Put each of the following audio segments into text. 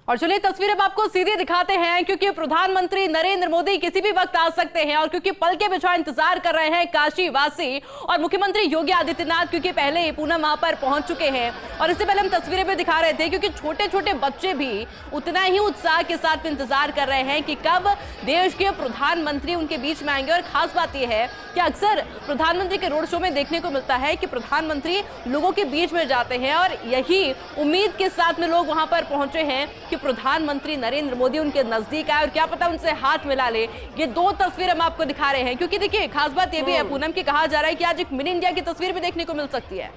और चलिए तस्वीर अब आपको सीधे दिखाते हैं, क्योंकि प्रधानमंत्री नरेंद्र मोदी किसी भी वक्त आ सकते हैं और क्योंकि पल के बिछा इंतजार कर रहे हैं काशी वासी और मुख्यमंत्री योगी आदित्यनाथ, क्योंकि पहले ही पूनम वहां पर पहुंच चुके हैं। और इससे पहले हम तस्वीरें भी दिखा रहे थे, क्योंकि छोटे छोटे बच्चे भी उतना ही उत्साह के साथ इंतजार कर रहे हैं कि कब देश के प्रधानमंत्री उनके बीच में आएंगे। और खास बात यह है कि अक्सर प्रधानमंत्री के रोड शो में देखने को मिलता है कि प्रधानमंत्री लोगों के बीच में जाते हैं और यही उम्मीद के साथ में लोग वहां पर पहुंचे हैं कि प्रधानमंत्री नरेंद्र मोदी उनके नजदीक आए और क्या पता उनसे हाथ मिला ले। ये दो तस्वीर हम आपको दिखा रहे हैं, क्योंकि देखिए खास बात यह भी है पूनम की, कहा जा रहा है कि आज एक मिनी इंडिया की तस्वीर भी देखने को मिल सकती है।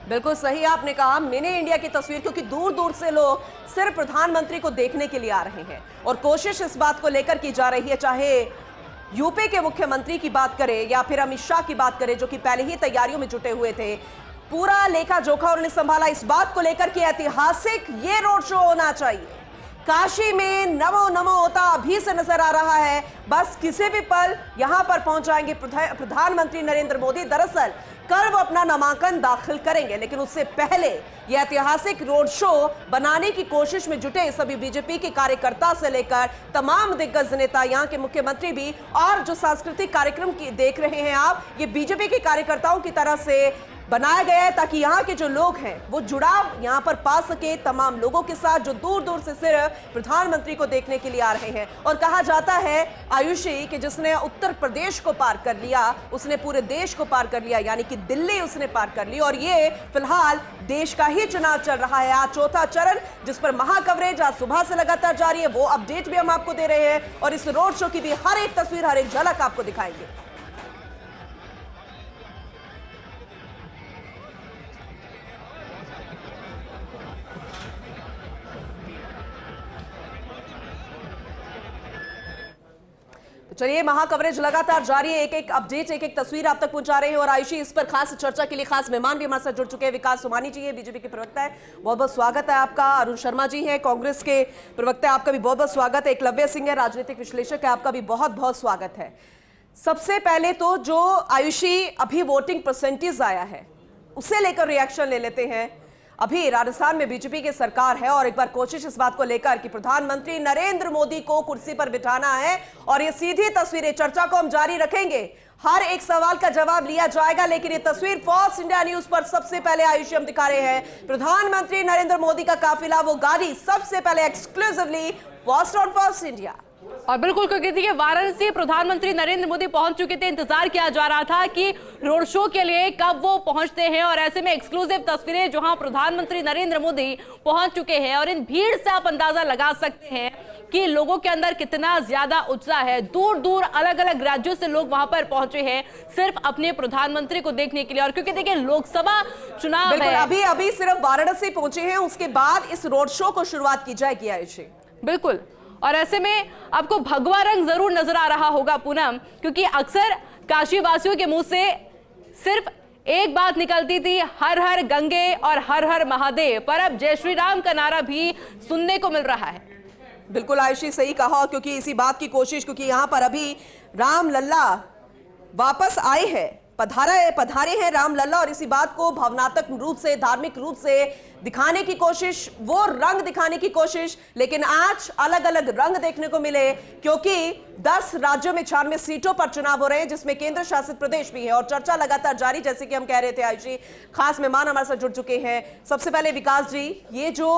बिल्कुल सही आपने कहा, मिनी इंडिया की तस्वीर, क्योंकि दूर दूर से लोग सिर्फ प्रधानमंत्री को देखने के लिए आ रहे हैं और कोशिश इस बात को लेकर की जा रही है, चाहे यूपी के मुख्यमंत्री की बात करें या फिर अमित शाह की बात करें, जो कि पहले ही तैयारियों में जुटे हुए थे। पूरा लेखा जोखा उन्होंने संभाला इस बात को लेकर कि ऐतिहासिक ये रोड शो होना चाहिए। काशी में नमो नमो होता अभी से नजर आ रहा है, बस किसी भी पल यहां पर पहुंच जाएंगे प्रधानमंत्री नरेंद्र मोदी। दरअसल कल वो अपना नामांकन दाखिल करेंगे, लेकिन उससे पहले यह ऐतिहासिक रोड शो बनाने की कोशिश में जुटे सभी बीजेपी के कार्यकर्ता से लेकर तमाम दिग्गज नेता, यहां के मुख्यमंत्री भी, और जो सांस्कृतिक कार्यक्रम की देख रहे हैं आप, ये बीजेपी के कार्यकर्ताओं की तरफ से बनाया गया है ताकि यहाँ के जो लोग हैं वो जुड़ाव यहाँ पर पा सके तमाम लोगों के साथ जो दूर दूर से सिर्फ प्रधानमंत्री को देखने के लिए आ रहे हैं। और कहा जाता है आयुषी कि जिसने उत्तर प्रदेश को पार कर लिया उसने पूरे देश को पार कर लिया, यानी कि दिल्ली उसने पार कर ली। और ये फिलहाल देश का ही चुनाव चल रहा है, आज चौथा चरण, जिस पर महाकवरेज आज सुबह से लगातार जारी है, वो अपडेट भी हम आपको दे रहे हैं और इस रोड शो की भी हर एक तस्वीर, हर एक झलक आपको दिखाएंगे। चलिए, महाकवरेज लगातार जारी है, एक एक अपडेट, एक एक तस्वीर आप तक पहुंचा रहे हैं। और आयुषी, इस पर खास चर्चा के लिए खास मेहमान भी हमारे साथ जुड़ चुके हैं। विकास सोमानी जी है, बीजेपी के प्रवक्ता है, बहुत बहुत स्वागत है आपका। अरुण शर्मा जी हैं, कांग्रेस के प्रवक्ता है, आपका भी बहुत बहुत स्वागत है। एकलव्य सिंह है, राजनीतिक विश्लेषक है, आपका भी बहुत बहुत स्वागत है। सबसे पहले तो जो आयुषी अभी वोटिंग परसेंटेज आया है उसे लेकर रिएक्शन ले लेते हैं। अभी राजस्थान में बीजेपी की सरकार है और एक बार कोशिश इस बात को लेकर कि प्रधानमंत्री नरेंद्र मोदी को कुर्सी पर बिठाना है और ये सीधी तस्वीरें, चर्चा को हम जारी रखेंगे, हर एक सवाल का जवाब लिया जाएगा। लेकिन ये तस्वीर फॉक्स इंडिया न्यूज पर सबसे पहले आयुषी हम दिखा रहे हैं। प्रधानमंत्री नरेंद्र मोदी का काफिला, वो गाड़ी सबसे पहले exclusively first on Fox India. और बिल्कुल, क्योंकि देखिए वाराणसी प्रधानमंत्री नरेंद्र मोदी पहुंच चुके थे, इंतजार किया जा रहा था कि रोड शो के लिए कब वो पहुंचते हैं और ऐसे में एक्सक्लूसिव तस्वीरें जहां प्रधानमंत्री नरेंद्र मोदी पहुंच चुके हैं और इन भीड़ से आप अंदाजा लगा सकते हैं कि लोगों के अंदर कितना ज्यादा उत्साह है। दूर दूर अलग अलग राज्यों से लोग वहां पर पहुंचे हैं सिर्फ अपने प्रधानमंत्री को देखने के लिए। और क्योंकि देखिए लोकसभा चुनाव है, अभी सिर्फ वाराणसी पहुंचे हैं, उसके बाद इस रोड शो को शुरुआत की जाएगी आयुषी। बिल्कुल, और ऐसे में आपको भगवा रंग जरूर नजर आ रहा होगा पूनम, क्योंकि अक्सर काशी वासियों के मुंह से सिर्फ एक बात निकलती थी, हर हर गंगे और हर हर महादेव, पर अब जय श्री राम का नारा भी सुनने को मिल रहा है। बिल्कुल आयुषी, सही कहा, क्योंकि इसी बात की कोशिश, क्योंकि यहां पर अभी राम लल्ला वापस आए हैं, पधारे हैं राम लल्ला, और इसी बात को भावनात्मक रूप से, धार्मिक रूप से दिखाने की कोशिश, वो रंग दिखाने की कोशिश। लेकिन आज अलग अलग रंग देखने को मिले, क्योंकि 10 राज्यों में 96 सीटों पर चुनाव हो रहे हैं, जिसमें केंद्र शासित प्रदेश भी है और चर्चा लगातार जारी, जैसे कि हम कह रहे थे आयुषी। खास मेहमान हमारे साथ जुड़ चुके हैं। सबसे पहले विकास जी, ये जो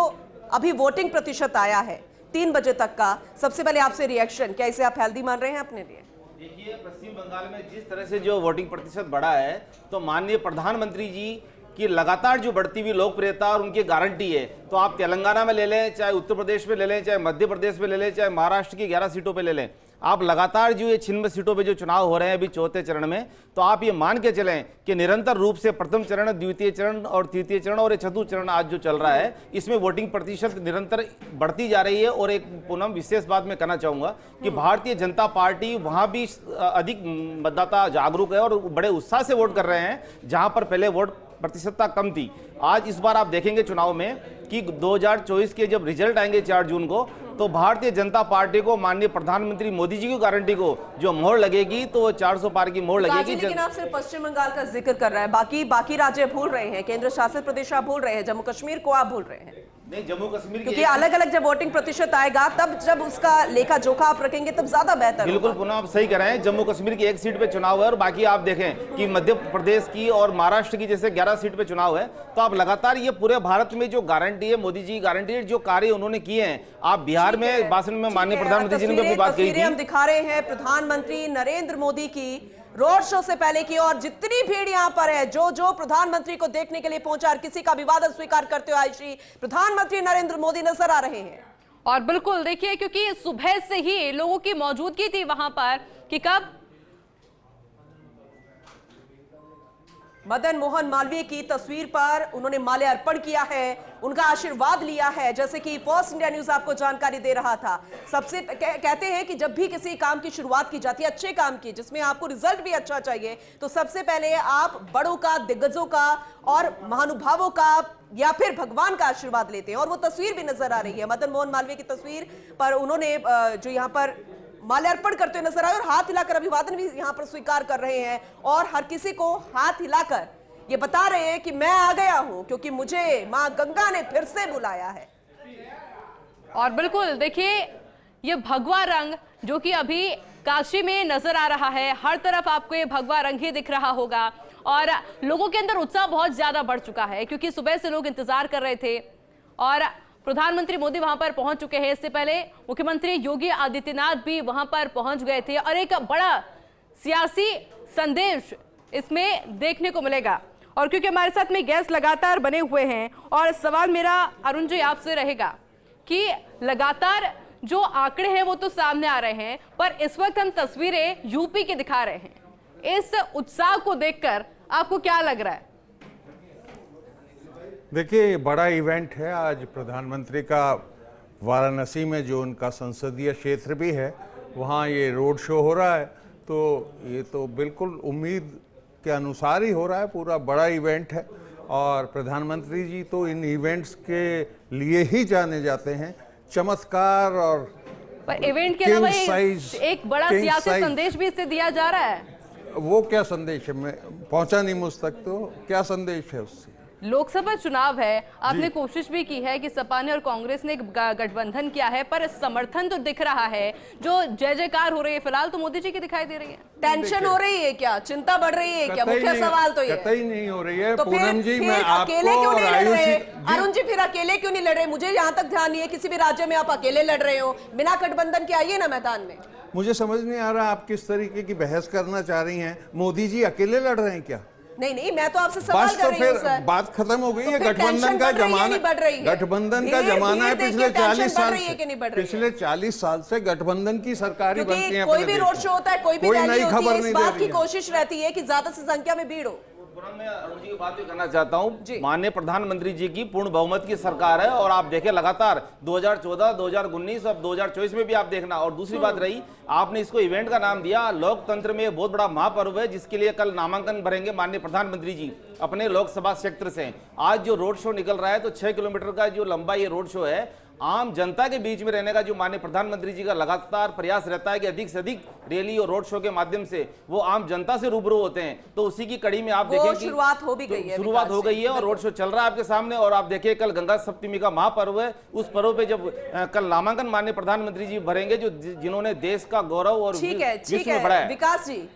अभी वोटिंग प्रतिशत आया है 3 बजे तक का, सबसे पहले आपसे रिएक्शन, क्या इसे आप हेल्दी मान रहे हैं अपने लिए? देखिए, पश्चिम बंगाल में जिस तरह से जो वोटिंग प्रतिशत बढ़ा है, तो माननीय प्रधानमंत्री जी की लगातार जो बढ़ती हुई लोकप्रियता और उनकी गारंटी है, तो आप तेलंगाना में ले लें, चाहे उत्तर प्रदेश में ले लें, चाहे मध्य प्रदेश में ले लें, चाहे महाराष्ट्र की 11 सीटों पे ले लें, आप लगातार जो ये 96 सीटों पे जो चुनाव हो रहे हैं अभी चौथे चरण में, तो आप ये मान के चलें कि निरंतर रूप से प्रथम चरण, द्वितीय चरण और तृतीय चरण और चतुर्थ चरण आज जो चल रहा है, इसमें वोटिंग प्रतिशत निरंतर बढ़ती जा रही है। और एक पुनः विशेष बात मैं कहना चाहूँगा कि भारतीय जनता पार्टी वहाँ भी अधिक मतदाता जागरूक है और बड़े उत्साह से वोट कर रहे हैं, जहाँ पर पहले वोट प्रतिशतता कम थी। आज इस बार आप देखेंगे चुनाव में कि 2024 के जब रिजल्ट आएंगे 4 जून को, तो भारतीय जनता पार्टी को, माननीय प्रधानमंत्री मोदी जी की गारंटी को जो मोहर लगेगी, तो वो 400 पार की मोहर लगेगी। लेकिन आप सिर्फ पश्चिम बंगाल का जिक्र कर रहे हैं, बाकी राज्य भूल रहे हैं, केंद्र शासित प्रदेश आप भूल रहे हैं, जम्मू कश्मीर को आप भूल रहे हैं। नहीं, जम्मू कश्मीर की क्योंकि अलग अलग जब वोटिंग प्रतिशत आएगा तब जब उसका लेखा जोखा आप रखेंगे तब ज्यादा बेहतर बिल्कुल होगा। पुनः आप सही कह रहे हैं। जम्मू कश्मीर की एक सीट पे चुनाव है और बाकी आप देखें कि मध्य प्रदेश की और महाराष्ट्र की जैसे 11 सीट पे चुनाव है। तो आप लगातार ये पूरे भारत में जो गारंटी है, मोदी जी गारंटी है, जो कार्य उन्होंने किए हैं, आप बिहार में भाषण में माननीय प्रधानमंत्री जी ने भी अपनी बात कही थी। हम दिखा रहे हैं प्रधानमंत्री नरेंद्र मोदी की रोड शो से पहले की, और जितनी भीड़ यहां पर है, जो प्रधानमंत्री को देखने के लिए पहुंचा और किसी का अभिवादन स्वीकार करते हुए आयुषी प्रधानमंत्री नरेंद्र मोदी नजर आ रहे हैं। और बिल्कुल देखिए, क्योंकि सुबह से ही लोगों की मौजूदगी थी वहां पर कि कब मदन मोहन मालवीय की तस्वीर पर उन्होंने माल्यार्पण किया है, उनका आशीर्वाद लिया है। जैसे कि फर्स्ट इंडिया न्यूज आपको जानकारी दे रहा था, सबसे कहते हैं कि जब भी किसी काम की शुरुआत की जाती है, अच्छे काम की जिसमें आपको रिजल्ट भी अच्छा चाहिए, तो सबसे पहले आप बड़ों का, दिग्गजों का और महानुभावों का या फिर भगवान का आशीर्वाद लेते हैं। और वो तस्वीर भी नजर आ रही है मदन मोहन मालवीय की तस्वीर पर उन्होंने जो यहाँ पर माल्यार्पण करते हुए नजर आए और हाथ हिलाकर अभिवादन भी यहां पर स्वीकार कर रहे हैं और हर किसी को हाथ हिलाकर ये बता रहे हैं कि मैं आ गया हूं क्योंकि मुझे मां गंगा ने फिर से बुलाया है। और बिल्कुल देखिए, ये भगवा रंग जो कि अभी काशी में नजर आ रहा है, हर तरफ आपको ये भगवा रंग ही दिख रहा होगा और लोगों के अंदर उत्साह बहुत ज्यादा बढ़ चुका है क्योंकि सुबह से लोग इंतजार कर रहे थे और प्रधानमंत्री मोदी वहां पर पहुंच चुके हैं। इससे पहले मुख्यमंत्री योगी आदित्यनाथ भी वहां पर पहुंच गए थे और एक बड़ा सियासी संदेश इसमें देखने को मिलेगा। और क्योंकि हमारे साथ में गेस्ट लगातार बने हुए हैं और सवाल मेरा अरुण जी आपसे रहेगा कि लगातार जो आंकड़े हैं वो तो सामने आ रहे हैं, पर इस वक्त हम तस्वीरें यूपी की दिखा रहे हैं। इस उत्साह को देखकर आपको क्या लग रहा है? देखिए, बड़ा इवेंट है आज प्रधानमंत्री का। वाराणसी में जो उनका संसदीय क्षेत्र भी है, वहाँ ये रोड शो हो रहा है, तो ये तो बिल्कुल उम्मीद के अनुसार ही हो रहा है। पूरा बड़ा इवेंट है और प्रधानमंत्री जी तो इन इवेंट्स के लिए ही जाने जाते हैं। चमत्कार और पर इवेंट के अलावा एक बड़ा सियासी संदेश भी इससे दिया जा रहा है। वो क्या संदेश है, मैं पहुंचा नहीं मुझ तक, तो क्या संदेश है उससे? लोकसभा चुनाव है, आपने कोशिश भी की है कि सपा ने और कांग्रेस ने एक गठबंधन किया है, पर समर्थन तो दिख रहा है, जो जय जयकार हो रही है फिलहाल तो मोदी जी की दिखाई दे रही है। टेंशन हो रही है क्या, चिंता बढ़ रही है क्या? मुख्य सवाल तो ये कतई नहीं हो रही है। तो पूनम जी, मैं अकेले आपको क्यों नहीं लड़ रहे? जी, अरुण जी फिर अकेले क्यों नहीं लड़ रहे? मुझे यहाँ तक ध्यान नहीं है किसी भी राज्य में आप अकेले लड़ रहे हो, बिना गठबंधन के आइए ना मैदान में। मुझे समझ नहीं आ रहा आप किस तरीके की बहस करना चाह रही हैं। मोदी जी अकेले लड़ रहे हैं क्या? नहीं, मैं तो आपसे सवाल कर रही हूं सर। बात खत्म हो गई है। तो गठबंधन का जमाना, गठबंधन का जमाना है। पिछले 40 साल पिछले 40 साल से गठबंधन की सरकारी बनती है। कोई भी रोड शो होता है, कोई भी रैली होती है, इस बात की कोशिश रहती है कि ज्यादा से संख्या में भीड़ हो। मैं अरुण जी की बात भी करना चाहता हूं। माननीय प्रधानमंत्री जी की पूर्ण बहुमत की सरकार है और आप देखें लगातार 2014, 2019 और 2024 में भी आप देखना। और दूसरी बात रही, आपने इसको इवेंट का नाम दिया। लोकतंत्र में बहुत बड़ा महापर्व है जिसके लिए कल नामांकन भरेंगे माननीय प्रधानमंत्री जी अपने लोकसभा क्षेत्र से। आज जो रोड शो निकल रहा है तो 6 किलोमीटर का जो लंबा ये रोड शो है, आम जनता के बीच में रहने का जो माननीय प्रधानमंत्री जी का लगातार प्रयास रहता है कि अधिक से अधिक रैली और रोड शो के माध्यम से वो आम जनता से रूबरू होते हैं। तो उसी की कड़ी में आप देखें कि शुरुआत हो भी गई है, शुरुआत हो गई है और रोड शो चल रहा है आपके सामने। और आप देखिए कल गंगा सप्तमी का महापर्व है, उस पर्व पे जब कल नामांकन माननीय प्रधानमंत्री जी भरेंगे, जो जिन्होंने देश का गौरव और विश्व में बढ़ाया। विकास जी,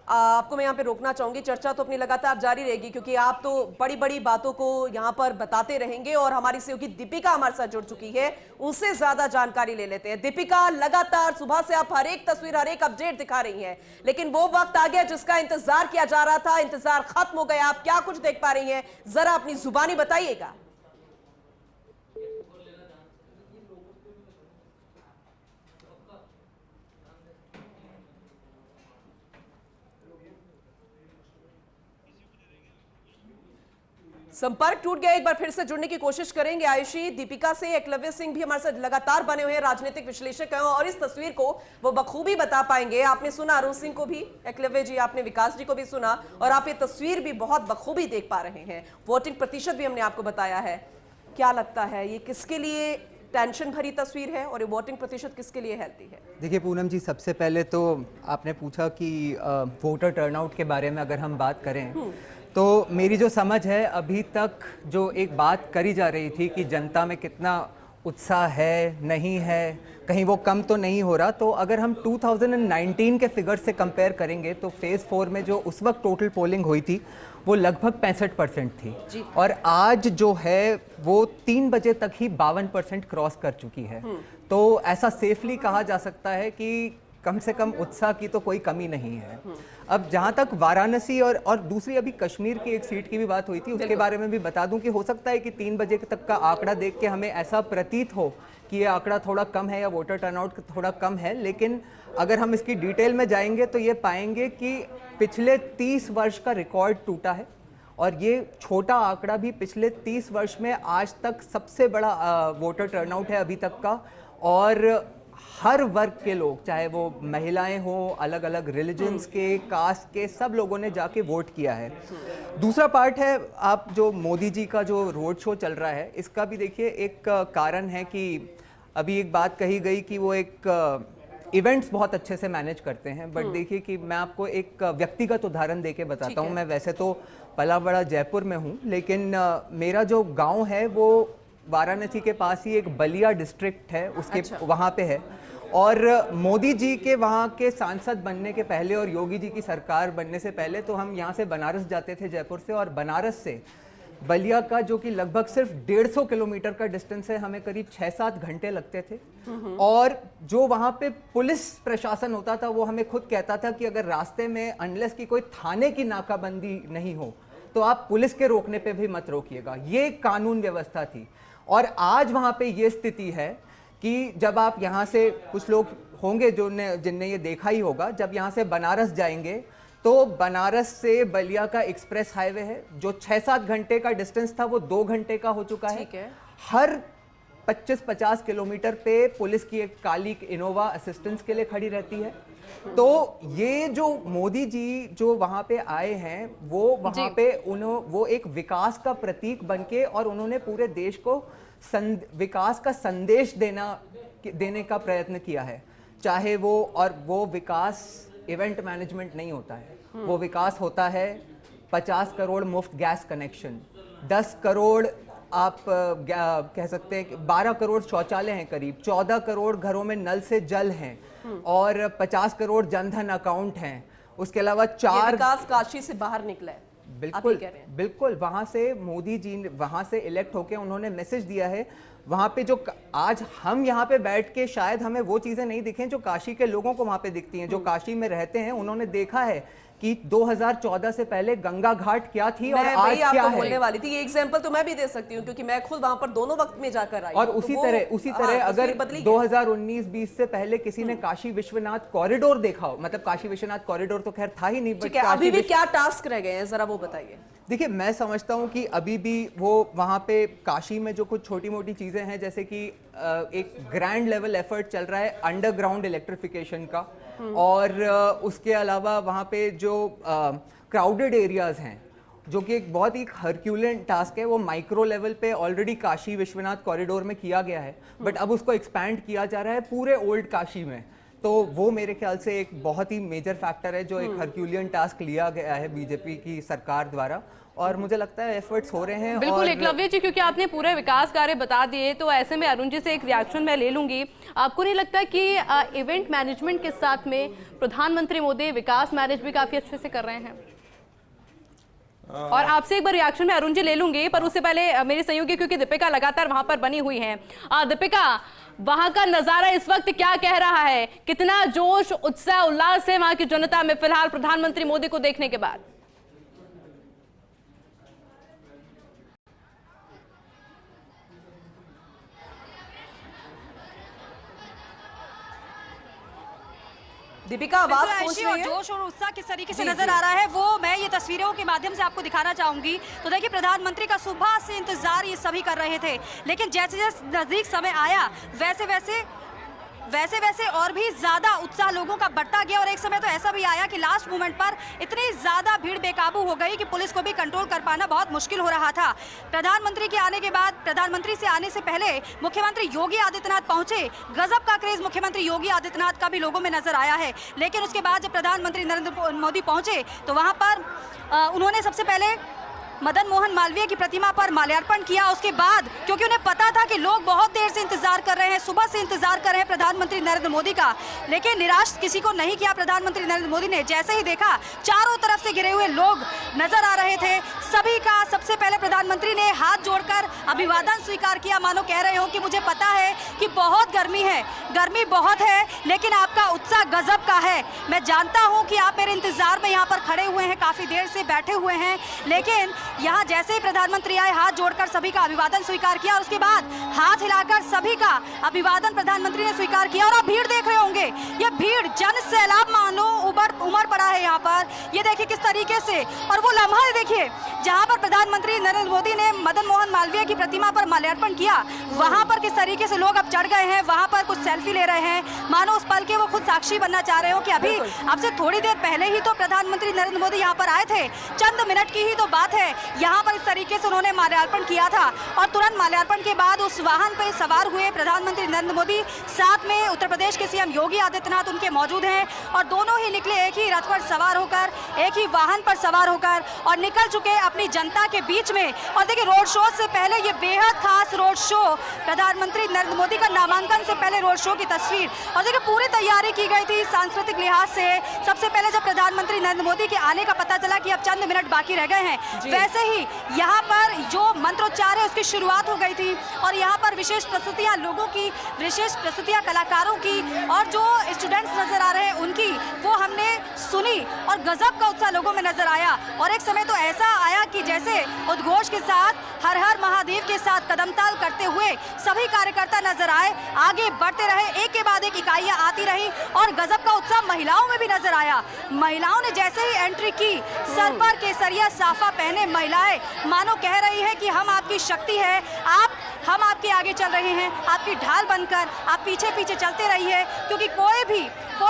आपको मैं यहाँ पे रोकना चाहूंगी, चर्चा तो अपनी लगातार जारी रहेगी क्योंकि आप तो बड़ी बड़ी बातों को यहाँ पर बताते रहेंगे और हमारी सहयोगी दीपिका हमारे साथ जुड़ चुकी है, उनसे ज्यादा जानकारी ले लेते हैं। दीपिका, लगातार सुबह से आप हर एक तस्वीर, हर एक अपडेट दिखा रही हैं, लेकिन वो वक्त आ गया जिसका इंतजार किया जा रहा था, इंतजार खत्म हो गया। आप क्या कुछ देख पा रही हैं, जरा अपनी जुबानी बताइएगा। संपर्क टूट गया, एक बार फिर से जुड़ने की कोशिश करेंगे आयुषी। दीपिका से एकलव्य सिंह भी हमारे साथ लगातार बने हुए हैं, राजनीतिक विश्लेषक हैं और इस तस्वीर को वो बखूबी बता पाएंगे। आपने सुना अरुण सिंह को भी, एकलव्य जी, आपने विकास जी को भी सुना और आप ये तस्वीर भी बहुत बखूबी देख पा रहे हैं। वोटिंग प्रतिशत भी हमने आपको बताया है। क्या लगता है ये किसके लिए टेंशन भरी तस्वीर है और ये वोटिंग प्रतिशत किसके लिए हेल्दी है? देखिए पूनम जी, सबसे पहले तो आपने पूछा कि वोटर टर्नआउट के बारे में अगर हम बात करें तो मेरी जो समझ है, अभी तक जो एक बात करी जा रही थी कि जनता में कितना उत्साह है, नहीं है, कहीं वो कम तो नहीं हो रहा, तो अगर हम 2019 के फिगर से कंपेयर करेंगे तो फेज़ 4 में जो उस वक्त टोटल पोलिंग हुई थी वो लगभग 65% थी और आज जो है वो 3 बजे तक ही 52% क्रॉस कर चुकी है। तो ऐसा सेफली कहा जा सकता है कि कम से कम उत्साह की तो कोई कमी नहीं है। अब जहां तक वाराणसी और दूसरी अभी कश्मीर की एक सीट की भी बात हुई थी, उसके बारे में भी बता दूं कि हो सकता है कि 3 बजे तक का आंकड़ा देख के हमें ऐसा प्रतीत हो कि ये आंकड़ा थोड़ा कम है या वोटर टर्नआउट थोड़ा कम है, लेकिन अगर हम इसकी डिटेल में जाएंगे तो ये पाएंगे कि पिछले 30 वर्ष का रिकॉर्ड टूटा है और ये छोटा आंकड़ा भी पिछले 30 वर्ष में आज तक सबसे बड़ा वोटर टर्नआउट है अभी तक का। और हर वर्ग के लोग, चाहे वो महिलाएं हों, अलग अलग रिलीजन्स के, कास्ट के, सब लोगों ने जाके वोट किया है। दूसरा पार्ट है, आप जो मोदी जी का जो रोड शो चल रहा है, इसका भी देखिए एक कारण है कि अभी एक बात कही गई कि वो एक इवेंट्स बहुत अच्छे से मैनेज करते हैं, बट देखिए कि मैं आपको एक व्यक्तिगत उदाहरण देके बताता हूँ। मैं वैसे तो पला बड़ा जयपुर में हूँ, लेकिन मेरा जो गाँव है वो वाराणसी के पास ही एक बलिया डिस्ट्रिक्ट है, उसके वहाँ पे है। और मोदी जी के वहाँ के सांसद बनने के पहले और योगी जी की सरकार बनने से पहले तो हम यहाँ से बनारस जाते थे जयपुर से, और बनारस से बलिया का जो कि लगभग सिर्फ 150 किलोमीटर का डिस्टेंस है, हमें करीब 6-7 घंटे लगते थे। और जो वहाँ पे पुलिस प्रशासन होता था वो हमें खुद कहता था कि अगर रास्ते में अनलेस की कोई थाने की नाकाबंदी नहीं हो तो आप पुलिस के रोकने पे भी मत रोकिएगा। ये कानून व्यवस्था थी। और आज वहाँ पे ये स्थिति है कि जब आप यहाँ से, कुछ लोग होंगे जिनने ये देखा ही होगा, जब यहाँ से बनारस जाएंगे तो बनारस से बलिया का एक्सप्रेस हाईवे है, जो 6-7 घंटे का डिस्टेंस था वो 2 घंटे का हो चुका है। हर 25-50 किलोमीटर पे पुलिस की एक काली इनोवा असिस्टेंस के लिए खड़ी रहती है। तो ये जो मोदी जी जो वहां पे आए हैं, वो वहां पे वो एक विकास का प्रतीक बनके, और उन्होंने पूरे देश को विकास का संदेश देने का प्रयत्न किया है। चाहे वो विकास इवेंट मैनेजमेंट नहीं होता है, वो विकास होता है 50 करोड़ मुफ्त गैस कनेक्शन, 10 करोड़ आप कह सकते हैं, 12 करोड़ शौचालय हैं करीब, 14 करोड़ घरों में नल से जल हैं, और 50 करोड़ जनधन अकाउंट हैं। उसके अलावा 4 विकास काशी से बाहर निकला है। बिल्कुल वहां से मोदी जी वहां से इलेक्ट होके उन्होंने मैसेज दिया है। वहां पे जो आज हम यहाँ पे बैठ के शायद हमें वो चीजें नहीं दिखें जो काशी के लोगों को वहां पे दिखती हैं। जो काशी में रहते हैं उन्होंने देखा है कि 2014 से पहले गंगा घाट क्या थी और आज क्या है। बोलने वाली थी, ये एग्जांपल तो मैं भी दे सकती हूँ क्योंकि मैं खुद वहां पर दोनों वक्त में जाकर आई। और उसी तरह अगर 2019-20 से पहले किसी ने काशी विश्वनाथ कॉरिडोर देखा हो, मतलब काशी विश्वनाथ कॉरिडोर तो खैर था ही नहीं, बट अभी भी क्या टास्क रह गए हैं जरा वो बताइए। देखिए, मैं समझता हूँ कि अभी भी वो वहाँ पे काशी में जो कुछ छोटी मोटी चीज़ें हैं, जैसे कि एक ग्रैंड लेवल एफर्ट चल रहा है अंडरग्राउंड इलेक्ट्रिफिकेशन का, और उसके अलावा वहाँ पे जो क्राउडेड एरियाज़ हैं, जो कि एक बहुत ही हरक्यूलियन टास्क है, वो माइक्रो लेवल पे ऑलरेडी काशी विश्वनाथ कॉरिडोर में किया गया है, बट अब उसको एक्सपैंड किया जा रहा है पूरे ओल्ड काशी में। तो वो मेरे ख्याल से एक बहुत ही मेजर फैक्टर है जो एक हरक्यूलियन टास्क लिया गया है बीजेपी की सरकार द्वारा, और मुझे लगता है एफर्ट्स हो रहे हैं। बिल्कुल एकलव्य जी, क्योंकि आपने पूरे विकास कार्य बता दिए, तो ऐसे में अरुण जी से एक रिएक्शन मैं ले लूंगी। आपको नहीं लगता कि इवेंट मैनेजमेंट के साथ में प्रधानमंत्री मोदी विकास मैनेज भी काफी अच्छे से कर रहे हैं? और आपसे एक बार रिएक्शन में अरुण जी ले लूंगी, पर उससे पहले मेरी सहयोगी, क्योंकि दीपिका लगातार वहां पर बनी हुई हैं। दीपिका, वहां का नजारा इस वक्त क्या कह रहा है? कितना जोश, उत्साह, उल्लास है वहां की जनता में फिलहाल प्रधानमंत्री मोदी को देखने के बाद? दीपिका, आवाज पहुंच रही है? जोश और उत्साह किस तरीके से नजर आ रहा है वो मैं ये तस्वीरों के माध्यम से आपको दिखाना चाहूंगी। तो देखिए, प्रधानमंत्री का सुबह से इंतजार ये सभी कर रहे थे, लेकिन जैसे जैसे नजदीक समय आया वैसे वैसे वैसे वैसे और भी ज्यादा उत्साह लोगों का बढ़ता गया और एक समय तो ऐसा भी आया कि लास्ट मोमेंट पर इतनी ज्यादा भीड़ बेकाबू हो गई कि पुलिस को भी कंट्रोल कर पाना बहुत मुश्किल हो रहा था। प्रधानमंत्री के आने के बाद, प्रधानमंत्री से आने से पहले मुख्यमंत्री योगी आदित्यनाथ पहुंचे। गजब का क्रेज मुख्यमंत्री योगी आदित्यनाथ का भी लोगों में नजर आया है। लेकिन उसके बाद जब प्रधानमंत्री नरेंद्र मोदी पहुंचे तो वहां पर उन्होंने सबसे पहले मदन मोहन मालवीय की प्रतिमा पर माल्यार्पण किया। उसके बाद क्योंकि उन्हें पता था कि लोग बहुत देर से इंतजार कर रहे हैं, सुबह से इंतजार कर रहे हैं प्रधानमंत्री नरेंद्र मोदी का, लेकिन निराश किसी को नहीं किया प्रधानमंत्री नरेंद्र मोदी ने। जैसे ही देखा चारों तरफ से घिरे हुए लोग नजर आ रहे थे, सभी का सबसे पहले प्रधानमंत्री ने हाथ जोड़कर अभिवादन स्वीकार किया, मानो कह रहे हो कि मुझे पता है कि बहुत गर्मी है, गर्मी बहुत है, लेकिन आपका उत्साह गजब का है। मैं जानता हूं कि आप मेरे इंतजार में यहाँ पर खड़े हुए हैं, काफी देर से बैठे हुए हैं, लेकिन यहाँ जैसे ही प्रधानमंत्री आए हाथ जोड़कर सभी का अभिवादन स्वीकार किया और उसके बाद हाथ हिलाकर सभी का अभिवादन प्रधानमंत्री ने स्वीकार किया। और आप भीड़ देख रहे होंगे, ये भीड़ जन सैलाब मानो उमड़ पड़ा है यहाँ पर। ये देखिए किस तरीके से, और वो लम्हा देखिए जहाँ पर प्रधानमंत्री नरेंद्र मोदी ने मदन मोहन मालवीय की प्रतिमा पर माल्यार्पण किया, वहाँ पर किस तरीके से लोग अब चढ़ गए हैं, वहाँ पर कुछ सेल्फी ले रहे हैं, मानो उस पल के वो खुद साक्षी बनना चाह रहे हो कि अभी अब से थोड़ी देर पहले ही तो प्रधानमंत्री नरेंद्र मोदी यहाँ पर आए थे, चंद मिनट की ही तो बात है, यहाँ पर इस तरीके से उन्होंने माल्यार्पण किया था। और तुरंत माल्यार्पण के बाद उस वाहन पर सवार हुए प्रधानमंत्री नरेंद्र मोदी, साथ में उत्तर प्रदेश के सीएम योगी आदित्यनाथ उनके मौजूद हैं और दोनों ही निकले एक ही रथ पर सवार होकर, एक ही वाहन पर सवार होकर और निकल चुके अपनी जनता के बीच में। और देखिए रोड शो से पहले ये बेहद खास रोड शो, प्रधानमंत्री नरेंद्र मोदी का नामांकन से पहले रोड शो की तस्वीर, और देखिए पूरी तैयारी की गई थी सांस्कृतिक लिहाज से। सबसे पहले जब प्रधानमंत्री नरेंद्र मोदी के आने का पता चला कि अब चंद मिनट बाकी रह गए हैं, वैसे ही यहाँ पर जो मंत्रोच्चार है उसकी शुरुआत हो गई थी और यहाँ पर विशेष प्रस्तुतियाँ लोगों की, विशेष प्रस्तुतियाँ कलाकारों की और जो स्टूडेंट्स नजर आ रहे हैं उनकी, वो हमने सुनी और गजब का उत्साह लोगों में नजर आया। और एक समय तो ऐसा आया कि जैसे उद्घोष के साथ, हर हर महादेव के साथ कदमताल करते हुए सभी कार्यकर्ता नजर आए, आगे बढ़ते रहे, एक के बाद एक इकाइयां आती रही और गजब का उत्साह महिलाओं में भी नजर आया। महिलाओं ने जैसे ही एंट्री की, सर पर केसरिया साफा पहने महिलाएं मानो कह रही है कि हम आपकी शक्ति है, हम आपके आगे चल रहे हैं, आपकी ढाल बनकर आप पीछे पीछे चलते रहिए, क्योंकि कोई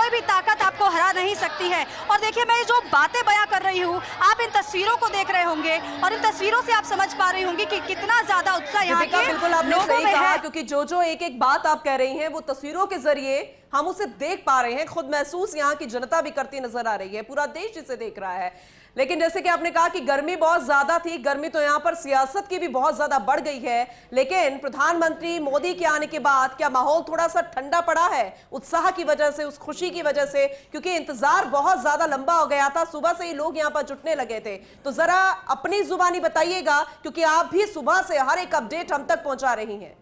भी ताकत आपको हरा नहीं सकती है। और देखिए मैं जो बातें बयां कर रही हूँ, आप इन तस्वीरों को देख रहे होंगे और इन तस्वीरों से आप समझ पा रही होंगी कि कितना ज्यादा उत्साह यहाँ के बिल्कुल आपने लोगों सही में कहा, है। क्योंकि जो एक एक बात आप कह रही हैं वो तस्वीरों के जरिए हम उसे देख पा रहे हैं, खुद महसूस यहाँ की जनता भी करती नजर आ रही है, पूरा देश इसे देख रहा है। लेकिन जैसे कि आपने कहा कि गर्मी बहुत ज्यादा थी, गर्मी तो यहाँ पर सियासत की भी बहुत ज्यादा बढ़ गई है, लेकिन प्रधानमंत्री मोदी के आने के बाद क्या माहौल थोड़ा सा ठंडा पड़ा है उत्साह की वजह से, उस खुशी की वजह से, क्योंकि इंतजार बहुत ज्यादा लंबा हो गया था, सुबह से ही लोग यहाँ पर जुटने लगे थे। तो जरा अपनी जुबानी बताइएगा, क्योंकि आप भी सुबह से हर एक अपडेट हम तक पहुंचा रही हैं।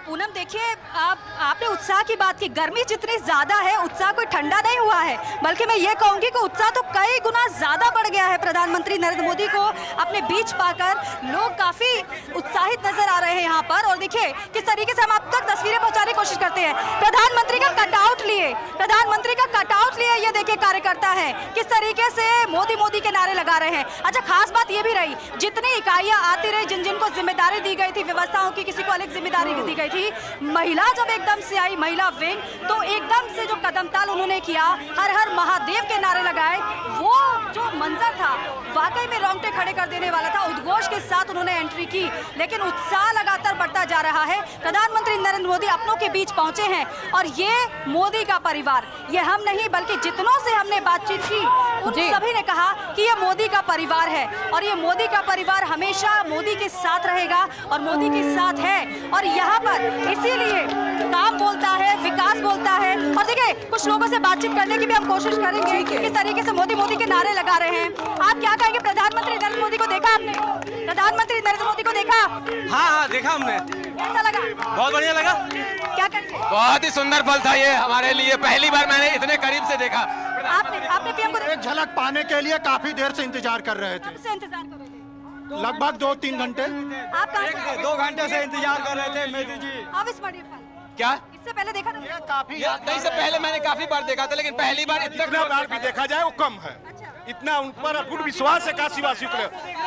पूनम देखिए, आपने उत्साह की बात की, गर्मी जितनी ज्यादा है उत्साह कोई ठंडा नहीं हुआ है, बल्कि मैं ये कहूंगी कि उत्साह तो कई गुना ज्यादा बढ़ गया है। प्रधानमंत्री नरेंद्र मोदी को अपने बीच पाकर लोग काफी उत्साहित नजर आ रहे हैं यहाँ पर। और देखिए किस तरीके से हम आप तक तस्वीरें पहुंचाने की कोशिश करते हैं। प्रधानमंत्री का कटआउट लिए ये देखिए कार्यकर्ता है किस तरीके से मोदी मोदी के नारे लगा रहे हैं। अच्छा, खास बात ये भी रही, जितनी इकाइयां आती रही, जिनको जिम्मेदारी दी गई थी व्यवस्थाओं की, किसी को अलग जिम्मेदारी दी गई थी, महिला जब एकदम से आई, महिला विंग, तो एकदम से जो कदमताल उन्होंने किया, हर हर महादेव के नारे लगाए, वो जो मंजर था वाकई में रोंगटे खड़े कर देने वाला था। उद्घोष के साथ उन्होंने एंट्री की, लेकिन उत्साह लगातार बढ़ता जा रहा है। प्रधानमंत्री नरेंद्र मोदी अपनों के बीच पहुंचे हैं और ये मोदी का परिवार, ये हम नहीं बल्कि जितनों से हमने बातचीत की उन सभी ने कहा कि ये मोदी का परिवार है और ये मोदी का परिवार हमेशा मोदी के साथ रहेगा और मोदी के साथ है। और यहाँ पर इसीलिए काम बोलता है, विकास बोलता है। और देखिए कुछ लोगों से बातचीत करने की भी हम कोशिश करेंगे, किस तरीके से मोदी मोदी के नारे लगा रहे हैं। आप क्या कहेंगे, प्रधानमंत्री नरेंद्र मोदी को देखा आपने? प्रधानमंत्री नरेंद्र मोदी को देखा? हाँ देखा हमने। कैसा लगा? बहुत बढ़िया लगा। क्या कहेंगे? बहुत ही सुंदर पल था ये हमारे लिए, पहली बार मैंने इतने करीब से देखा। आपने पीएम को एक झलक पाने के लिए काफी देर से इंतजार कर रहे थे, कब से इंतजार कर रहे थे? लगभग 2-3 घंटे। आप कहाँ से? 2 घंटे से इंतजार कर रहे थे मेदी जी। अब इस बड़ी फल क्या इससे पहले देखा था? काफी नहीं, इससे पहले मैंने काफी बार देखा था, लेकिन पहली बार इतना बार भी देखा जाए वो कम है। अच्छा, इतना उन पर गुड विश्वास है काशी वासियों को,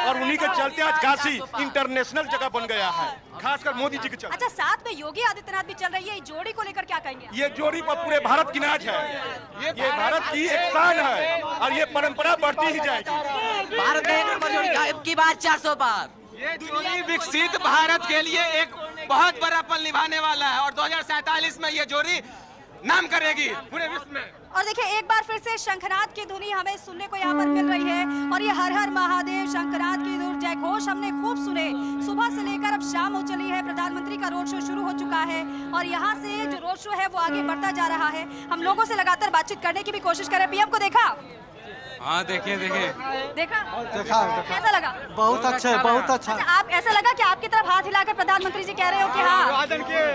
और उन्हीं के चलते आज काशी इंटरनेशनल जगह बन गया है, खासकर मोदी जी के चलते। अच्छा, साथ में योगी आदित्यनाथ भी चल रही है, जोड़ी को लेकर क्या कहेंगे? ये जोड़ी पर पूरे भारत की नाज है, ये भारत की एक शान है और ये परंपरा बढ़ती ही जाएगी। भारत ने नंबर जोड़ी अब की बार 400 पार। ये जोड़ी विकसित भारत के लिए एक बहुत बड़ा पल निभाने वाला है और 2047 में ये जोड़ी नाम करेगी पूरे विश्व में। और देखिए, एक बार फिर से शंखनाद की धुनी हमें सुनने को यहाँ पर मिल रही है और ये हर हर महादेव शंखनाद की जय घोष हमने खूब सुने। सुबह से लेकर अब शाम हो चली है, प्रधानमंत्री का रोड शो शुरू हो चुका है और यहाँ से जो रोड शो है वो आगे बढ़ता जा रहा है। हम लोगों से लगातार बातचीत करने की भी कोशिश करें। पीएम को देखा? हाँ, देखिए देखा कैसा लगा? बहुत अच्छा है, बहुत अच्छा। अच्छा, आप ऐसा लगा कि आपकी तरफ हाथ हिलाकर प्रधानमंत्री जी कह रहे हो कि हाँ?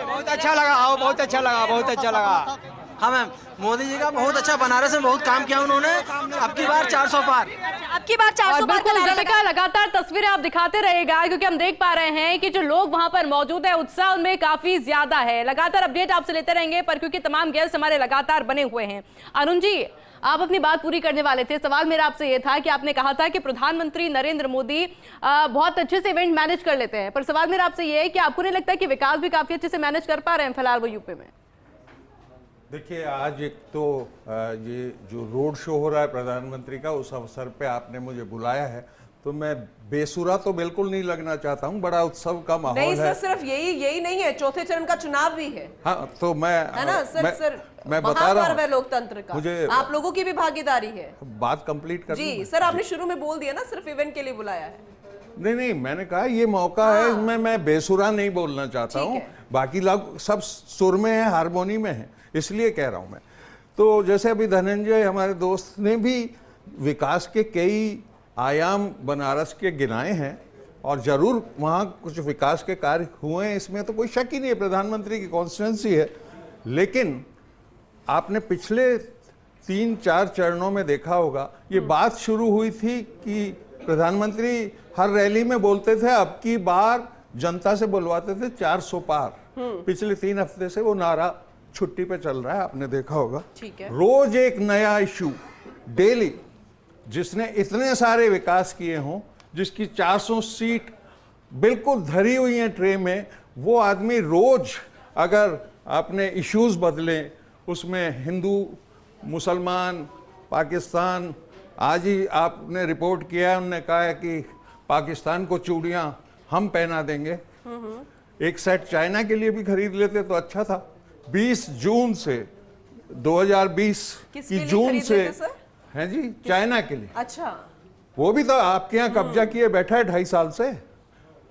बहुत अच्छा लगा, बहुत अच्छा लगा, बहुत अच्छा लगा। हाँ मैम, मोदी जी का बहुत अच्छा, बनारस में बहुत काम किया उन्होंने। अब की बार 400 पार। अब की बार 400 पार का नारा दीपिका, लगातार तस्वीरें आप दिखाते रहेगा क्योंकि हम देख पा रहे हैं कि जो लोग वहां पर मौजूद है उत्साह उनमें काफी ज्यादा है। लगातार अपडेट आपसे लेते रहेंगे पर क्योंकि तमाम गेस्ट हमारे लगातार बने हुए हैं। अरुण जी, आप अपनी बात पूरी करने वाले थे। सवाल मेरा आपसे ये था कि आपने कहा था कि प्रधानमंत्री नरेंद्र मोदी बहुत अच्छे से इवेंट मैनेज कर लेते हैं, पर सवाल मेरा आपसे ये है कि आपको नहीं लगता कि विकास भी काफी अच्छे से मैनेज कर पा रहे हैं फिलहाल वो यूपी में? देखिए, आज एक तो ये जो रोड शो हो रहा है प्रधानमंत्री का, उस अवसर पे आपने मुझे बुलाया है, तो मैं बेसुरा तो बिल्कुल नहीं लगना चाहता हूँ। बड़ा उत्सव का माहौल नहीं है। सर, सिर्फ यही नहीं है, चौथे चरण का चुनाव भी है। हाँ, तो मैं बता रहा हूँ, लोकतंत्र का मुझे आप लोगों की भी भागीदारी है। बात कंप्लीट कर जी सर, आपने शुरू में बोल दिया ना, सिर्फ इवेंट के लिए बुलाया है। नहीं, मैंने कहा ये मौका है, इसमें मैं बेसुरा नहीं बोलना चाहता हूँ। बाकी लोग सब सुर में है, हारमोनी में है, इसलिए कह रहा हूँ मैं। तो जैसे अभी धनंजय हमारे दोस्त ने भी विकास के कई आयाम बनारस के गिनाए हैं और जरूर वहाँ कुछ विकास के कार्य हुए हैं, इसमें तो कोई शक ही नहीं है, प्रधानमंत्री की कॉन्स्टिट्यूंसी है। लेकिन आपने पिछले 3-4 चरणों में देखा होगा, ये बात शुरू हुई थी कि प्रधानमंत्री हर रैली में बोलते थे अब की बार जनता से बुलवाते थे 400 पार। पिछले 3 हफ्ते से वो नारा छुट्टी पे चल रहा है, आपने देखा होगा। ठीक है। रोज एक नया इशू डेली, जिसने इतने सारे विकास किए हों, जिसकी 400 सीट बिल्कुल धरी हुई हैं ट्रे में, वो आदमी रोज अगर आपने इश्यूज बदलें, उसमें हिंदू मुसलमान पाकिस्तान, आज ही आपने रिपोर्ट किया है, उन्होंने कहा है कि पाकिस्तान को चूड़ियां हम पहना देंगे। एक सेट चाइना के लिए भी खरीद लेते तो अच्छा था। 20 जून से 2020 की जून से हैं जी, चाइना के लिए। अच्छा, वो भी तो आपके यहाँ कब्जा किए बैठा है 2.5 साल से।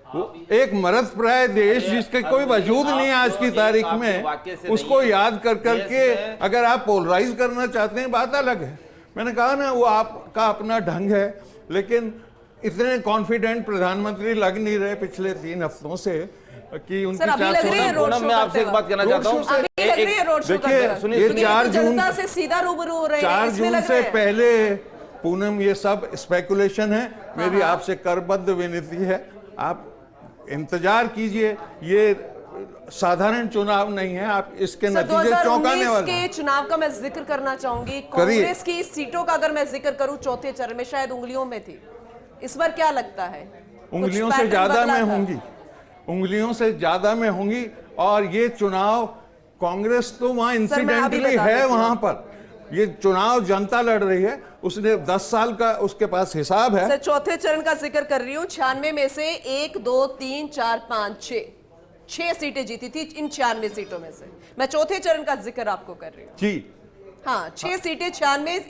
वो एक मरद प्राय देश जिसके कोई वजूद नहीं है आज की तारीख में, उसको याद कर करके अगर आप पोलराइज करना चाहते हैं, बात अलग है। मैंने कहा ना, वो आपका अपना ढंग है, लेकिन इतने कॉन्फिडेंट प्रधानमंत्री लग नहीं रहे पिछले 3 हफ्तों से कि उनकी मैं आपसे एक बात कहना चाहता हूँ। देखिए, ये 4 जून से सीधा रूबरू हो रहे हैं। 4 जून से पहले पूनम, ये सब स्पेकुलेशन है। मेरी आपसे करबद्ध विनती है, आप इंतजार कीजिए। ये साधारण चुनाव नहीं है, आप इसके नतीजे चौंकाने वाले के चुनाव का मैं जिक्र करना चाहूंगी। कांग्रेस की सीटों का अगर मैं जिक्र करूं, चौथे चरण में शायद उंगलियों में थी, इस बार क्या लगता है? उंगलियों से ज्यादा में होंगी, उंगलियों से ज्यादा में होंगी। और ये चुनाव कांग्रेस तो वहां इंसिडेंटली है, वहां पर ये चुनाव जनता लड़ रही है, उसने 10 साल का उसके पास हिसाब है। सर, चौथे चरण का जिक्र कर रही हूँ। 96 में से 1 2 3 4 5 6 सीटें जीती थी इन 96 सीटों में से। मैं चौथे चरण का जिक्र आपको कर रही हूँ जी। हाँ, 6 सीटें 96,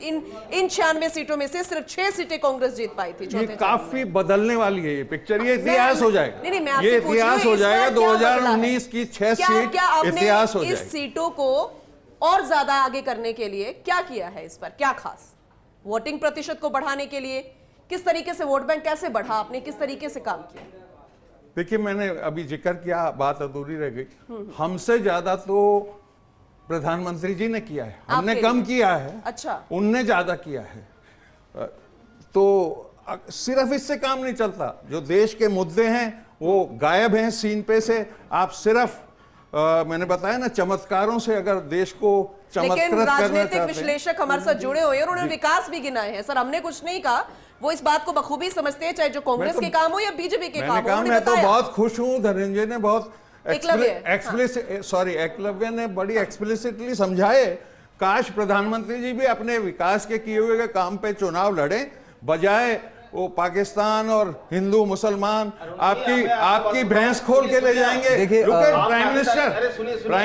इन 96 सीटों में से सिर्फ 6 सीटें कांग्रेस जीत पाई थी। ये काफी बदलने वाली है ये पिक्चर, ये इतिहास हो जाएगा। नहीं, ये इतिहास हो जाएगा। 2019 की 6 सीट इतिहास हो जाएगा। इस सीटों को और ज्यादा आगे करने के लिए क्या किया है? इस पर क्या खास? वोटिंग प्रतिशत को बढ़ाने के लिए किस तरीके से वोट बैंक कैसे बढ़ा, आपने किस तरीके से काम किया? देखिए, मैंने अभी जिक्र किया, बात अधूरी रह गई। हमसे ज्यादा तो प्रधानमंत्री जी ने किया है, हमने कम किया है। अच्छा, उनने ज्यादा किया है। तो सिर्फ इससे काम नहीं चलता। जो देश के मुद्दे हैं वो गायब हैं सीन पे से। आप सिर्फ मैंने बताया ना, चमत्कारों से अगर देश को लेकिन चमत्कृत करना राजनीतिक चाहते हैं। विश्लेषक हमारे साथ जुड़े हुए हैं और उन्होंने विकास भी गिनाए हैं। सर, हमने कुछ नहीं कहा, वो इस बात को बखूबी समझते हैं, चाहे जो कांग्रेस के काम हो या बीजेपी के काम हो। मैंने कहा उन्होंने मैं तो बताया। बहुत खुश हूँ, धनंजय ने बहुत एकलव्य एकलव्य ने बड़ी एक्सप्लिसिटली समझाए। काश प्रधानमंत्री जी भी अपने विकास के किए हुए काम पे चुनाव लड़े, बजाय वो पाकिस्तान और हिंदू मुसलमान आपकी भैंस खोल के ले जाएंगे। देखिए, प्राइम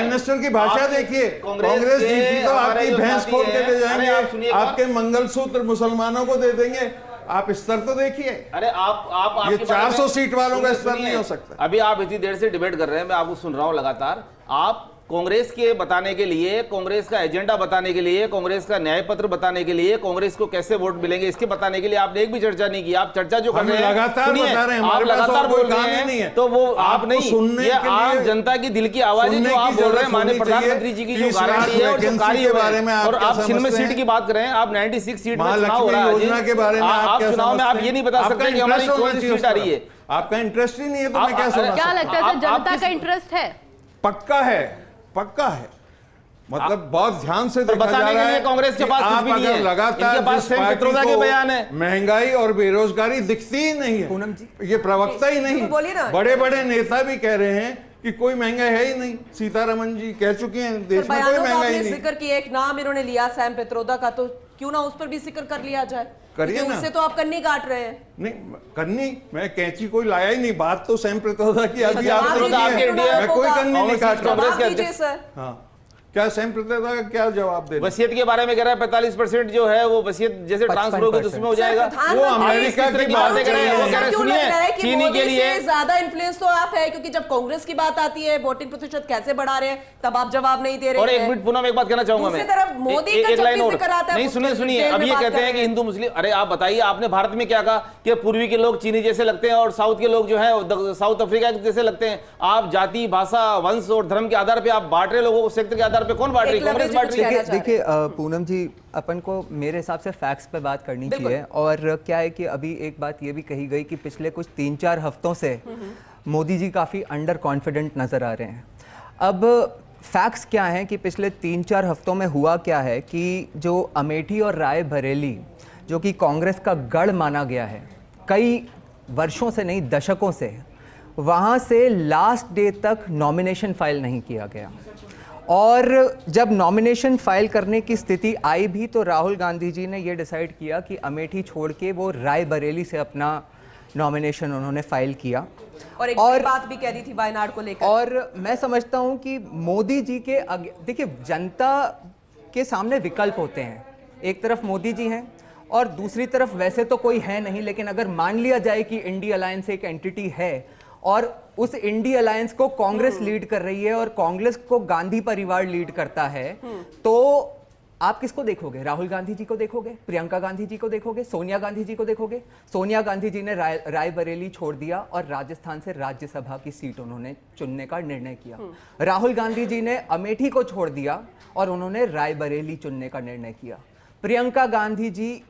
मिनिस्टर की भाषा देखिए, कांग्रेस जीती तो आपकी भैंस खोल के ले जाएंगे, आपके मंगलसूत्र मुसलमानों को दे देंगे। आप स्तर तो देखिए। अरे आप ये 400 सीट वालों का स्तर नहीं हो सकता। अभी आप इतनी देर से डिबेट कर रहे हैं, मैं आपको सुन रहा हूं लगातार। आप कांग्रेस के बताने के लिए, कांग्रेस का एजेंडा बताने के लिए, कांग्रेस का न्याय पत्र बताने के लिए, कांग्रेस को कैसे वोट मिलेंगे इसके बताने के लिए आपने एक भी चर्चा नहीं की। आप चर्चा जो कर रहे हैं लगातार बता रहे हैं, आप लगातार बोल रहे हैं, तो वो आप नहीं सुनने ये आम जनता की दिल की आवाज है जो आप बोल रहे हैं। माननीय प्रधानमंत्री जी की जो गारंटी है और जो कार्य है, और आप छिन्न सीट की बात कर रहे हैं, आप 96 सीट में चुनाव हो रहा है योजना के बारे में आप चुनाव में आप ये नहीं बता सकते कि हमारी कौन सी सीट आ रही है। आपका इंटरेस्ट ही नहीं है तो मैं क्या समझ। क्या लगता है जनता का इंटरेस्ट है? पक्का है। मतलब बहुत ध्यान से देखा बताने जा रहा के लिए है कांग्रेस के पास कुछ भी नहीं है। लगातार इनके पास जिस पार्टी पित्रोदा के को बयान है, महंगाई और बेरोजगारी दिखती ही नहीं है। पूनम जी, ये प्रवक्ता ही नहीं, तो बोलिए ना। बड़े बड़े नेता भी कह रहे हैं कि कोई महंगाई है ही नहीं। सीतारमण जी कह चुकी हैं देश में कोई बयानों का महंगाई आपने नहीं। जिक्र किया, एक नाम इन्होंने लिया सैम पित्रोदा का, तो क्यों ना उस पर भी जिक्र कर लिया जाए? करिए क्योंकि ना। उससे तो आप कन्नी काट रहे हैं। नहीं कन्नी, मैं कैंची कोई लाया ही नहीं। बात तो सैम पित्रोदा की अभी जवाब आपने दीजिए, की है। इंडिया मैं कोई कन्नी नहीं काट रहा। जवाब दीजिए सर। हाँ, क्या सैम पित्रोदा का क्या जवाब दे? वसीयत के बारे में कह रहा है 45% जो है वो वसीयत जैसे ट्रांसफर होगी तो उसमें हो जाएगा। वो अमेरिका की बातें कर रहे हैं। सुनिए, चीनी के लिए ज्यादा इन्फ्लुएंस तो आप है, क्योंकि जब कांग्रेस की बात आती है वोटिंग प्रतिशत कैसे बढ़ा रहे हैं तब आप जवाब नहीं दे रहे और हैं। एक मिनट पूनम एक बात कहना चाहूंगा मैं। दूसरी तरफ मोदी का एक जब लाइन भी और जिक्र आता है, नहीं, उसको सुनिए डिटेल अब में ये बात कहते कर हैं कि रहे हैं। हिंदू मुस्लिम। अरे आप बताइए, आपने भारत में क्या कहा कि पूर्वी के लोग चीनी जैसे लगते हैं और साउथ के लोग जो है साउथ अफ्रीका जैसे लगते हैं। आप जाति, भाषा, वंश और धर्म के आधार पर आप बांट रहे लोगों को, सेक्टर के आधार पर कौन बांट रही है? कांग्रेस बांट रही है। देखिए पूनम जी, अपन को मेरे हिसाब से फैक्ट्स पे बात करनी चाहिए। और क्या है कि अभी एक बात ये भी कही गई कि पिछले कुछ 3-4 हफ्तों से मोदी जी काफ़ी अंडर कॉन्फिडेंट नज़र आ रहे हैं। अब फैक्ट्स क्या हैं कि पिछले 3-4 हफ्तों में हुआ क्या है कि जो अमेठी और रायबरेली, जो कि कांग्रेस का गढ़ माना गया है कई वर्षों से नहीं दशकों से, वहाँ से लास्ट डे तक नॉमिनेशन फाइल नहीं किया गया। और जब नॉमिनेशन फाइल करने की स्थिति आई भी तो राहुल गांधी जी ने ये डिसाइड किया कि अमेठी छोड़ के वो रायबरेली से अपना नॉमिनेशन उन्होंने फाइल किया। और एक बात भी कह दी थी वायनाड को लेकर। और मैं समझता हूँ कि मोदी जी के देखिए, जनता के सामने विकल्प होते हैं। एक तरफ मोदी जी हैं और दूसरी तरफ वैसे तो कोई है नहीं, लेकिन अगर मान लिया जाए कि इंडी अलायंस एक एंटिटी है और उस इंडी अलायंस को कांग्रेस लीड कर रही है और कांग्रेस को गांधी परिवार लीड करता है, तो आप किसको देखोगे? राहुल गांधी जी को देखोगे, प्रियंका गांधी जी को देखोगे, सोनिया गांधी जी को देखोगे? सोनिया गांधी जी ने रायबरेली छोड़ दिया और राजस्थान से राज्यसभा की सीट उन्होंने चुनने का निर्णय किया। राहुल गांधी जी ने अमेठी को छोड़ दिया और उन्होंने रायबरेली चुनने का निर्णय किया। प्रियंका गांधी जी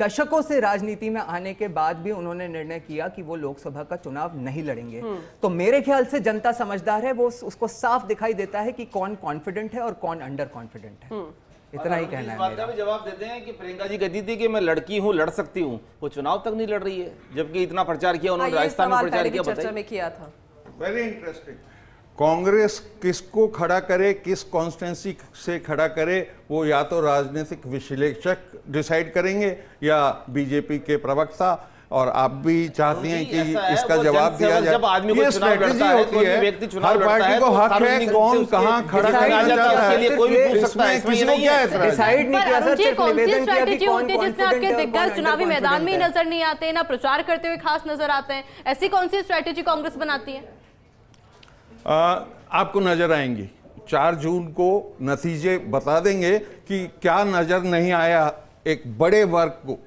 दशकों से राजनीति में आने के बाद भी उन्होंने निर्णय किया कि वो लोकसभा का चुनाव नहीं लड़ेंगे। तो मेरे ख्याल से जनता समझदार है, वो उसको साफ दिखाई देता है कि कौन कॉन्फिडेंट है और कौन अंडर कॉन्फिडेंट है। इतना ही कहना है बात का भी जवाब देते हैं कि प्रियंका जी कहती थी कि मैं लड़की हूं, लड़ सकती हूं, वो चुनाव तक नहीं लड़ रही है, जबकि इतना प्रचार किया उन्होंने, राजस्थान में प्रचार किया। चर्चा में किया था। Very interesting. कांग्रेस किसको खड़ा करे, किस कॉन्स्टिट्यूंसी से खड़ा करे, वो या तो राजनीतिक विश्लेषक डिसाइड करेंगे या बीजेपी के प्रवक्ता। और आप भी चाहती हैं कि इसका जवाब दिया जाए। जब आदमी को चुनाव लड़ता है, कोई भी व्यक्ति चुनाव हर पार्टी को हक है कौन कहां खड़ा करना चाहता है, कोई भी पूछ सकता है, किसी को क्या है डिसाइड नहीं किया सर, सिर्फ निवेदन किया कि कौन जिसमें आपके दिग्गज चुनावी मैदान में ही है। नजर नहीं आते, ना प्रचार करते हुए खास नजर आते हैं, ऐसी कौन सी स्ट्रैटेजी कांग्रेस बनाती है? आपको नजर आएंगी। 4 जून को नतीजे बता देंगे कि क्या नजर नहीं आया एक बड़े वर्ग को,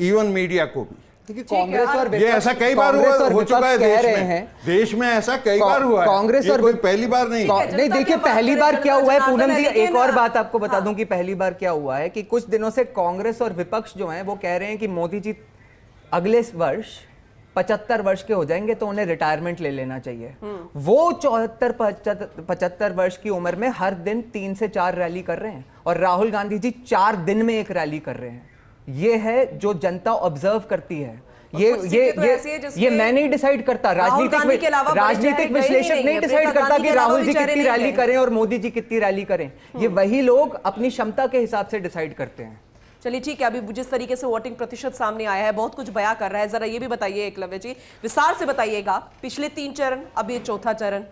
इवन मीडिया को भी। कांग्रेस और ये ऐसा कई बार हुआ हो चुका है देश में ऐसा कई बार हुआ है। कांग्रेस और कोई पहली बार नहीं। नहीं, देखिए पहली बार क्या हुआ है पूनम जी, एक और बात आपको बता दूं कि पहली बार क्या हुआ है कि कुछ दिनों से कांग्रेस और विपक्ष जो हैं वो कह रहे हैं कि मोदी जी अगले वर्ष 75 वर्ष के हो जाएंगे तो उन्हें रिटायरमेंट ले लेना चाहिए। वो 74-75 वर्ष की उम्र में हर दिन 3 से 4 रैली कर रहे हैं और राहुल गांधी जी 4 दिन में एक रैली कर रहे हैं। ये है जो जनता ऑब्जर्व करती है। ये मैं नहीं डिसाइड करता, राजनीतिक विश्लेषक नहीं डिसाइड करता कि राहुल जी कितनी रैली करें और मोदी जी कितनी रैली करें। ये वही लोग अपनी क्षमता के हिसाब से डिसाइड करते हैं। चलिए ठीक है, अभी जिस तरीके से वोटिंग प्रतिशत सामने आया है बहुत कुछ बयां कर रहा है, जरा ये भी बताइए एकलव्य जी, विस्तार से बताइएगा पिछले 3 चरण, अब ये चौथा चरण,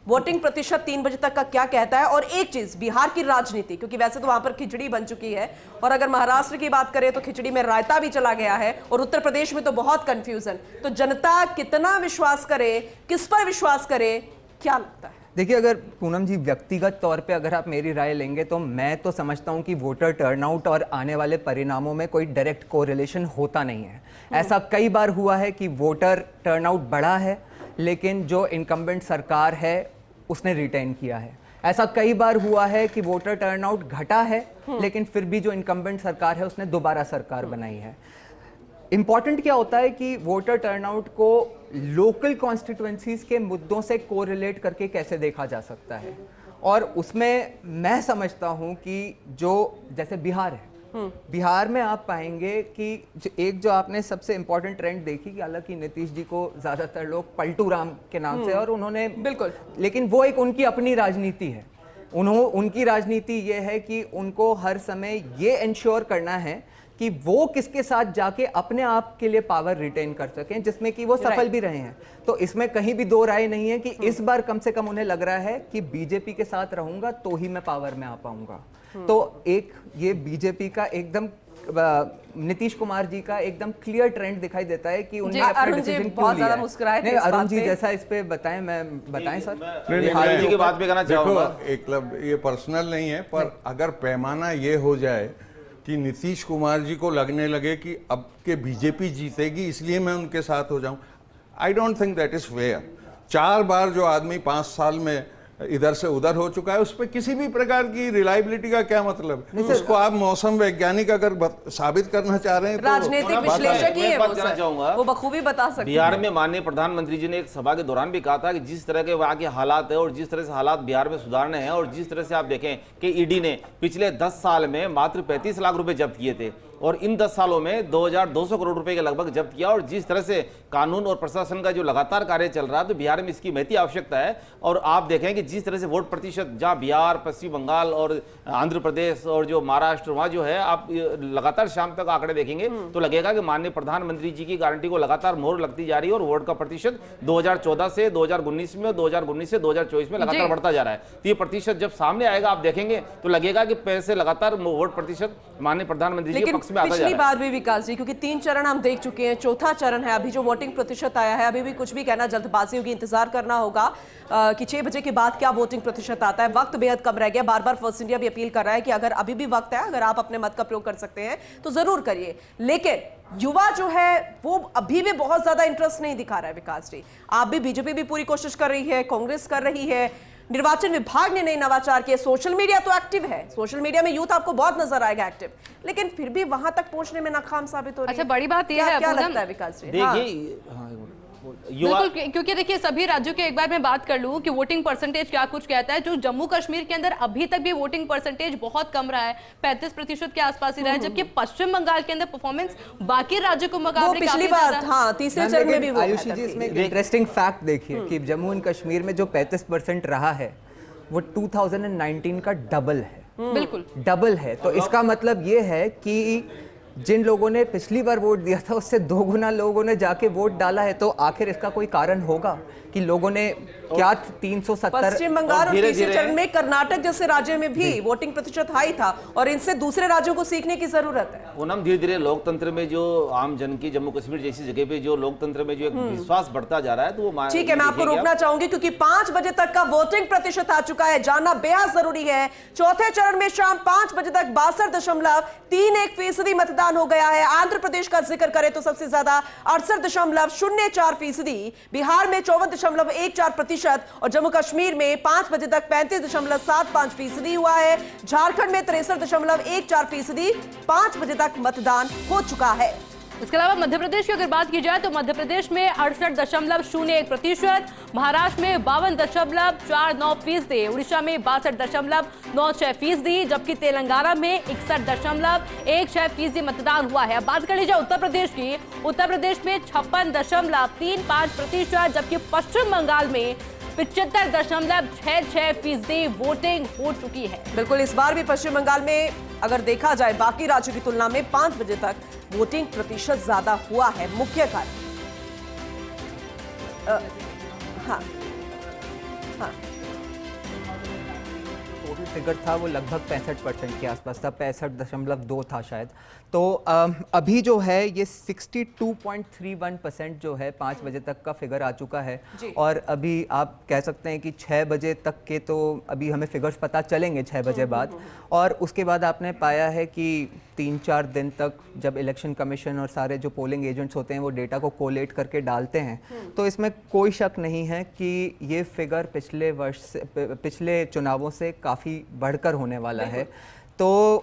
वोटिंग प्रतिशत 3 बजे तक का क्या कहता है। और एक चीज, बिहार की राजनीति, क्योंकि वैसे तो वहां पर खिचड़ी बन चुकी है और अगर महाराष्ट्र की बात करें तो खिचड़ी में रायता भी चला गया है और उत्तर प्रदेश में तो बहुत कंफ्यूजन। तो जनता कितना विश्वास करे, किस पर विश्वास करे, क्या लगता है? देखिए, अगर पूनम जी व्यक्तिगत तौर पे अगर आप मेरी राय लेंगे तो मैं तो समझता हूं कि वोटर टर्नआउट और आने वाले परिणामों में कोई डायरेक्ट कोरिलेशन होता नहीं है। ऐसा कई बार हुआ है कि वोटर टर्नआउट बढ़ा है लेकिन जो इनकम्बेंट सरकार है उसने रिटेन किया है। ऐसा कई बार हुआ है कि वोटर टर्नआउट घटा है लेकिन फिर भी जो इनकम्बेंट सरकार है उसने दोबारा सरकार बनाई है। इंपॉर्टेंट क्या होता है कि वोटर टर्नआउट को लोकल कॉन्स्टिट्यूएंसीज के मुद्दों से कोरिलेट करके कैसे देखा जा सकता है। और उसमें मैं समझता हूं कि जो जैसे बिहार है, बिहार में आप पाएंगे कि जो आपने सबसे इंपॉर्टेंट ट्रेंड देखी कि हालांकि नीतीश जी को ज्यादातर लोग पलटू राम के नाम से और उन्होंने बिल्कुल, लेकिन वो एक उनकी अपनी राजनीति है। उनकी राजनीति ये है कि उनको हर समय ये इंश्योर करना है कि वो किसके साथ जाके अपने आप के लिए पावर रिटेन कर सकें, जिसमें कि वो सफल भी रहे हैं। तो इसमें कहीं भी दो राय नहीं है कि इस बार कम से कम उन्हें लग रहा है कि बीजेपी के साथ रहूंगा तो ही मैं पावर में आ पाऊंगा। तो एक ये बीजेपी का एकदम नीतीश कुमार जी का एकदम क्लियर ट्रेंड दिखाई देता है कि उन्हें अपना डिसीजन क्यों लिया है। नहीं, अरुण जी जैसा इस पे बताएं, बताएं सर। बिहार जी की बात पे कहना चाहूंगा, ये पर्सनल नहीं है, पर अगर पैमाना ये हो जाए कि नीतीश कुमार जी को लगने लगे कि अब के बीजेपी जीतेगी इसलिए मैं उनके साथ हो जाऊं, I don't think that is fair. 4 बार जो आदमी 5 साल में इधर से उधर हो चुका है उस पर किसी भी प्रकार की रिलायबिलिटी का क्या मतलब? उसको आप मौसम वैज्ञानिक अगर साबित करना चाह रहे हैं तो राजनीतिक विश्लेषक ही है वो बखूबी बता सकते हैं। बिहार में माननीय प्रधानमंत्री जी ने एक सभा के दौरान भी कहा था कि जिस तरह के वहाँ के हालात है और जिस तरह से हालात बिहार में सुधारने हैं और जिस तरह से आप देखें कि ईडी ने पिछले 10 साल में मात्र 35 लाख रुपए जब्त किए थे और इन 10 सालों में 2200 करोड़ रुपए के लगभग जब्त किया और जिस तरह से कानून और प्रशासन का जो लगातार कार्य चल रहा है तो बिहार में इसकी महती आवश्यकता है। और आप देखें कि जिस तरह से वोट प्रतिशत जहां बिहार, पश्चिम बंगाल और आंध्र प्रदेश और जो महाराष्ट्र वहां जो है आप लगातार शाम तक आंकड़े देखेंगे तो लगेगा कि माननीय प्रधानमंत्री जी की गारंटी को लगातार मोहर लगती जा रही है और वोट का प्रतिशत 2014 से 2019 में और 2019 से 2024 में लगातार बढ़ता जा रहा है। तो ये प्रतिशत जब सामने आएगा आप देखेंगे तो लगेगा कि पैसे लगातार वोट प्रतिशत माननीय प्रधानमंत्री जी के पक्ष में आता जा रहा है। पिछली बार भी विकास जी, क्योंकि 3 चरण हम देख चुके हैं, चौथा चरण है, अभी जो वोटिंग प्रतिशत आया है अभी भी कुछ भी कहना जल्दबाजी होगी, इंतजार करना होगा कि 6 बजे के बाद क्या वोटिंग प्रतिशत आता है। वक्त बेहद कम रह गया, बार बार फर्स्ट इंडिया भी अपील कर रहा है कि अगर अभी भी वक्त है, अगर आप अपने मत का प्रयोग कर सकते हैं तो जरूर करिए। लेकिन युवा जो है वो अभी भी बहुत ज्यादा इंटरेस्ट नहीं दिखा रहा है। विकास जी, आप भी, बीजेपी भी पूरी कोशिश कर रही है, कांग्रेस कर रही है, निर्वाचन विभाग ने नए नवाचार किए, सोशल मीडिया तो एक्टिव है, सोशल मीडिया में यूथ आपको बहुत नजर आएगा एक्टिव, लेकिन फिर भी वहां तक पहुंचने में नाकाम साबित हो रही है। अच्छा, बड़ी बात यह है, क्या लगता है विकास जी? देखिए बिल्कुल, क्योंकि देखिए सभी राज्यों के एक बार मैं बात कर लूं कि वोटिंग परसेंटेज क्या कुछ कहता है। जो जम्मू कश्मीर के अंदर अभी तक भी वोटिंग परसेंटेज बहुत कम रहा है, 35% के आसपास ही रहा है, जबकि पश्चिम बंगाल के अंदर परफॉर्मेंस बाकी राज्यों को मुकाबले पिछली बार हाँ तीसरे चरण में भी वो आयुषी जी इसमें इंटरेस्टिंग फैक्ट देखिए कि जम्मू एंड कश्मीर में जो 35% रहा है वो 2019 का डबल है। बिल्कुल डबल है। तो इसका मतलब ये है कि जिन लोगों ने पिछली बार वोट दिया था उससे 2 गुना लोगों ने जाके वोट डाला है। तो आखिर इसका कोई कारण होगा कि लोगों ने क्या 370 पश्चिम बंगाल और तीसरे चरण में कर्नाटक जैसे राज्यों में भी वोटिंग प्रतिशत हाई था और इनसे दूसरे राज्यों को सीखने की जरूरत है। पूनम, धीरे धीरे लोकतंत्र में जो आम जन की जम्मू कश्मीर जैसी जगह पे जो लोकतंत्र में जो एक विश्वास बढ़ता जा रहा है तो वो ठीक है, मैं आपको रोकना चाहूंगी क्योंकि 5 बजे तक का वोटिंग प्रतिशत आ चुका है, जानना बेहद जरूरी है। चौथे चरण में शाम 5 बजे तक 62.31% मतदान हो गया है। आंध्र प्रदेश का जिक्र करें तो सबसे ज्यादा 68.04%, बिहार में 54.14% और जम्मू कश्मीर में 5 बजे तक 35.75% हुआ है। झारखंड में 63.14%, 5 बजे तक मतदान हो चुका है। इसके अलावा मध्य प्रदेश की अगर बात की जाए तो मध्य प्रदेश में 68.01%, महाराष्ट्र में 52.49%, उड़ीसा में 62.96%, जबकि तेलंगाना में 61.16% मतदान हुआ है। अब बात कर ली जाए उत्तर प्रदेश की, उत्तर प्रदेश में 56.35%, जबकि पश्चिम बंगाल में 75.66% वोटिंग हो चुकी है। बिल्कुल, इस बार भी पश्चिम बंगाल में अगर देखा जाए बाकी राज्यों की तुलना में 5 बजे तक वोटिंग प्रतिशत ज्यादा हुआ है। मुख्य कारण हाँ टोटल फिगर था वो लगभग 65% के आसपास था, 65.2 था शायद। तो अभी जो है ये 62.31% जो है 5 बजे तक का फिगर आ चुका है। और अभी आप कह सकते हैं कि 6 बजे तक के तो अभी हमें फिगर्स पता चलेंगे 6 बजे बाद। और उसके बाद आपने पाया है कि 3-4 दिन तक जब इलेक्शन कमीशन और सारे जो पोलिंग एजेंट्स होते हैं वो डेटा को कोलेट करके डालते हैं, तो इसमें कोई शक नहीं है कि ये फिगर पिछले चुनावों से काफ़ी बढ़कर होने वाला है। तो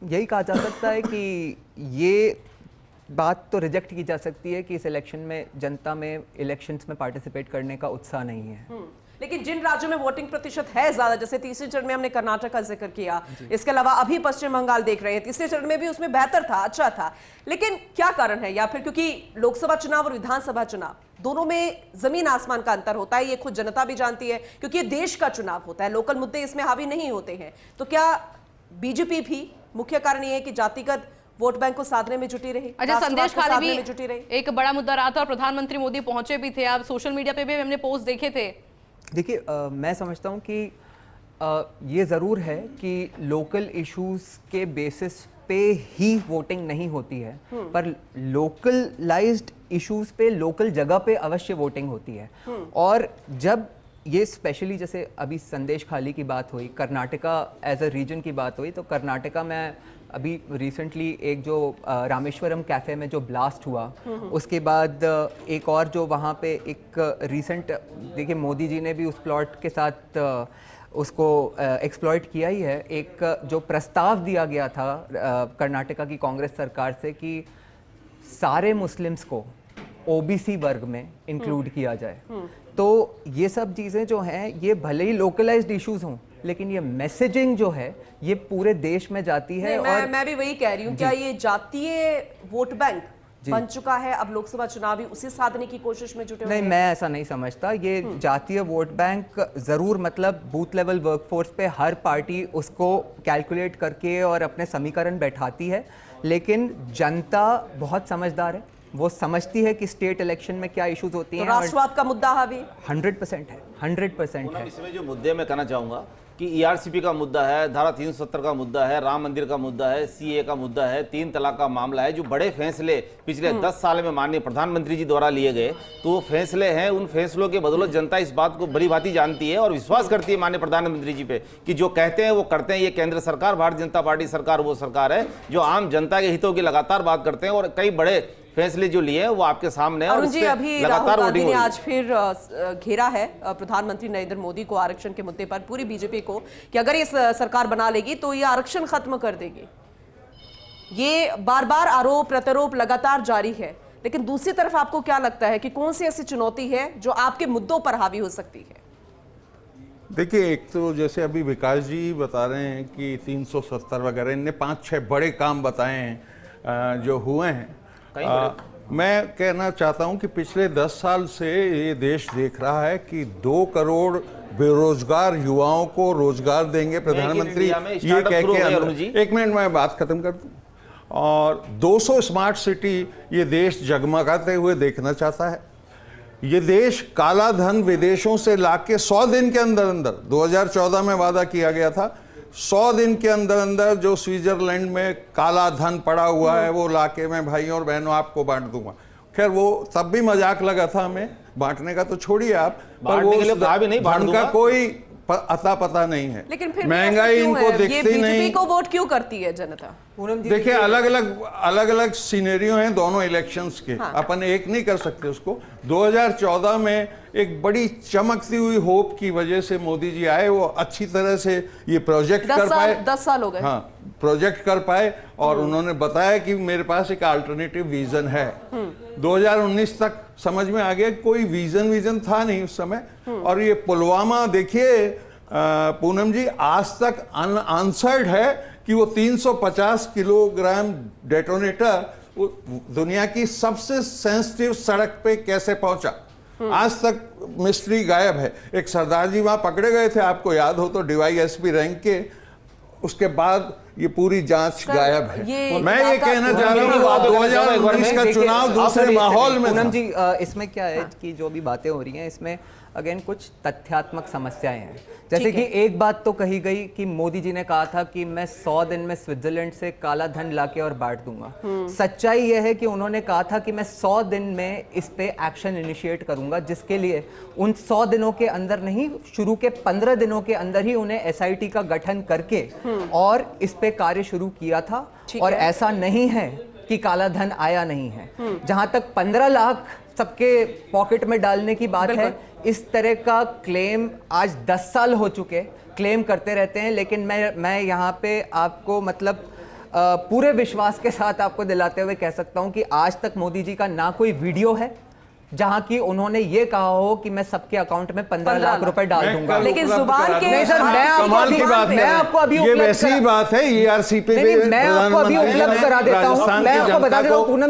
यही कहा जा सकता है कि ये बात तो रिजेक्ट की जा सकती है कि इस इलेक्शन में जनता में इलेक्शंस में पार्टिसिपेट करने का उत्साह नहीं है। लेकिन जिन राज्यों में वोटिंग प्रतिशत है ज्यादा, जैसे तीसरे चरण में हमने कर्नाटक का जिक्र किया, इसके अलावा अभी पश्चिम बंगाल देख रहे हैं, तीसरे चरण में भी उसमें बेहतर था, अच्छा था, लेकिन क्या कारण है? या फिर क्योंकि लोकसभा चुनाव और विधानसभा चुनाव दोनों में जमीन आसमान का अंतर होता है, ये खुद जनता भी जानती है, क्योंकि ये देश का चुनाव होता है, लोकल मुद्दे इसमें हावी नहीं होते हैं। तो क्या बीजेपी भी मुख्य कारण ये है कि जातिगत वोट बैंक को साधने में जुटी रही? अच्छा, संदेश खाली भी एक बड़ा मुद्दा रहा था और प्रधानमंत्री मोदी पहुंचे भी थे। आप सोशल मीडिया पे भी हमने पोस्ट देखे थे। देखिए, मैं समझता हूँ कि ये ज़रूर है कि लोकल इश्यूज के बेसिस पे ही वोटिंग नहीं होती है, पर लोकलाइज्ड इश्यूज पे लोकल जगह पे अवश्य वोटिंग होती है। और जब ये स्पेशली जैसे अभी संदेश खाली की बात हुई, कर्नाटका एज अ रीजन की बात हुई, तो कर्नाटका में अभी रिसेंटली एक जो रामेश्वरम कैफ़े में जो ब्लास्ट हुआ, उसके बाद एक और जो वहाँ पे एक रिसेंट, देखिए मोदी जी ने भी उस प्लॉट के साथ उसको एक्सप्लॉइट किया ही है। एक जो प्रस्ताव दिया गया था कर्नाटका की कांग्रेस सरकार से कि सारे मुस्लिम्स को ओबीसी वर्ग में इंक्लूड किया जाए, तो ये सब चीज़ें जो हैं ये भले ही लोकलाइज्ड इश्यूज हों, लेकिन ये मैसेजिंग जो है ये पूरे देश में जाती है। और मैं भी वही कह रही हूँ, क्या ये जातीय वोट बैंक बन चुका है? अब लोकसभा चुनाव भी उसे साधने की कोशिश में जुटे हुए हैं? नहीं, मैं ऐसा नहीं समझता। ये जातीय वोट बैंक जरूर, मतलब बूथ लेवल वर्कफोर्स पे हर पार्टी उसको कैलकुलेट करके और अपने समीकरण बैठाती है, लेकिन जनता बहुत समझदार है, वो समझती है कि स्टेट इलेक्शन में क्या इश्यूज होती हैं। राष्ट्रवाद का मुद्दा हावी 100% है, 100% है। इसमें जो मुद्दे मैं कहना चाहूंगा कि ईआरसीपी का मुद्दा है, धारा 370 का मुद्दा है, राम मंदिर का मुद्दा है, सीए का मुद्दा है, 3 तलाक का मामला है, जो बड़े फैसले पिछले 10 साल में माननीय प्रधानमंत्री जी द्वारा लिए गए, तो वो फैसले हैं। उन फैसलों के बदौलत जनता इस बात को भली भांति जानती है और विश्वास करती है माननीय प्रधानमंत्री जी पे कि जो कहते हैं वो करते हैं। ये केंद्र सरकार, भारतीय जनता पार्टी सरकार वो सरकार है जो आम जनता के हितों की लगातार बात करते हैं और कई बड़े फैसले जो लिए हैं वो आपके सामने है। अरुण जी, अभी राहुल गांधी ने आज फिर घेरा है प्रधानमंत्री नरेंद्र मोदी को आरक्षण के मुद्दे पर, पूरी बीजेपी को, कि अगर ये सरकार बना लेगी तो ये आरक्षण खत्म कर देगी। ये बार बार आरोप प्रत्यारोप लगातार जारी है, लेकिन दूसरी तरफ आपको क्या लगता है कि कौन सी ऐसी चुनौती है जो आपके मुद्दों पर हावी हो सकती है? देखिए, एक तो जैसे अभी विकास जी बता रहे हैं कि 370 वगैरह, इनने 5-6 बड़े काम बताए हैं जो हुए हैं। मैं कहना चाहता हूं कि पिछले 10 साल से ये देश देख रहा है कि 2 करोड़ बेरोजगार युवाओं को रोजगार देंगे प्रधानमंत्री, ये कह के, एक मिनट मैं बात खत्म कर दूं, और 200 स्मार्ट सिटी ये देश जगमगाते हुए देखना चाहता है। ये देश काला धन विदेशों से लाके 100 दिन के अंदर अंदर, 2014 में वादा किया गया था, 100 दिन के अंदर अंदर जो स्विट्जरलैंड में काला धन पड़ा हुआ है वो लाके मैं भाइयों और बहनों आपको बांट दूंगा। खैर वो तब भी मजाक लगा था हमें, बांटने का तो छोड़िए आप, पर वो धन का कोई अता पता नहीं है। लेकिन फिर महंगाई इनको दिखती नहीं। बीजेपी को वोट क्यों करती है जनता? पूनम जी देखिए, अलग अलग सिनेरियो हैं दोनों इलेक्शंस के। अपन एक नहीं कर सकते उसको। 2014 में एक बड़ी चमकती हुई होप की वजह से मोदी जी आए, वो अच्छी तरह से ये प्रोजेक्ट कर पाए। 10 साल हो गए। हाँ, प्रोजेक्ट कर पाए और उन्होंने बताया कि मेरे पास एक अल्टरनेटिव विजन है। 2019 तक समझ में आ गया, कोई विजन था नहीं उस समय। और ये पुलवामा देखिए पूनम जी, आज तक अनआंसर्ड है कि वो 350 किलोग्राम डेटोनेटर दुनिया की सबसे सेंसिटिव सड़क पे कैसे पहुंचा, आज तक मिस्ट्री गायब है। एक सरदार जी वहां पकड़े गए थे, आपको याद हो तो, DYSP रैंक के। उसके बाद ये पूरी जांच गायब है। मैं ये कहना चाह रहा हूँ 2019 का चुनाव दूसरे माहौल में पूनम जी, इसमें क्या है कि जो भी बातें हो रही हैं इसमें अगेन कुछ तथ्यात्मक समस्याएं हैं। जैसे कि एक बात तो कही गई कि मोदी जी ने कहा था कि मैं 100 दिन में स्विट्जरलैंड से काला धन लाके और बांट दूंगा। सच्चाई यह है कि उन्होंने कहा था कि मैं 100 दिन में इस पे एक्शन इनिशिएट करूंगा, जिसके लिए उन 100 दिनों के अंदर नहीं, शुरू के 15 दिनों के अंदर ही उन्हें SIT का गठन करके और इस पे कार्य शुरू किया था। और ऐसा नहीं है कि काला धन आया नहीं है। जहां तक 15 लाख सबके पॉकेट में डालने की बात है, इस तरह का क्लेम आज 10 साल हो चुके क्लेम करते रहते हैं। लेकिन मैं यहाँ पे आपको मतलब पूरे विश्वास के साथ आपको दिलाते हुए कह सकता हूँ कि आज तक मोदी जी का ना कोई वीडियो है जहां की उन्होंने ये कहा हो कि मैं सबके अकाउंट में 15 लाख रुपए डाल दूंगा। लेकिन जुबान के नहीं सर, मैं आपको अभी ये वैसी ही बात है। ERC पे मैं आपको अभी उपलब्ध करा देता हूँ। मैं आपको बता देता हूँ पूनम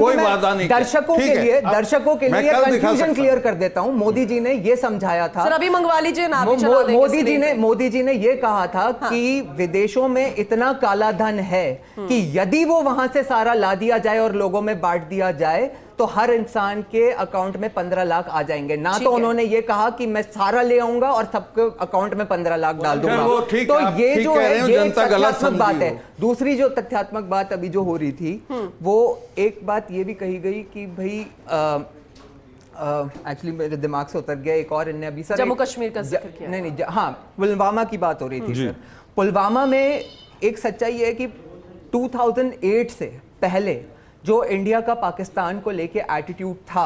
जी, दर्शकों के लिए कंफ्यूजन क्लियर कर देता हूँ। मोदी जी ने ये समझाया था, अभी मंगवा लीजिए ना, मोदी जी ने ये कहा था कि विदेशों में इतना काला धन है कि यदि वो वहां से सारा ला दिया जाए और लोगों में बांट दिया जाए तो हर इंसान के अकाउंट में 15 लाख आ जाएंगे। ना तो उन्होंने ये कहा कि मैं सारा ले आऊंगा और सबके अकाउंट में 15 लाख डाल दूंगा। तो ये जो है ये तथ्यात्मक बात है। दूसरी जो तथ्यात्मक बात अभी जो हो रही थी, वो एक बात ये भी कही गई कि भाई एक्चुअली मेरे दिमाग से उतर गया एक और, इनने अभी सर जम्मू कश्मीर का जिक्र किया। नहीं, हाँ, पुलवामा की बात हो रही थी सर। पुलवामा में एक सच्चाई है कि 2008 से पहले जो इंडिया का पाकिस्तान को लेके एटीट्यूड था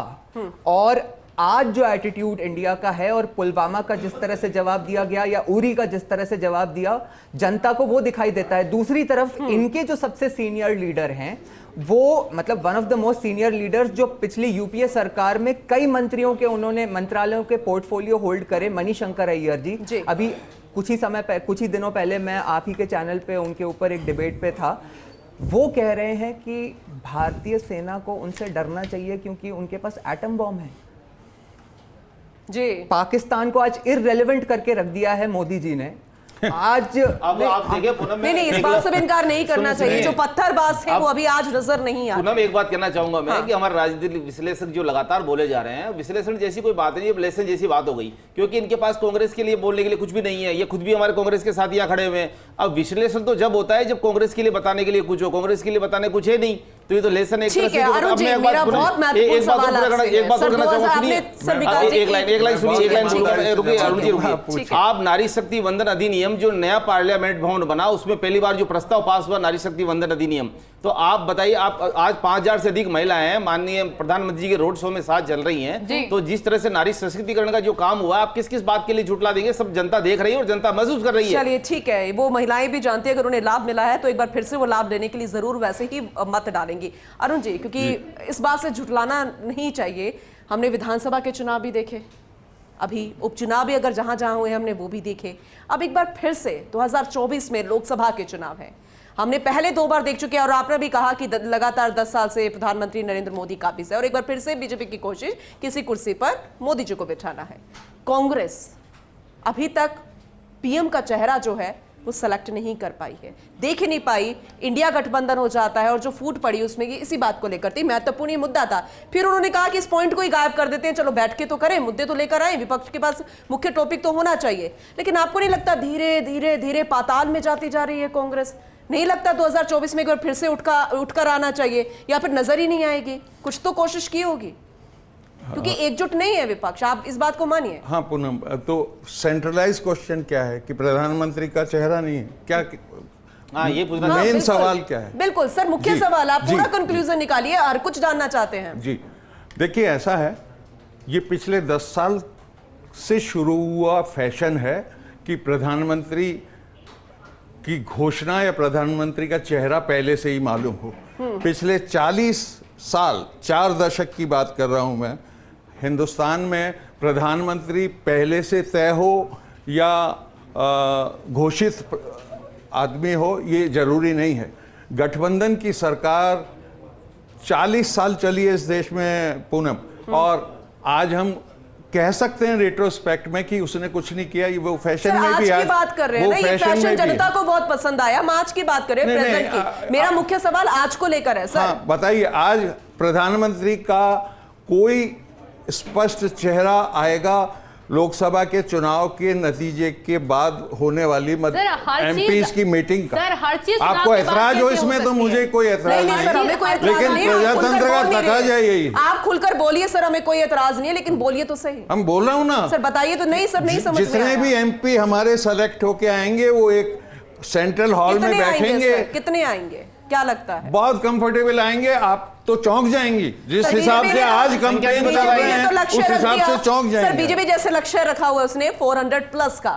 और आज जो एटीट्यूड इंडिया का है और पुलवामा का जिस तरह से जवाब दिया गया या उरी का जिस तरह से जवाब दिया, जनता को वो दिखाई देता है। दूसरी तरफ इनके जो सबसे सीनियर लीडर हैं, वो मतलब one of the most senior leaders जो पिछली UPA सरकार में कई मंत्रियों के उन्होंने मंत्रालयों के पोर्टफोलियो होल्ड करे, मणिशंकर अय्यर जी। अभी कुछ ही दिनों पहले मैं आप ही के चैनल पे उनके ऊपर एक डिबेट पे था। वो कह रहे हैं कि भारतीय सेना को उनसे डरना चाहिए क्योंकि उनके पास एटम बॉम्ब है। जी, पाकिस्तान को आज इररिलेवेंट करके रख दिया है मोदी जी ने। आज अब आप देखिए पूनम, नहीं, इस बात से भी इनकार नहीं करना चाहिए। जो पत्थरबाज थे वो अभी आज नजर नहीं आते। पूनम, एक बात कहना चाहूंगा मैं कि हमारे राजनीतिक विश्लेषक जो लगातार बोले जा रहे हैं, विश्लेषण जैसी कोई बात नहीं, विश्लेषण जैसी बात हो गई, क्योंकि इनके पास कांग्रेस के लिए बोलने के लिए कुछ भी नहीं है। ये खुद भी हमारे कांग्रेस के साथ यहाँ खड़े हुए हैं। अब विश्लेषण तो जब होता है जब कांग्रेस के लिए बताने के लिए कुछ हो, कांग्रेस के लिए बताने कुछ है नहीं, तो ये तो लेसन एक तरह से। अरुण जी, मेरा बहुत महत्वपूर्ण सवाल आपसे है। एक बात करना चाहूंगा, एक लाइन सुनिए, रुकिए अरुण जी, रुकिए। आप नारी शक्ति वंदन अधिनियम जो नया पार्लियामेंट भवन बना, उसमें पहली बार जो प्रस्ताव पास हुआ नारी शक्ति वंदन अधिनियम, तो आप बताइए, आप आज 5000 से अधिक महिलाएं हैं, माननीय प्रधानमंत्री जी के रोड शो में साथ चल रही हैं, तो जिस तरह से नारी सशक्तिकरण का जो काम हुआ, आप किस किस बात के लिए झुठला देंगे? सब जनता देख रही है और जनता महसूस कर रही है। चलिए ठीक है, वो महिलाएं भी जानती है, अगर उन्हें लाभ मिला है तो एक बार फिर से वो लाभ लेने के लिए जरूर वैसे ही मत डालेंगी। अरुण जी, क्योंकि इस बात से झुठलाना नहीं चाहिए। हमने विधानसभा के चुनाव भी देखे, अभी उपचुनाव भी अगर जहां जहां हुए हमने वो भी देखे। अब एक बार फिर से 2024 में लोकसभा के चुनाव है, हमने पहले 2 बार देख चुके हैं और आपने भी कहा कि लगातार 10 साल से प्रधानमंत्री नरेंद्र मोदी काबिज है और एक बार फिर से बीजेपी की कोशिश किसी कुर्सी पर मोदी जी को बिठाना है। कांग्रेस अभी तक पीएम का चेहरा जो है वो सेलेक्ट नहीं कर पाई है, देख ही नहीं पाई। इंडिया गठबंधन हो जाता है और जो फूट पड़ी उसमें इसी बात को लेकर थी, महत्वपूर्ण ये मुद्दा था। फिर उन्होंने कहा कि इस पॉइंट को ही गायब कर देते हैं, चलो बैठ के तो करें, मुद्दे तो लेकर आए, विपक्ष के पास मुख्य टॉपिक तो होना चाहिए। लेकिन आपको नहीं लगता धीरे धीरे धीरे पाताल में जाती जा रही है कांग्रेस? नहीं लगता 2024 में एक बार फिर से उठकर आना चाहिए, या फिर नजर ही नहीं आएगी? कुछ तो कोशिश की होगी, क्योंकि एकजुट नहीं है विपक्ष, आप इस बात को मानिए। हाँ पूनम, तो सेंट्रलाइज क्वेश्चन क्या है कि प्रधानमंत्री का चेहरा नहीं है क्या? हाँ, ये पूछना हाँ, मेन बिल्कुल। सवाल क्या है? बिल्कुल सर, मुख्य जी, सवाल आप जी। पूरा कंक्लूजन निकालिए, हर कुछ जानना चाहते हैं। जी देखिए, ऐसा है, ये पिछले 10 साल से शुरू हुआ फैशन है कि प्रधानमंत्री की घोषणा या प्रधानमंत्री का चेहरा पहले से ही मालूम हो। पिछले 40 साल, 4 दशक की बात कर रहा हूं मैं, हिंदुस्तान में प्रधानमंत्री पहले से तय हो या घोषित आदमी हो, ये जरूरी नहीं है। गठबंधन की सरकार 40 साल चली है इस देश में पूनम, और आज हम कह सकते हैं रेट्रोस्पेक्ट में कि उसने कुछ नहीं किया। ये वो फैशन में आज भी की बात कर रहे हैं ना, ये फैशन जनता को बहुत पसंद आया। हम आज की बात कर रहे हैं, प्रेजेंट की। मेरा मुख्य सवाल आज को लेकर है सर। हाँ, बताइए, आज प्रधानमंत्री का कोई स्पष्ट चेहरा आएगा लोकसभा के चुनाव के नतीजे के बाद होने वाली एमपीज की मीटिंग का? सर, हर चीज आपको ऐतराज हो इसमें तो मुझे कोई ऐतराज नहीं सर, हमें कोई ऐतराज लेकिन नहीं, प्रजातंत्र का तकाजा यही। आप खुलकर बोलिए सर, हमें कोई ऐतराज नहीं है, लेकिन बोलिए तो सही। हम बोल रहा हूं ना सर, बताइए तो। नहीं सर, नहीं समझ में जितने आया। भी एमपी हमारे सेलेक्ट होके आएंगे वो एक सेंट्रल हॉल में कितने आएंगे बैठेंगे। सर? कितने आएंगे, क्या लगता है? बहुत कंफर्टेबल आएंगे, आप तो चौंक जाएंगी। जिस सर, हिसाब से आज कंपेन कर रहे बीजेपी ने हैं तो लक्ष्य उस रख हिसाब दिया। से चौंक सर, जाएंगे। बीजेपी जैसे लक्ष्य रखा हुआ है उसने 400 प्लस का,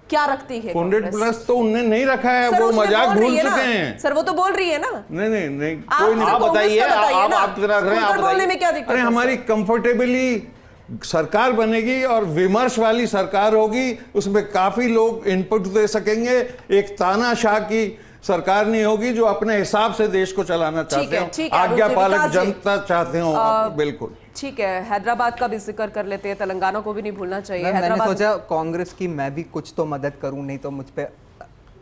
क्या रखती है 100 कांग्रेस? प्लस तो उनने नहीं रखा है, सर, वो उसमें मजाक बोल रही भूल है ना। चुके हैं। सर, वो तो बोल रही है ना। नहीं आप कोई नहीं। आप बताइए, आप कितना रख रहे हैं, आप बोलने में क्या दिक्कत अरे है? हमारी कंफर्टेबली सरकार बनेगी और विमर्श वाली सरकार होगी, उसमें काफी लोग इनपुट दे सकेंगे। एक तानाशाह की सरकार नहीं होगी जो अपने हिसाब से देश को चलाना चाहते हो, आज्ञापालक जनता चाहते हो। बिल्कुल ठीक है। हैदराबाद का भी जिक्र कर लेते हैं, तेलंगाना को भी नहीं भूलना चाहिए। मैंने हैदराबाद सोचा कांग्रेस की मैं भी कुछ तो मदद करूं, नहीं तो मुझ पे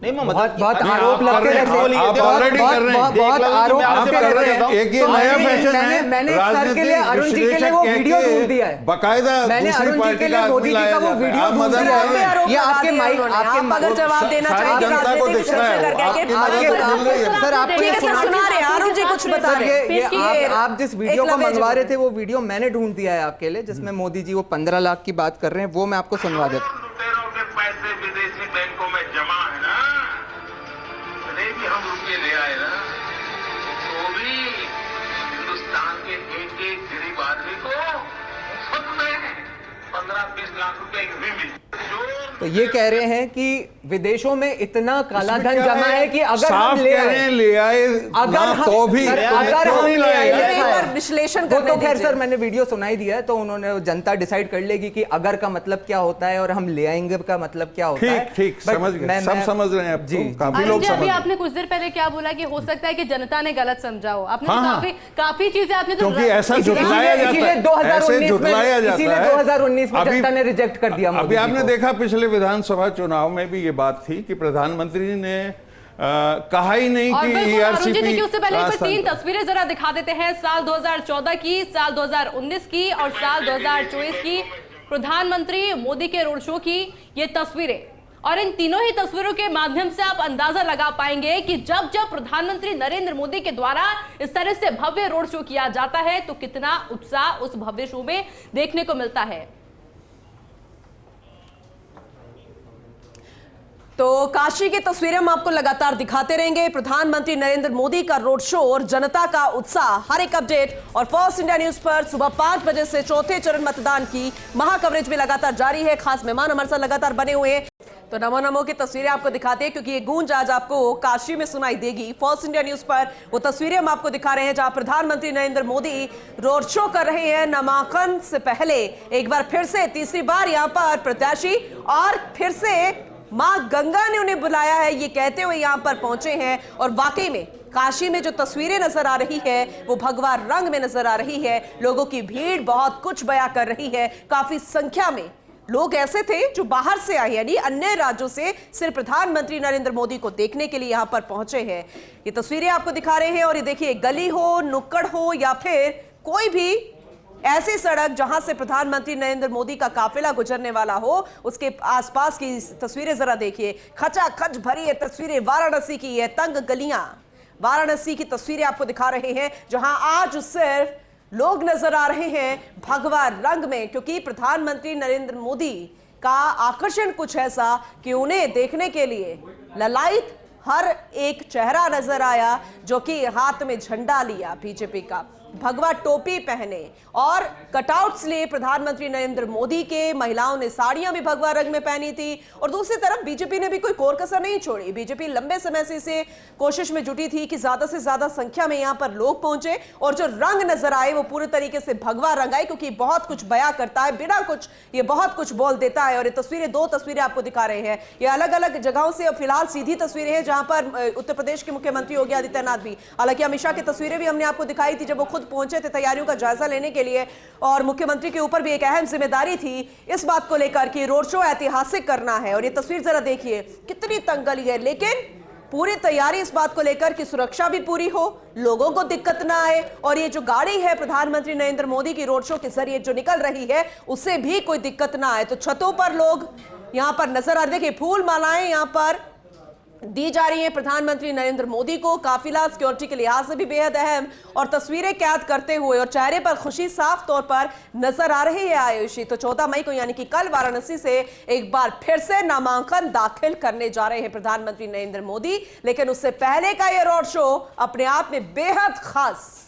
नहीं, मैं बहुत आरोप लगते रहते हैं। आप ऑलरेडी कर रहे हैं। बहुत आरोप आप कर रहे हैं। एक ये नया फैशन है। मैंने सर के लिए अरुण जी के लिए वो वीडियो ढूंढ दिया है। बाकायदा मैंने दूसरी अरुण जी पार्टी के लिए मोदी जी का वो वीडियो ढूंढ दिया है। ये आपके माइक, आपके अगर जवाब देना सारी चाहेंगे जनता को दिख रहा है। सर आपको ये सुना रहे हैं, अरुण जी कुछ बता सर, रहे हैं। आप जिस वीडियो को मंगवा रहे थे वो वीडियो मैंने ढूंढ दिया है आपके लिए, जिसमें मोदी जी वो 15 लाख की बात कर रहे हैं, वो मैं आपको सुनवा देता हूं। पैसे विदेशी बैंकों में जमा है ना, भी हम रुपये ले आए ना, तो भी हिंदुस्तान के एक गरीब आदमी को खुद में 15-20 लाख रुपए भी मिले। तो ये कह रहे हैं कि विदेशों में इतना काला धन जमा है कि अगर हम ले आए, तो भी अगर हम ले आए, विश्लेषण वो करने तो खैर दीजिए। सर मैंने वीडियो सुनाई दिया है, तो उन्होंने जनता डिसाइड कर लेगी कि अगर का मतलब क्या होता है और हम ले आएंगे का मतलब क्या होता है। ठीक समझ गए, सब समझ रहे हैं अब जी। काफी लोग समझ अभी रहे हैं। आपने कुछ देर पहले क्या बोला कि हो सकता है कि जनता ने गलत समझा हो। आपने हाँ, तो काफी चीजें आपने तो क्योंकि ऐसा झुटलाया जाता है, ऐसे झुटलाया जाता है। 2019 में जनता ने रिजेक्ट कर दिया। अभी आपने देखा पिछले विधानसभा चुनाव में भी ये बात थी कि प्रधानमंत्री ने कहा ही नहीं और कि बिल्कुल अरुण जी, देखिए उससे पहले राजस्थान 3 तस्वीरें जरा दिखा देते हैं, साल 2014 की, साल 2019 की और साल 2024 की प्रधानमंत्री मोदी के रोड शो की ये तस्वीरें। और इन तीनों ही तस्वीरों के माध्यम से आप अंदाजा लगा पाएंगे कि जब जब प्रधानमंत्री नरेंद्र मोदी के द्वारा इस तरह से भव्य रोड शो किया जाता है तो कितना उत्साह उस भव्य शो में देखने को मिलता है। तो काशी की तस्वीरें हम आपको लगातार दिखाते रहेंगे। प्रधानमंत्री नरेंद्र मोदी का रोड शो और जनता का उत्साह, हर एक अपडेट और फर्स्ट इंडिया न्यूज पर सुबह 5 बजे से चौथे चरण मतदान की महा कवरेज भी लगातार जारी है। खास मेहमान हमारे साथ लगातार बने हुए हैं, तो नमो नमो की तस्वीरें आपको दिखाते हैं क्योंकि ये गूंज आज आपको काशी में सुनाई देगी। फर्स्ट इंडिया न्यूज पर वो तस्वीरें हम आपको दिखा रहे हैं जहां प्रधानमंत्री नरेंद्र मोदी रोड शो कर रहे हैं। नामांकन से पहले एक बार फिर से, तीसरी बार यहां पर प्रत्याशी और फिर से मां गंगा ने उन्हें बुलाया है, ये कहते हुए यहां पर पहुंचे हैं। और वाकई में काशी में जो तस्वीरें नजर आ रही है वो भगवा रंग में नजर आ रही है। लोगों की भीड़ बहुत कुछ बयां कर रही है। काफी संख्या में लोग ऐसे थे जो बाहर से आए, यानी अन्य राज्यों से सिर्फ प्रधानमंत्री नरेंद्र मोदी को देखने के लिए यहां पर पहुंचे हैं। ये तस्वीरें आपको दिखा रहे हैं और ये देखिए, गली हो, नुक्कड़ हो या फिर कोई भी ऐसी सड़क जहां से प्रधानमंत्री नरेंद्र मोदी का काफिला गुजरने वाला हो, उसके आसपास की तस्वीरें जरा देखिए। खचाखच भरी है तस्वीरें वाराणसी की है, तंग गलियां वाराणसी की तस्वीरें आपको दिखा रहे हैं जहां आज सिर्फ लोग नजर आ रहे हैं भगवा रंग में, क्योंकि प्रधानमंत्री नरेंद्र मोदी का आकर्षण कुछ ऐसा कि उन्हें देखने के लिए ललायत हर एक चेहरा नजर आया जो कि हाथ में झंडा लिया बीजेपी का, भगवा टोपी पहने और कटआउट्स लिए प्रधानमंत्री नरेंद्र मोदी के। महिलाओं ने साड़ियां भी भगवा रंग में पहनी थी और दूसरी तरफ बीजेपी ने भी कोई कोर कसर नहीं छोड़ी। बीजेपी लंबे समय से इसे कोशिश में जुटी थी कि ज्यादा से ज्यादा संख्या में यहां पर लोग पहुंचे और जो रंग नजर आए वो पूरे तरीके से भगवा रंग आए, क्योंकि बहुत कुछ बयां करता है, बिना कुछ ये बहुत कुछ बोल देता है। और ये तस्वीरें, दो तस्वीरें आपको दिखा रहे हैं, ये अलग अलग जगहों से फिलहाल सीधी तस्वीरें हैं जहां पर उत्तर प्रदेश के मुख्यमंत्री योगी आदित्यनाथ भी, हालांकि अमित शाह की तस्वीरें भी हमने आपको दिखाई थी जब वो खुद पहुंचे थे तैयारियों का जायजा लेने के लिए। और मुख्यमंत्री के ऊपर भी एक अहम जिम्मेदारी थी इस बात को लेकर कि रोड शो ऐतिहासिक करना है। और ये तस्वीर जरा देखिए, कितनी तंगली है, लेकिन पूरी तैयारी इस बात को लेकर कि सुरक्षा भी पूरी हो, लोगों को दिक्कत ना आए। और ये जो गाड़ी है प्रधानमंत्री नरेंद्र मोदी की रोड शो के जरिए जो निकल रही है उससे भी कोई दिक्कत ना आए। तो छतों पर लोग यहां पर नजर आ रहे, देखिए फूल मालाएं यहां पर दी जा रही है प्रधानमंत्री नरेंद्र मोदी को। काफिला सिक्योरिटी के लिहाज से भी बेहद अहम और तस्वीरें कैद करते हुए और चेहरे पर खुशी साफ तौर पर नजर आ रही है आयुषी। तो 14 मई को यानी कि कल वाराणसी से एक बार फिर से नामांकन दाखिल करने जा रहे हैं प्रधानमंत्री नरेंद्र मोदी, लेकिन उससे पहले का यह रोड शो अपने आप में बेहद खास।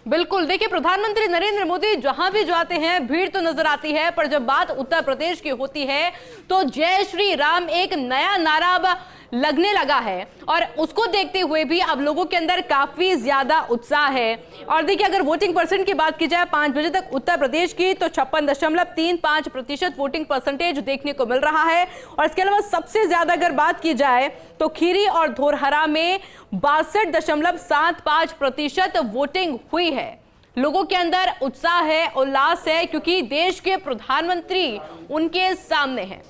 बिल्कुल, देखिए प्रधानमंत्री नरेंद्र मोदी जहां भी जाते हैं भीड़ तो नजर आती है, पर जब बात उत्तर प्रदेश की होती है तो जय श्री राम एक नया नारा अब लगने लगा है और उसको देखते हुए भी अब लोगों के अंदर काफी ज्यादा उत्साह है। और देखिए अगर वोटिंग परसेंट की बात की जाए 5 बजे तक उत्तर प्रदेश की, तो 56.35% वोटिंग परसेंटेज देखने को मिल रहा है। और इसके अलावा सबसे ज्यादा अगर बात की जाए तो खीरी और धोरहरा में 62.75% वोटिंग हुई है। लोगों के अंदर उत्साह है, उल्लास है, क्योंकि देश के प्रधानमंत्री उनके सामने हैं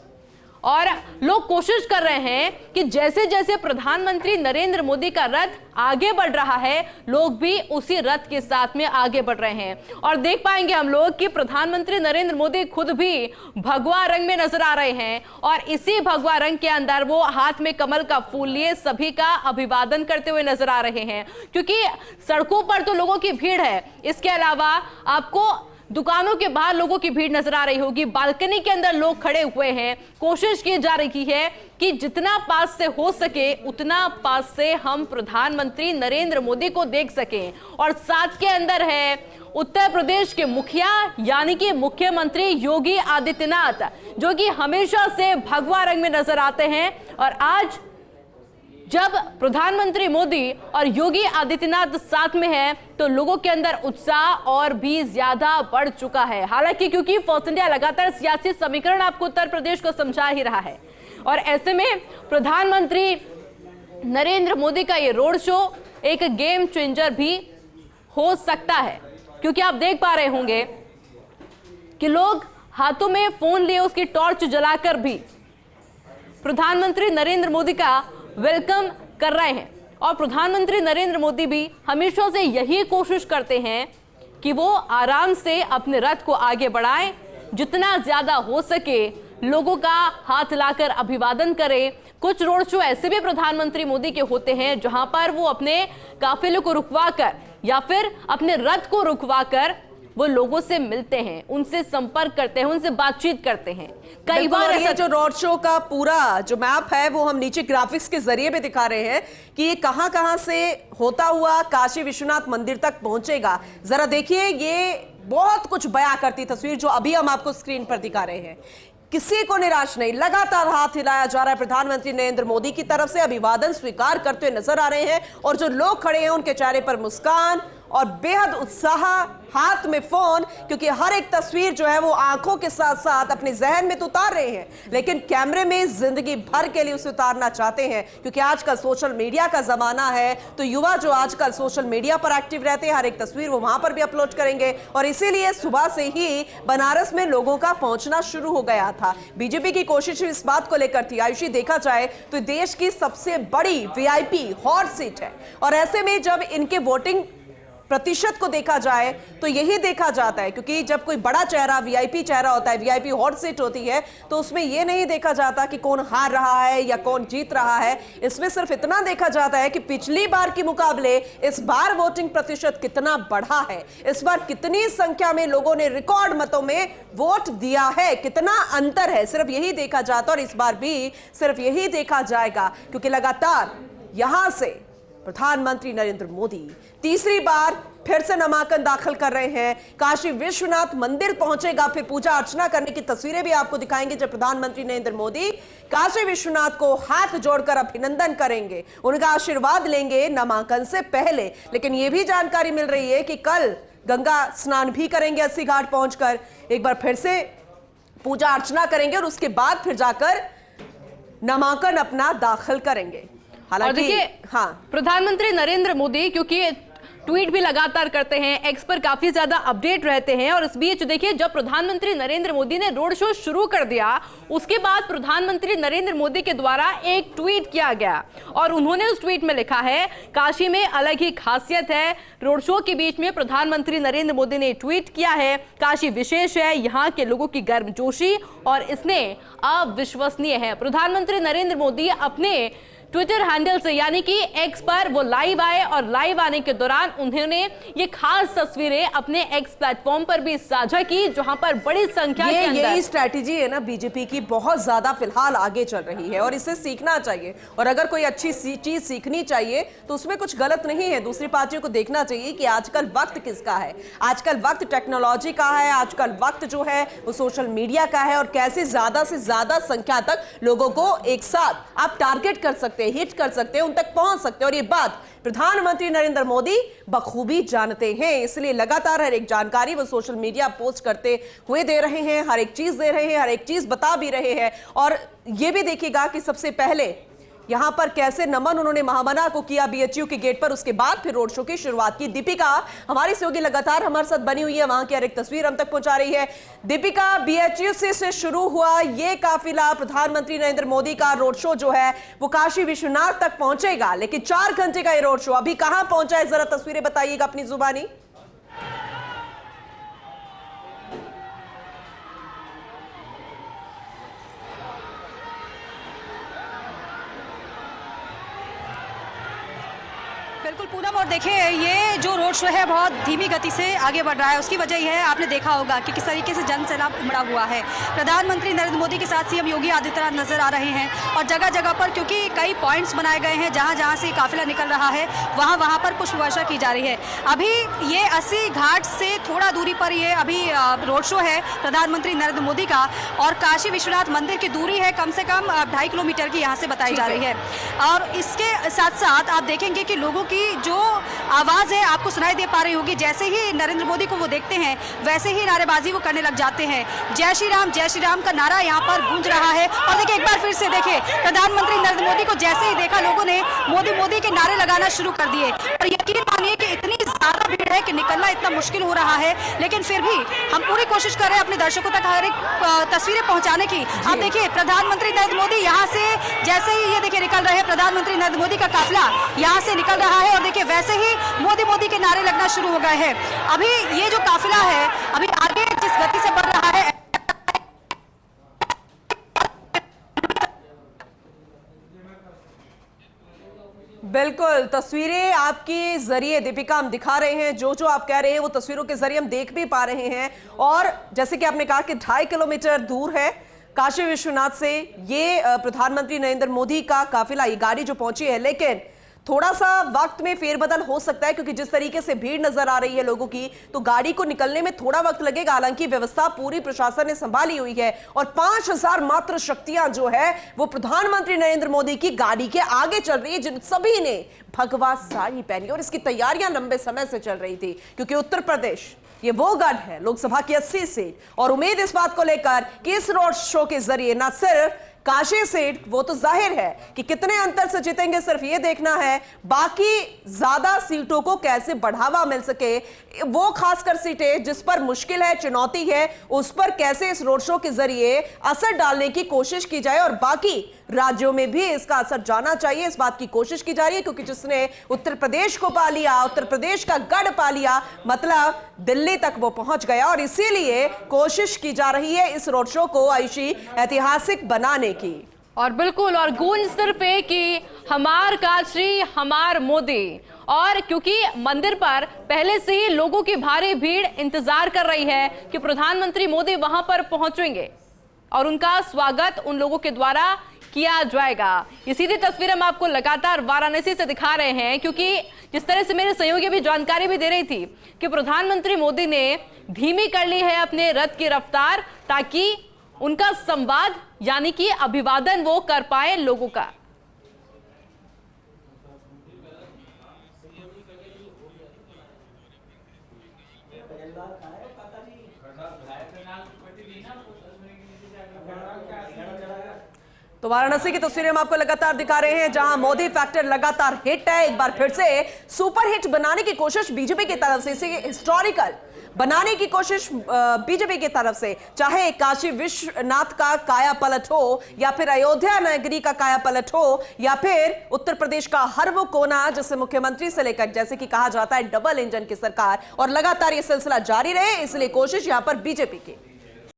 और लोग कोशिश कर रहे हैं कि जैसे जैसे प्रधानमंत्री नरेंद्र मोदी का रथ आगे बढ़ रहा है, लोग भी उसी रथ के साथ में आगे बढ़ रहे हैं। और देख पाएंगे हम लोग कि प्रधानमंत्री नरेंद्र मोदी खुद भी भगवा रंग में नजर आ रहे हैं और इसी भगवा रंग के अंदर वो हाथ में कमल का फूल लिए सभी का अभिवादन करते हुए नजर आ रहे हैं, क्योंकि सड़कों पर तो लोगों की भीड़ है। इसके अलावा आपको दुकानों के बाहर लोगों की भीड़ नजर आ रही होगी, बालकनी के अंदर लोग खड़े हुए हैं। कोशिश की जा रही है कि जितना पास से हो सके उतना पास से हम प्रधानमंत्री नरेंद्र मोदी को देख सकें। और साथ के अंदर है उत्तर प्रदेश के मुखिया यानी कि मुख्यमंत्री योगी आदित्यनाथ, जो कि हमेशा से भगवा रंग में नजर आते हैं। और आज जब प्रधानमंत्री मोदी और योगी आदित्यनाथ साथ में हैं तो लोगों के अंदर उत्साह और भी ज्यादा बढ़ चुका है। हालांकि क्योंकि फॉर्स इंडिया लगातार सियासी समीकरण आपको उत्तर प्रदेश को समझा ही रहा है और ऐसे में प्रधानमंत्री नरेंद्र मोदी का ये रोड शो एक गेम चेंजर भी हो सकता है, क्योंकि आप देख पा रहे होंगे कि लोग हाथों में फोन लिए उसकी टॉर्च जलाकर भी प्रधानमंत्री नरेंद्र मोदी का वेलकम कर रहे हैं। और प्रधानमंत्री नरेंद्र मोदी भी हमेशा से यही कोशिश करते हैं कि वो आराम से अपने रथ को आगे बढ़ाएं, जितना ज्यादा हो सके लोगों का हाथ लाकर अभिवादन करें। कुछ रोड शो ऐसे भी प्रधानमंत्री मोदी के होते हैं जहां पर वो अपने काफिले को रुकवाकर या फिर अपने रथ को रुकवाकर वो लोगों से मिलते हैं, उनसे संपर्क करते हैं, उनसे बातचीत करते हैं। कई बार ये जो रोड शो का पूरा जो मैप है वो हम नीचे ग्राफिक्स के जरिए भी दिखा रहे हैं कि ये कहां से होता हुआ काशी विश्वनाथ मंदिर तक पहुंचेगा। जरा देखिए, ये बहुत कुछ बयां करती तस्वीर जो अभी हम आपको स्क्रीन पर दिखा रहे हैं। किसी को निराश नहीं, लगातार हाथ हिलाया जा रहा है प्रधानमंत्री नरेंद्र मोदी की तरफ से, अभिवादन स्वीकार करते हुए नजर आ रहे हैं। और जो लोग खड़े हैं उनके चेहरे पर मुस्कान और बेहद उत्साह, हाथ में फोन, क्योंकि हर एक तस्वीर जो है वो आंखों के साथ साथ अपने जहन में तो उतार रहे हैं, लेकिन कैमरे में जिंदगी भर के लिए उसे उतारना चाहते हैं। क्योंकि आजकल सोशल मीडिया का जमाना है, तो युवा जो आजकल सोशल मीडिया पर एक्टिव रहते हैं, हर एक तस्वीर वो वहां पर भी अपलोड करेंगे। और इसीलिए सुबह से ही बनारस में लोगों का पहुंचना शुरू हो गया था। बीजेपी की कोशिश इस बात को लेकर थी, आयुषी देखा जाए तो देश की सबसे बड़ी वीआईपी हॉट सीट है और ऐसे में जब इनके वोटिंग प्रतिशत को देखा जाए तो यही देखा जाता है, क्योंकि जब कोई बड़ा चेहरा वीआईपी चेहरा होता है, वीआईपी हॉट सीट होती है, तो उसमें यह नहीं देखा जाता कि कौन हार रहा है या कौन जीत रहा है। इसमें सिर्फ इतना देखा जाता है कि पिछली बार के मुकाबले इस बार वोटिंग प्रतिशत कितना बढ़ा है, इस बार कितनी संख्या में लोगों ने रिकॉर्ड मतों में वोट दिया है, कितना अंतर है, सिर्फ यही देखा जाता है। और इस बार भी सिर्फ यही देखा जाएगा, क्योंकि लगातार यहां से प्रधानमंत्री नरेंद्र मोदी तीसरी बार फिर से नामांकन दाखिल कर रहे हैं। काशी विश्वनाथ मंदिर पहुंचेगा, फिर पूजा अर्चना करने की तस्वीरें भी आपको दिखाएंगे जब प्रधानमंत्री नरेंद्र मोदी काशी विश्वनाथ को हाथ जोड़कर अभिनंदन करेंगे, उनका आशीर्वाद लेंगे नामांकन से पहले। लेकिन यह भी जानकारी मिल रही है कि कल गंगा स्नान भी करेंगे, अस्सी घाट पहुंचकर एक बार फिर से पूजा अर्चना करेंगे और उसके बाद फिर जाकर नामांकन अपना दाखिल करेंगे। हालांकि देखिए, हाँ, प्रधानमंत्री नरेंद्र मोदी क्योंकि ट्वीट भी लगातार करते हैं, एक्स पर काफी ज्यादा अपडेट रहते हैं, और इस बीच देखिए जब प्रधानमंत्री नरेंद्र मोदी ने रोड शो शुरू कर दिया उसके बाद प्रधानमंत्री नरेंद्र मोदी के द्वारा एक ट्वीट किया गया और उन्होंने उस ट्वीट में लिखा है, काशी में अलग ही खासियत है। रोड शो के बीच में प्रधानमंत्री नरेंद्र मोदी ने ट्वीट किया है, काशी विशेष है, यहाँ के लोगों की गर्मजोशी और इसने अविश्वसनीय है। प्रधानमंत्री नरेंद्र मोदी अपने ट्विटर हैंडल से यानी कि एक्स पर वो लाइव आए और लाइव आने के दौरान उन्होंने ये खास तस्वीरें अपने एक्स प्लेटफॉर्म पर भी साझा की, जहां पर बड़ी संख्या के अंदर यही स्ट्रैटेजी है ना बीजेपी की, बहुत ज्यादा फिलहाल आगे चल रही है और इसे सीखना चाहिए। और अगर कोई अच्छी चीज सीखनी चाहिए तो उसमें कुछ गलत नहीं है। दूसरी पार्टियों को देखना चाहिए कि आजकल वक्त किसका है, आजकल वक्त टेक्नोलॉजी का है, आजकल वक्त जो है वो सोशल मीडिया का है और कैसे ज्यादा से ज्यादा संख्या तक लोगों को एक साथ आप टारगेट कर सकते हैं, हिट कर सकते हैं, उन तक पहुंच सकते हैं। और ये बात प्रधानमंत्री नरेंद्र मोदी बखूबी जानते हैं, इसलिए लगातार हर एक जानकारी वो सोशल मीडिया पोस्ट करते हुए दे रहे हैं, हर एक चीज दे रहे हैं, हर एक चीज बता भी रहे हैं। और ये भी देखिएगा कि सबसे पहले यहां पर कैसे नमन उन्होंने महामना को किया बीएचयू के गेट पर, उसके बाद फिर रोड शो की शुरुआत की। दीपिका हमारी सहयोगी लगातार हमारे साथ बनी हुई है, वहां की हर एक तस्वीर हम तक पहुंचा रही है। दीपिका, बीएचयू से शुरू हुआ ये काफिला, प्रधानमंत्री नरेंद्र मोदी का रोड शो जो है वो काशी विश्वनाथ तक पहुंचेगा, लेकिन 4 घंटे का ये रोड शो अभी कहां पहुंचा है, जरा तस्वीरें बताइएगा अपनी जुबानी। बिल्कुल पूनम, और देखिए ये जो रोड शो है बहुत धीमी गति से आगे बढ़ रहा है। उसकी वजह यह है, आपने देखा होगा कि किस तरीके से जन सैलाब उमड़ा हुआ है। प्रधानमंत्री नरेंद्र मोदी के साथ सीएम योगी आदित्यनाथ नजर आ रहे हैं और जगह जगह पर क्योंकि कई पॉइंट्स बनाए गए हैं जहां जहां से काफिला निकल रहा है वहां वहां पर पुष्प वर्षा की जा रही है। अभी ये 80 घाट से थोड़ा दूरी पर ये अभी रोड शो है प्रधानमंत्री नरेंद्र मोदी का, और काशी विश्वनाथ मंदिर की दूरी है कम से कम 2.5 किलोमीटर की यहाँ से बताई जा रही है। और इसके साथ साथ आप देखेंगे कि लोगों की जो आवाज है आपको सुनाई दे पा रही होगी, जैसे ही नरेंद्र मोदी को वो देखते हैं वैसे ही नारेबाजी वो करने लग जाते हैं। जय श्री राम का नारा यहाँ पर गूंज रहा है। और देखिए एक बार फिर से देखिए प्रधानमंत्री नरेंद्र मोदी को जैसे ही देखा लोगों ने मोदी मोदी के नारे लगाना शुरू कर दिए। और यकीन मानिए कि इतनी ज्यादा भीड़ है कि निकलना इतना मुश्किल हो रहा है, लेकिन फिर भी हम पूरी कोशिश कर रहे हैं अपने दर्शकों तक हर एक तस्वीरें पहुंचाने की। आप देखिए प्रधानमंत्री नरेंद्र मोदी यहाँ से जैसे ही ये देखिए निकल रहे हैं, प्रधानमंत्री नरेंद्र मोदी का काफिला यहाँ से निकल रहा है और देखिए वैसे ही मोदी मोदी के नारे लगना शुरू हो गए हैं। अभी ये जो काफिला है अभी आगे जिस गति से बढ़ रहा है, बिल्कुल तस्वीरें आपके जरिए दीपिका हम दिखा रहे हैं, जो जो आप कह रहे हैं वो तस्वीरों के जरिए हम देख भी पा रहे हैं। और जैसे कि आपने कहा कि 2.5 किलोमीटर दूर है काशी विश्वनाथ से ये प्रधानमंत्री नरेंद्र मोदी का काफिला, ये गाड़ी जो पहुंची है, लेकिन थोड़ा सा वक्त में फेरबदल हो सकता है क्योंकि जिस तरीके से भीड़ नजर आ रही है लोगों की, तो गाड़ी को निकलने में थोड़ा वक्त लगेगा। हालांकि व्यवस्था पूरी प्रशासन ने संभाली हुई है और 5000 मात्र शक्तियां जो है वो प्रधानमंत्री नरेंद्र मोदी की गाड़ी के आगे चल रही है, जिन सभी ने भगवा साड़ी पहनी और इसकी तैयारियां लंबे समय से चल रही थी क्योंकि उत्तर प्रदेश ये वो गढ़ है लोकसभा की 80 सीट। और उम्मीद इस बात को लेकर कि इस रोड शो के जरिए न सिर्फ काशी सीट, वो तो जाहिर है कि कितने अंतर से जीतेंगे सिर्फ ये देखना है, बाकी ज्यादा सीटों को कैसे बढ़ावा मिल सके, वो खासकर सीटें जिस पर मुश्किल है, चुनौती है, उस पर कैसे इस रोड शो के जरिए असर डालने की कोशिश की जाए और बाकी राज्यों में भी इसका असर जाना चाहिए, इस बात की कोशिश की जा रही है। क्योंकि जिसने उत्तर प्रदेश को पा लिया, उत्तर प्रदेश का गढ़ पा लिया, मतलब दिल्ली तक वो पहुंच गया और इसीलिए कोशिश की जा रही है इस रोड शो को ऐसी ऐतिहासिक बनाने की। और बिल्कुल, और गूंज सिर्फ है कि हमार काशी हमार मोदी। और क्योंकि मंदिर पर पहले से ही लोगों की भारी भीड़ इंतजार कर रही है कि प्रधानमंत्री मोदी वहां पर पहुंचेंगे और उनका स्वागत उन लोगों के द्वारा किया जाएगा। ये सीधी तस्वीर हम आपको लगातार वाराणसी से दिखा रहे हैं, क्योंकि जिस तरह से मेरे सहयोगी भी जानकारी भी दे रही थी कि प्रधानमंत्री मोदी ने धीमी कर ली है अपने रथ की रफ्तार, ताकि उनका संवाद यानी कि अभिवादन वो कर पाए लोगों का। तो वाराणसी की तस्वीरें हम आपको लगातार दिखा रहे हैं, जहां मोदी फैक्टर लगातार हिट है। एक बार फिर से सुपर हिट बनाने की कोशिश बीजेपी की तरफ से, इसे हिस्टोरिकल बनाने की कोशिश बीजेपी की तरफ से, चाहे काशी विश्वनाथ का काया पलट हो, या फिर अयोध्या नगरी का काया पलट हो, या फिर उत्तर प्रदेश का हर वो कोना जिसे मुख्यमंत्री से लेकर, जैसे कि कहा जाता है, डबल इंजन की सरकार, और लगातार ये सिलसिला जारी रहे, इसलिए कोशिश यहां पर बीजेपी की।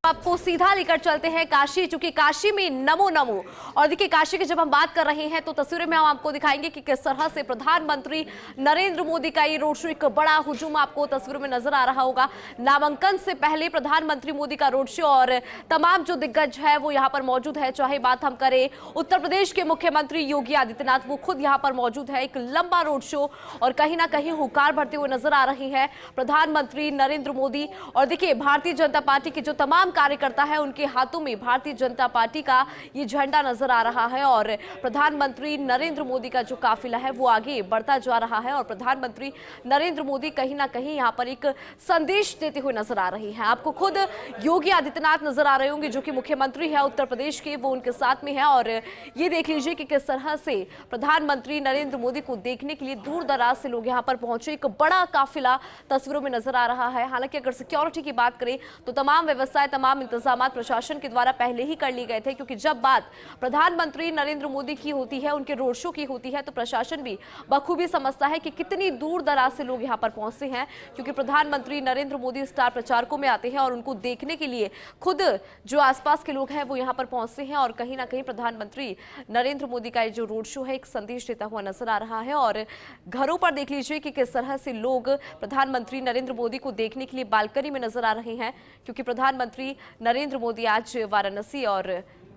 आपको सीधा लेकर चलते हैं काशी, क्योंकि काशी में नमो नमो। और देखिए, काशी की जब हम बात कर रहे हैं तो तस्वीरों में हम आपको दिखाएंगे कि किस तरह से प्रधानमंत्री नरेंद्र मोदी का ये रोड शो, एक बड़ा हुजूम आपको तस्वीरों में नजर आ रहा होगा। नामांकन से पहले प्रधानमंत्री मोदी का रोड शो, और तमाम जो दिग्गज है वो यहाँ पर मौजूद है। चाहे बात हम करें उत्तर प्रदेश के मुख्यमंत्री योगी आदित्यनाथ, वो खुद यहाँ पर मौजूद है। एक लंबा रोड शो, और कहीं ना कहीं हुंकार भरते हुए नजर आ रही है प्रधानमंत्री नरेंद्र मोदी। और देखिए, भारतीय जनता पार्टी के जो तमाम कार्यकर्ता है, उनके हाथों में भारतीय जनता पार्टी का ये झंडा नजर आ रहा है, और प्रधानमंत्री नरेंद्र मोदी का जो काफिला है वो आगे बढ़ता जा रहा है। और प्रधानमंत्री नरेंद्र मोदी कहीं ना कहीं यहाँ पर एक संदेश देते हुए नजर आ रही है। आपको खुद योगी आदित्यनाथ नजर आ रहे होंगे, जो कि मुख्यमंत्री है उत्तर प्रदेश के, वो उनके साथ में है। और ये देख लीजिए कि किस तरह से प्रधानमंत्री नरेंद्र मोदी को देखने के लिए दूर दराज से लोग यहाँ पर पहुंचे। एक बड़ा काफिला तस्वीरों में नजर आ रहा है। हालांकि अगर सिक्योरिटी की बात करें तो तमाम व्यवस्थाएं, तमाम इंतजाम प्रशासन के द्वारा पहले ही कर ली गए थे, क्योंकि जब बात प्रधानमंत्री नरेंद्र मोदी की होती है, उनके रोड शो की होती है, तो प्रशासन भी बखूबी समझता है कि कितनी दूर दराज से लोग यहां पर पहुंचते हैं, क्योंकि प्रधानमंत्री नरेंद्र मोदी स्टार प्रचारकों में आते हैं और उनको देखने के लिए खुद जो आसपास के लोग हैं वो यहां पर पहुंचते हैं। और कहीं ना कहीं प्रधानमंत्री नरेंद्र मोदी का जो रोड शो है एक संदेश देता हुआ नजर आ रहा है। और घरों पर देख लीजिए कि किस तरह से लोग प्रधानमंत्री नरेंद्र मोदी को देखने के लिए बालकनी में नजर आ रहे हैं, क्योंकि प्रधानमंत्री नरेंद्र मोदी आज वाराणसी और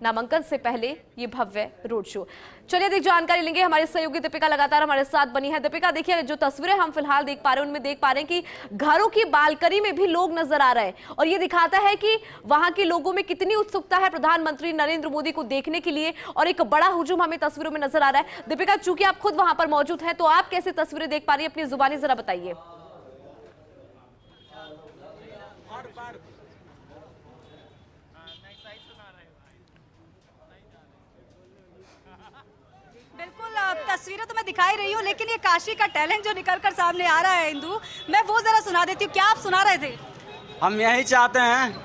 नामांकन से पहले ये भव्य रोड शो। चलिए अधिक जानकारी लेंगे, हमारे सहयोगी दीपिका लगातार हमारे साथ बनी है। दीपिका, देखिए, जो तस्वीरें हम फिलहाल देख पा रहे हैं उनमें देख पा रहे हैं कि घरों की बालकनी में भी लोग नजर आ रहे हैं, और ये दिखाता है कि वहां के लोगों में कितनी उत्सुकता है प्रधानमंत्री नरेंद्र मोदी को देखने के लिए, और एक बड़ा हुजूम हमें तस्वीरों में नजर आ रहा है। दीपिका, चूंकि आप खुद वहां पर मौजूद है, तो आप कैसे तस्वीरें देख पा रही है, अपनी जुबानी जरा बताइए। बिल्कुल, तस्वीरें तो मैं दिखाई रही हूँ, लेकिन ये काशी का टैलेंट जो निकलकर सामने आ रहा है इंदु, मैं वो जरा सुना देती हूँ। क्या आप सुना रहे थे? हम यही चाहते हैं,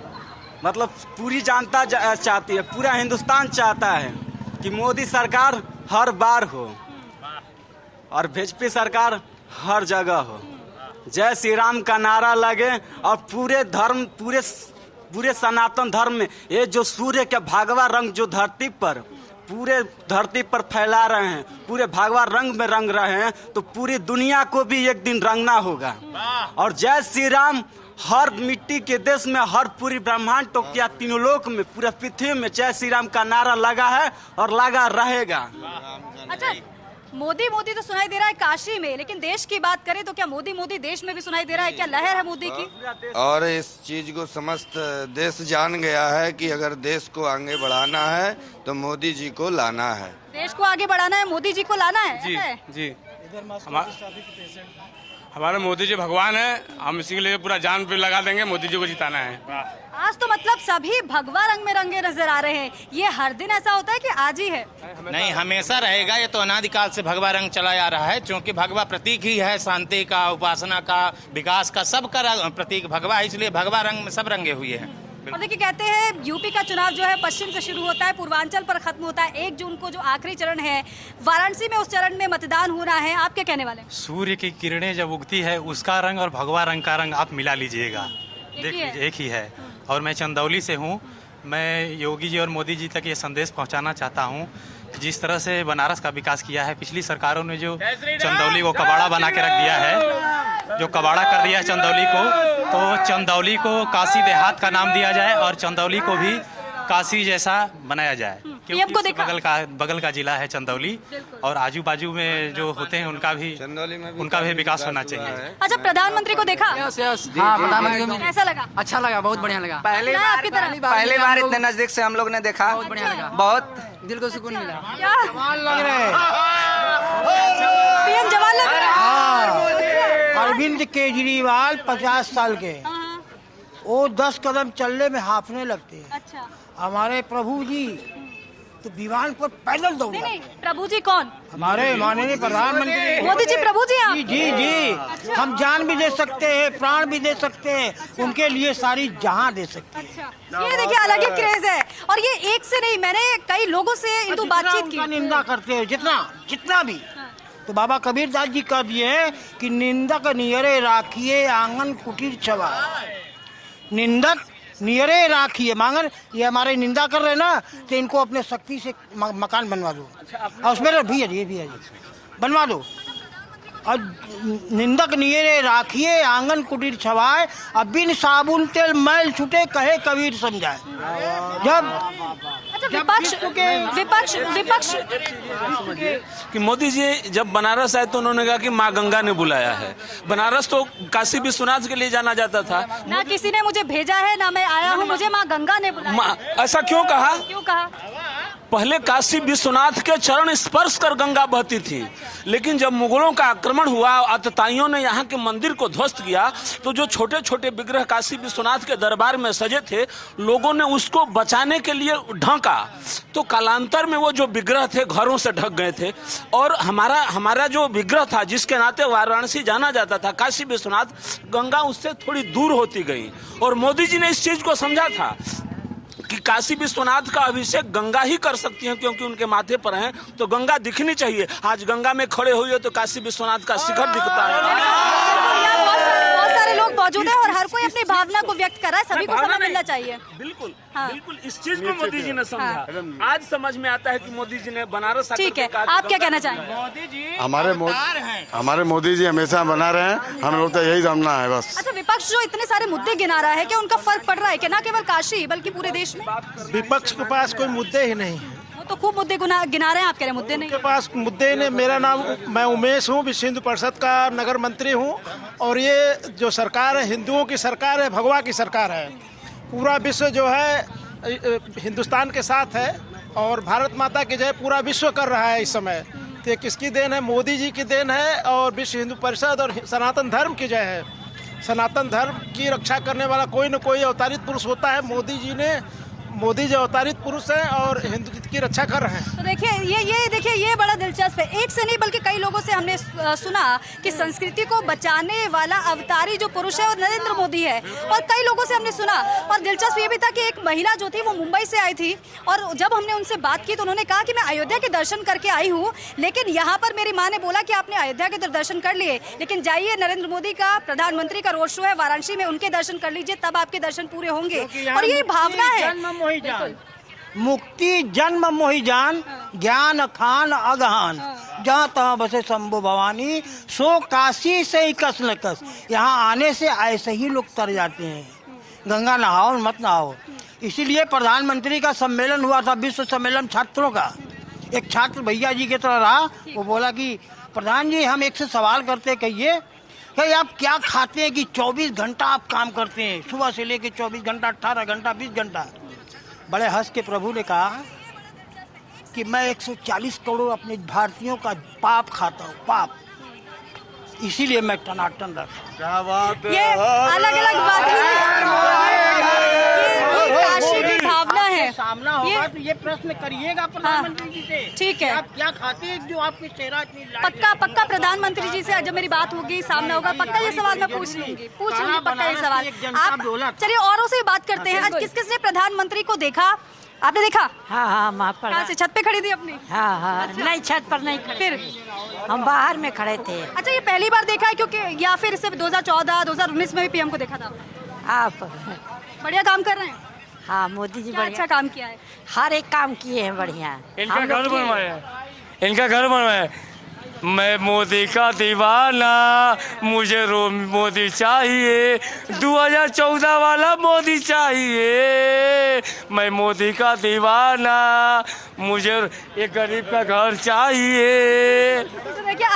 मतलब पूरी जनता चाहती है, पूरा हिंदुस्तान चाहता है कि मोदी सरकार हर बार हो और बीजेपी सरकार हर जगह हो। जय श्री राम का नारा लगे, और पूरे धर्म, पूरे सनातन धर्म में ये जो सूर्य के भगवा रंग जो धरती पर, पूरे धरती पर फैला रहे हैं, पूरे भगवा रंग में रंग रहे हैं, तो पूरी दुनिया को भी एक दिन रंगना होगा। और जय श्री राम हर मिट्टी के देश में, हर पूरी ब्रह्मांड तो क्या तीनों लोक में, पूरा पृथ्वी में जय श्री राम का नारा लगा है और लगा रहेगा। अच्छा, मोदी मोदी तो सुनाई दे रहा है काशी में, लेकिन देश की बात करें तो क्या मोदी मोदी देश में भी सुनाई दे रहा है? क्या लहर है मोदी की? और इस चीज को समस्त देश जान गया है कि अगर देश को आगे बढ़ाना है तो मोदी जी को लाना है। देश को आगे बढ़ाना है, मोदी जी को लाना है। जी हमारे मोदी जी भगवान है, हम इसी के लिए पूरा जान पे लगा देंगे, मोदी जी को जिताना है। आज तो मतलब सभी भगवा रंग में रंगे नजर आ रहे हैं। ये हर दिन ऐसा होता है कि आज ही है? नहीं, हमेशा रहेगा। ये तो अनादिकाल से भगवा रंग चला आ रहा है, क्योंकि भगवा प्रतीक ही है शांति का, उपासना का, विकास का, सब का प्रतीक भगवा है, इसलिए भगवा रंग में सब रंगे हुए हैं। और देखिए, कहते हैं यूपी का चुनाव जो है पश्चिम से शुरू होता है, पूर्वांचल पर खत्म होता है। 1 जून को जो आखिरी चरण है वाराणसी में, उस चरण में मतदान होना है। आप क्या कहने वाले? सूर्य की किरणें जब उगती है, उसका रंग और भगवा रंग का रंग आप मिला लीजिएगा, एक ही है। और मैं चंदौली से हूँ। मैं योगी जी और मोदी जी तक ये संदेश पहुँचाना चाहता हूँ कि जिस तरह से बनारस का विकास किया है, पिछली सरकारों ने जो चंदौली को कबाड़ा बना के रख दिया है, जो कबाड़ा कर दिया है चंदौली को, तो चंदौली को काशी देहात का नाम दिया जाए और चंदौली को भी काशी जैसा बनाया जाए। पीएम को देखा? बगल का जिला है चंदौली, और आजू बाजू में जो होते हैं उनका भी विकास होना चाहिए। अच्छा, प्रधानमंत्री को देखा? हाँ, प्रधानमंत्री को कैसा लगा? अच्छा लगा, बहुत बढ़िया लगा। पहली बार इतने नजदीक से हम लोग ने देखा, बहुत बढ़िया लगा, बहुत दिल को सुकून मिला। जवान लग रहे पीएम जवान लग रहे। अरविंद केजरीवाल 50 साल के, वो 10 कदम चलने में हाफने लगते हैं। अच्छा, हमारे प्रभु जी तो विमान पर पैदल दौड़ जाते हैं। प्रभु जी कौन? हमारे माननीय प्रधानमंत्री मोदी जी। प्रभु जी आप? जी। हम जान भी दे सकते हैं, प्राण भी दे सकते हैं, उनके लिए सारी जहां दे सकते हैं। अच्छा, ये देखिए अलग ही क्रेज है, और ये एक से नहीं, मैंने कई लोगों से इनको बातचीत की। निंदा करते हैं जितना भी, तो बाबा कबीर दास जी कह दिए हैं कि निंदक नियरे राखिए आंगन कुटीर छवा। निंदक नियरे राखिए मांगन, ये हमारे निंदा कर रहे हैं ना, तो इनको अपने शक्ति से मकान बनवा दो, और उसमें ये भी है बनवा दो। और निंदक नियरे राखिए आंगन कुटीर छवाए, अब बिन साबुन तेल मैल छूटे कहे कबीर समझाए। अच्छा, विपक्ष कि मोदी जी जब बनारस आए तो उन्होंने कहा कि माँ गंगा ने बुलाया है। बनारस तो काशी विश्वनाथ के लिए जाना जाता था। ना किसी ने मुझे भेजा है, ना मैं आया हूँ, मुझे माँ गंगा ने बुलाया। ऐसा क्यों कहा? क्यों कहा? पहले काशी विश्वनाथ के चरण स्पर्श कर गंगा बहती थी, लेकिन जब मुगलों का आक्रमण हुआ, आतताइयों ने यहाँ के मंदिर को ध्वस्त किया, तो जो छोटे छोटे विग्रह काशी विश्वनाथ के दरबार में सजे थे, लोगों ने उसको बचाने के लिए ढांका, तो कालांतर में वो जो विग्रह थे घरों से ढक गए थे। और हमारा जो विग्रह था, जिसके नाते वाराणसी जाना जाता था, काशी विश्वनाथ, गंगा उससे थोड़ी दूर होती गई। और मोदी जी ने इस चीज को समझा था कि काशी विश्वनाथ का अभिषेक गंगा ही कर सकती हैं, क्योंकि उनके माथे पर हैं, तो गंगा दिखनी चाहिए। आज गंगा में खड़े हुए तो काशी विश्वनाथ का शिखर दिखता है। बहुत सारे लोग मौजूद हैं और हर कोई अपनी भावना को व्यक्त कर रहा है, सभी को समय मिलना चाहिए। बिल्कुल, बिल्कुल, इस चीज को मोदी जी ने समझा। आज समझ में आता है कि मोदी जी ने बनारस। ठीक है, आप क्या कहना चाहेंगे? मोदी जी हमारे मोदी जी हमेशा बना रहे हैं, हम लोग तो यही समझना है बस। अच्छा, विपक्ष जो इतने सारे मुद्दे गिना रहा है, क्या उनका फर्क पड़ रहा है कि न केवल काशी बल्कि पूरे देश में? विपक्ष के पास कोई मुद्दे ही नहीं है, वो तो खूब मुद्दे गिना रहे हैं, आप कह रहे हैं मुद्दे नहीं? उनके पास मुद्दे ने। मेरा नाम, मैं उमेश हूँ, विश्व हिंदू परिषद का नगर मंत्री हूँ, और ये जो सरकार है हिंदुओं की सरकार है, भगवा की सरकार है। पूरा विश्व जो है हिंदुस्तान के साथ है, और भारत माता की जय पूरा विश्व कर रहा है इस समय। तो ये किसकी देन है? मोदी जी की देन है, और विश्व हिंदू परिषद और सनातन धर्म की जय है। सनातन धर्म की रक्षा करने वाला कोई न कोई अवतारित पुरुष होता है। मोदी जी अवतारित पुरुष हैं और हिंदुत्व की रक्षा कर रहे हैं। तो देखिए ये बड़ा दिलचस्प है। एक से नहीं बल्कि कई लोगों से हमने सुना कि संस्कृति को बचाने वाला अवतारी जो पुरुष है वो नरेंद्र मोदी है, और कई लोगों से हमने सुना। और दिलचस्प ये भी था कि एक महिला जो थी वो मुंबई से आई थी, और जब हमने उनसे बात की तो उन्होंने कहा कि मैं अयोध्या के दर्शन करके आई हूँ, लेकिन यहाँ पर मेरी माँ ने बोला कि आपने अयोध्या के दर्शन कर लिए, लेकिन जाइए नरेंद्र मोदी का, प्रधानमंत्री का रोड शो है वाराणसी में, उनके दर्शन कर लीजिए, तब आपके दर्शन पूरे होंगे। और ये भावना है। मुक्ति जन्म मोहि जान, ज्ञान खान अगहान, जहाँ तहाँ बसे शंभु भवानी, सो काशी से ही कस न कस। यहाँ आने से ऐसे ही लोग तर जाते हैं, गंगा नहाओ मत नहाओ। इसीलिए प्रधानमंत्री का सम्मेलन हुआ था, विश्व सम्मेलन छात्रों का। एक छात्र भैया जी की तरह रहा, वो बोला कि प्रधान जी हम एक से सवाल करते, कहिए कि आप क्या खाते हैं कि 24 घंटा आप काम करते हैं, सुबह से लेके 24 घंटा, 18 घंटा, 20 घंटा। बड़े हंस के प्रभु ने कहा कि मैं 140 करोड़ अपने भारतीयों का पाप खाता हूँ, पाप, इसीलिए मैं टनाटन रहता हूँ। ये अलग-अलग काशी की भावना है। सामना होगा तो ये प्रश्न करिएगा प्रधानमंत्री जी से। ठीक है, आप क्या खाते हैं जो आपकी चेहरा इतनी पक्का प्रधानमंत्री जी से जब मेरी बात होगी, सामना होगा, पक्का ये सवाल मैं पूछ लूंगी पक्का ये सवाल। आप चलिए औरों से बात करते हैं। आज किस किसने प्रधानमंत्री को देखा? आपने देखा? हाँ, कहाँ से? छत पे खड़ी थी अपनी? हाँ। अच्छा। नहीं, छत पर नहीं खड़े, फिर हम बाहर में खड़े थे। अच्छा, ये पहली बार देखा है क्योंकि, या फिर इससे 2014, 2019 में भी पीएम को देखा था? आप बढ़िया काम कर रहे हैं। हाँ, मोदी जी बढ़िया अच्छा काम किया है, हर एक काम किए हैं बढ़िया। इनका घर बनवाया, इनका घर बनवाया। मैं मोदी का दीवाना, मुझे मोदी चाहिए, 2014 वाला मोदी चाहिए। मैं मोदी का दीवाना, मुझे एक गरीब का घर चाहिए। तो देखिए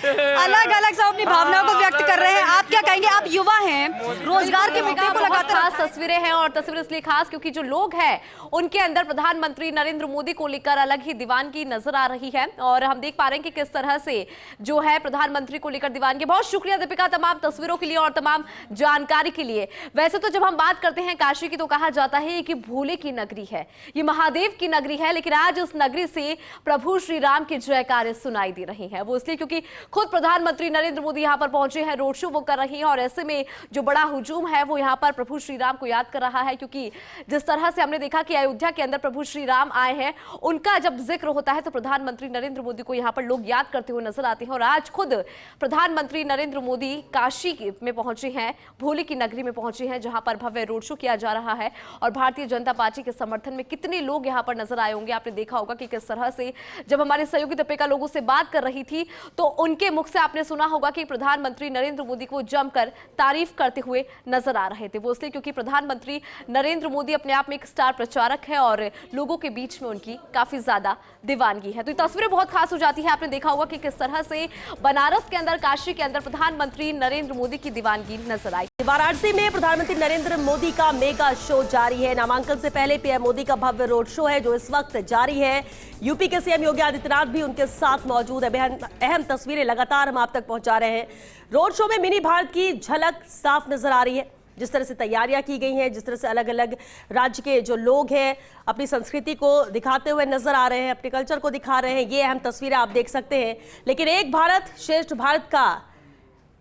अलग अलग सब अपनी भावनाओं को व्यक्त कर रहे हैं। आप क्या कहेंगे? आप युवा हैं, रोजगार के मुद्दे को लगातार खास तस्वीरें हैं और तस्वीर इसलिए खास क्योंकि जो लोग हैं उनके अंदर प्रधानमंत्री नरेंद्र मोदी को लेकर अलग ही दीवानगी नजर आ रही है और हम देख पा रहे हैं कि किस तरह से जो है प्रधानमंत्री को लेकर दीवानगी। बहुत शुक्रिया दीपिका तमाम तस्वीरों के लिए और तमाम जानकारी के लिए। वैसे तो जब हम बात करते हैं काशी की तो कहा जाता है कि भोले की नगरी है, ये महादेव की नगरी है, लेकिन आज उस नगरी से प्रभु श्री राम की जयकारें सुनाई दे रही हैं। वो इसलिए क्योंकि खुद प्रधानमंत्री नरेंद्र मोदी यहां पर पहुंचे हैं, रोड शो वो कर रही हैं और ऐसे में जो बड़ा हुजूम है वो यहां पर प्रभु श्री राम को याद कर रहा है, क्योंकि जिस तरह से हमने देखा कि अयोध्या के अंदर प्रभु श्री राम आए हैं, उनका जब जिक्र होता है तो प्रधानमंत्री नरेंद्र मोदी को यहां पर लोग याद करते हुए नजर आते हैं। और आज खुद प्रधानमंत्री नरेंद्र मोदी काशी में पहुंचे हैं, भोले की नगरी में पहुंचे हैं, जहां पर भव्य रोड शो किया जा रहा है और भारतीय जनता पार्टी के समर्थन में कितने लोग यहां पर नजर आए होंगे। आपने देखा होगा कि किस तरह से जब हमारे सहयोगी दीपिका लोगों से बात कर रही थी तो उनके मुख से आपने सुना होगा कि प्रधानमंत्री नरेंद्र मोदी को जमकर तारीफ करते हुए नजर आ रहे थे। वो इसलिए क्योंकि प्रधानमंत्री नरेंद्र मोदी अपने आप में एक स्टार प्रचारक है और लोगों के बीच में उनकी काफी ज्यादा दीवानगी है। तो ये तस्वीरें बहुत खास हो जाती है। आपने देखा होगा कि किस तरह से बनारस के अंदर, काशी के अंदर प्रधानमंत्री नरेंद्र मोदी की दीवानगी नजर आई। वाराणसी में प्रधानमंत्री नरेंद्र मोदी का मेगा शो जारी है। नामांकन से पहले पीएम मोदी का भव्य रोड शो है जो इस वक्त जारी है। यूपी के सीएम योगी आदित्यनाथ भी उनके साथ मौजूद है। अहम तस्वीरें लगातार हम आप तक पहुंचा रहे हैं। रोड शो में मिनी भारत की झलक साफ नजर आ रही है। जिस तरह से तैयारियां की गई हैं, जिस तरह से अलग अलग राज्य के जो लोग हैं अपनी संस्कृति को दिखाते हुए नजर आ रहे हैं, अपने कल्चर को दिखा रहे हैं, ये अहम तस्वीरें आप देख सकते हैं। लेकिन एक भारत श्रेष्ठ भारत का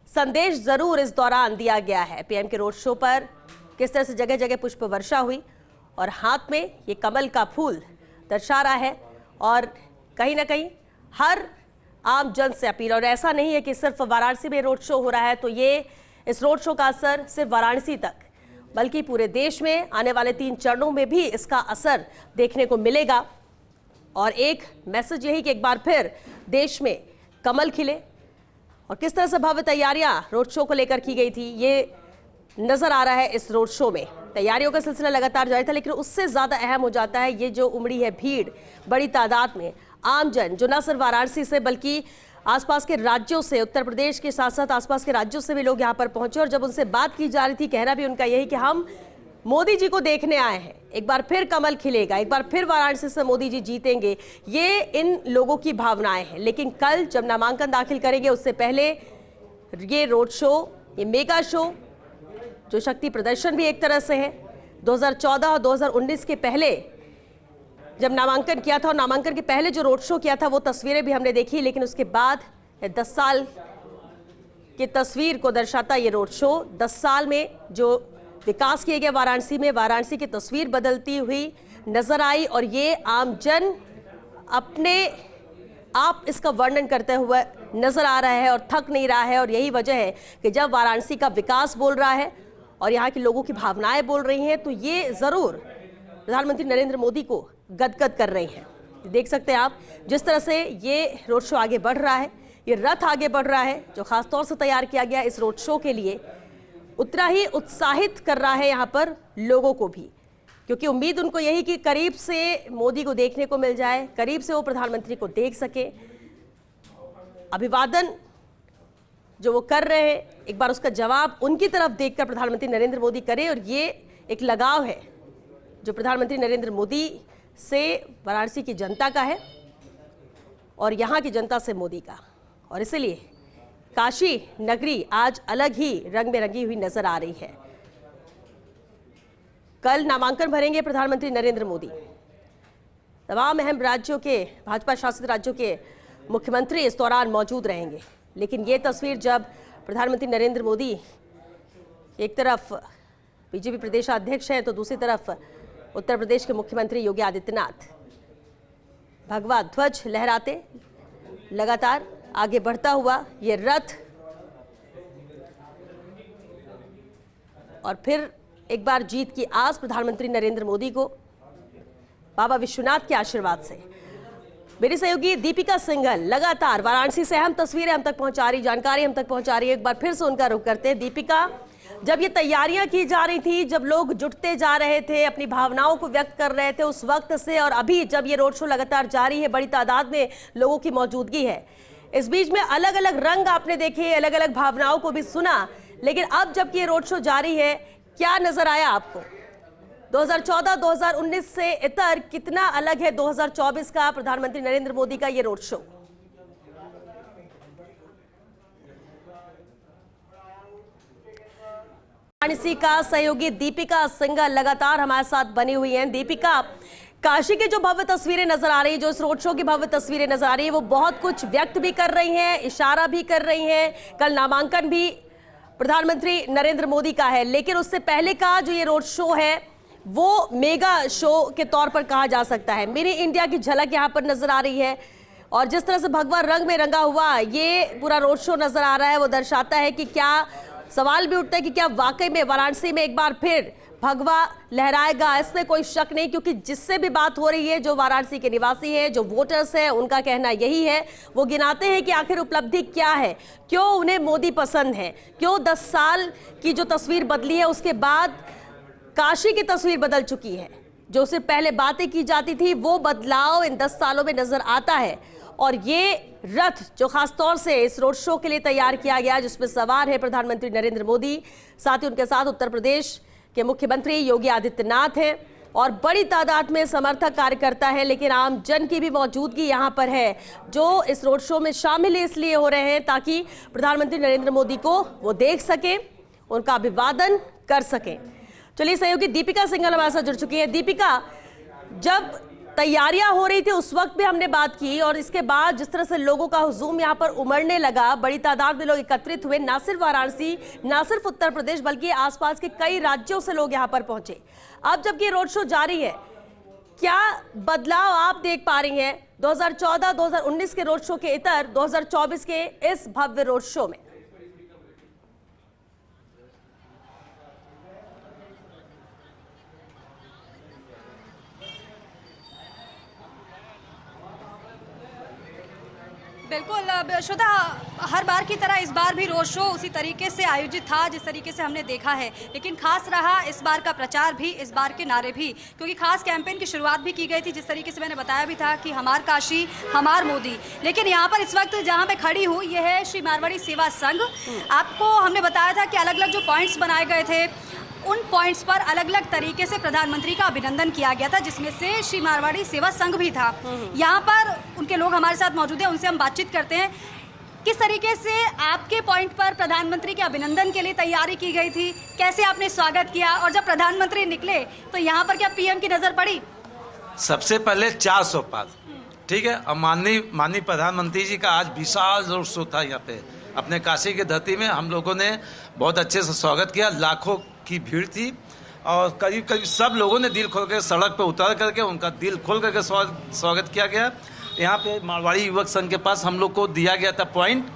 संदेश जरूर इस दौरान दिया गया है। पीएम के रोड शो पर किस तरह से जगह जगह पुष्प वर्षा हुई और हाथ में ये कमल का फूल दर्शा रहा है और कहीं ना कहीं हर आम जन से अपील। और ऐसा नहीं है कि सिर्फ वाराणसी में रोड शो हो रहा है तो ये इस रोड शो का असर सिर्फ वाराणसी तक, बल्कि पूरे देश में आने वाले 3 चरणों में भी इसका असर देखने को मिलेगा। और एक मैसेज यही कि एक बार फिर देश में कमल खिले और किस तरह से भव्य तैयारियां रोड शो को लेकर की गई थी ये नजर आ रहा है। इस रोड शो में तैयारियों का सिलसिला लगातार जारी था, लेकिन उससे ज्यादा अहम हो जाता है ये जो उमड़ी है भीड़, बड़ी तादाद में आमजन जो न सिर्फ वाराणसी से बल्कि आसपास के राज्यों से, उत्तर प्रदेश के साथ साथ आसपास के राज्यों से भी लोग यहाँ पर पहुंचे। और जब उनसे बात की जा रही थी, कहना भी उनका यही कि हम मोदी जी को देखने आए हैं, एक बार फिर कमल खिलेगा, एक बार फिर वाराणसी से मोदी जी जीतेंगे, ये इन लोगों की भावनाएं हैं। लेकिन कल जब नामांकन दाखिल करेंगे उससे पहले ये रोड शो, ये मेगा शो जो शक्ति प्रदर्शन भी एक तरह से है, 2014 और 2019 के पहले जब नामांकन किया था और नामांकन के पहले जो रोड शो किया था वो तस्वीरें भी हमने देखी, लेकिन उसके बाद 10 साल की तस्वीर को दर्शाता ये रोड शो। 10 साल में जो विकास किए गए वाराणसी में, वाराणसी की तस्वीर बदलती हुई नजर आई और ये आमजन अपने आप इसका वर्णन करते हुए नजर आ रहा है और थक नहीं रहा है। और यही वजह है कि जब वाराणसी का विकास बोल रहा है और यहाँ के लोगों की भावनाएं बोल रही हैं तो ये जरूर प्रधानमंत्री नरेंद्र मोदी को गदगद कर रही हैं। देख सकते हैं आप जिस तरह से ये रोड शो आगे बढ़ रहा है, ये रथ आगे बढ़ रहा है जो खासतौर से तैयार किया गया इस रोड शो के लिए, उतना ही उत्साहित कर रहा है यहाँ पर लोगों को भी, क्योंकि उम्मीद उनको यही कि करीब से मोदी को देखने को मिल जाए, करीब से वो प्रधानमंत्री को देख सके। अभिवादन जो वो कर रहे हैं एक बार उसका जवाब उनकी तरफ देखकर प्रधानमंत्री नरेंद्र मोदी करे। और ये एक लगाव है जो प्रधानमंत्री नरेंद्र मोदी से वाराणसी की जनता का है और यहाँ की जनता से मोदी का। और इसलिए काशी नगरी आज अलग ही रंग में रंगी हुई नजर आ रही है। कल नामांकन भरेंगे प्रधानमंत्री नरेंद्र मोदी। तमाम अहम राज्यों के, भाजपा शासित राज्यों के मुख्यमंत्री इस दौरान मौजूद रहेंगे। लेकिन ये तस्वीर जब प्रधानमंत्री नरेंद्र मोदी एक तरफ बीजेपी प्रदेशाध्यक्ष हैं तो दूसरी तरफ उत्तर प्रदेश के मुख्यमंत्री योगी आदित्यनाथ भगवा ध्वज लहराते लगातार आगे बढ़ता हुआ ये रथ, और फिर एक बार जीत की आस प्रधानमंत्री नरेंद्र मोदी को बाबा विश्वनाथ के आशीर्वाद से। मेरी सहयोगी दीपिका सिंघल लगातार वाराणसी से अहम तस्वीरें हम तक पहुंचा रही, जानकारी हम तक पहुंचा रही है। एक बार फिर से उनका रुख करते हैं। दीपिका, जब ये तैयारियां की जा रही थी, जब लोग जुटते जा रहे थे, अपनी भावनाओं को व्यक्त कर रहे थे, उस वक्त से और अभी जब ये रोड शो लगातार जारी है, बड़ी तादाद में लोगों की मौजूदगी है, इस बीच में अलग अलग रंग आपने देखे, अलग अलग भावनाओं को भी सुना, लेकिन अब जबकि ये रोड शो जारी है, क्या नजर आया आपको? 2014-2019 से इतर कितना अलग है 2024 का प्रधानमंत्री नरेंद्र मोदी का ये रोड शो? वाराणसी का सहयोगी दीपिका सिंघल लगातार हमारे साथ बनी हुई हैं। दीपिका, काशी की जो भव्य तस्वीरें नजर आ रही है, जो इस रोड शो की भव्य तस्वीरें नजर आ रही है, वो बहुत कुछ व्यक्त भी कर रही हैं, इशारा भी कर रही हैं। कल नामांकन भी प्रधानमंत्री नरेंद्र मोदी का है, लेकिन उससे पहले का जो ये रोड शो है वो मेगा शो के तौर पर कहा जा सकता है। मिनी इंडिया की झलक यहाँ पर नजर आ रही है और जिस तरह से भगवा रंग में रंगा हुआ ये पूरा रोड शो नजर आ रहा है, वो दर्शाता है कि क्या, सवाल भी उठता है कि क्या वाकई में वाराणसी में एक बार फिर भगवा लहराएगा। इसमें कोई शक नहीं, क्योंकि जिससे भी बात हो रही है, जो वाराणसी के निवासी हैं, जो वोटर्स हैं, उनका कहना यही है। वो गिनाते हैं कि आखिर उपलब्धि क्या है, क्यों उन्हें मोदी पसंद है, क्यों 10 साल की जो तस्वीर बदली है उसके बाद काशी की तस्वीर बदल चुकी है। जो उससे पहले बातें की जाती थी, वो बदलाव इन 10 सालों में नजर आता है। और ये रथ जो खासतौर से इस रोड शो के लिए तैयार किया गया, जिसमें सवार है प्रधानमंत्री नरेंद्र मोदी, साथ ही उनके साथ उत्तर प्रदेश के मुख्यमंत्री योगी आदित्यनाथ हैं और बड़ी तादाद में समर्थक कार्यकर्ता हैं। लेकिन आम जन की भी मौजूदगी यहाँ पर है, जो इस रोड शो में शामिल इसलिए हो रहे हैं ताकि प्रधानमंत्री नरेंद्र मोदी को वो देख सकें, उनका अभिवादन कर सकें। चलिए, सहयोगी दीपिका सिंघल हमारे साथ जुड़ चुकी है। दीपिका, जब तैयारियां हो रही थी उस वक्त भी हमने बात की, और इसके बाद जिस तरह से लोगों का हुजूम यहाँ पर उमड़ने लगा, बड़ी तादाद में लोग एकत्रित हुए, ना सिर्फ वाराणसी, ना सिर्फ उत्तर प्रदेश, बल्कि आसपास के कई राज्यों से लोग यहाँ पर पहुंचे। अब जबकि रोड शो जारी है, क्या बदलाव आप देख पा रही हैं 2014-2019 के रोड शो के इतर 2024 के इस भव्य रोड शो में? बिल्कुल श्वेता, हर बार की तरह इस बार भी रोड शो उसी तरीके से आयोजित था जिस तरीके से हमने देखा है, लेकिन खास रहा इस बार का प्रचार भी, इस बार के नारे भी, क्योंकि खास कैंपेन की शुरुआत भी की गई थी, जिस तरीके से मैंने बताया भी था कि हमार काशी हमार मोदी। लेकिन यहाँ पर इस वक्त जहाँ मैं खड़ी हूँ, ये है श्री मारवाड़ी सेवा संघ। आपको हमने बताया था कि अलग अलग जो पॉइंट्स बनाए गए थे, उन पॉइंट्स पर अलग अलग तरीके से प्रधानमंत्री का अभिनंदन किया गया था, जिसमें से श्री मारवाड़ी सेवा संघ भी था। यहाँ पर उनके लोग हमारे साथ मौजूद हैं, उनसे हम बातचीत करते हैं। किस तरीके से आपके पॉइंट पर प्रधानमंत्री के अभिनंदन के लिए तैयारी की गई थी, कैसे आपने स्वागत किया, और जब प्रधानमंत्री निकले तो यहाँ पर क्या पीएम की नजर पड़ी? सबसे पहले 400 पार, ठीक है। और माननीय प्रधानमंत्री जी का आज विशाल रोड शो था यहाँ पे अपने काशी की धरती में। हम लोगों ने बहुत अच्छे से स्वागत किया, लाखों की भीड़ थी और करीब करीब सब लोगों ने दिल खोल कर सड़क पे उतर करके उनका दिल खोल करके स्वागत किया गया। यहाँ पे मारवाड़ी युवक संघ के पास हम लोग को दिया गया था पॉइंट,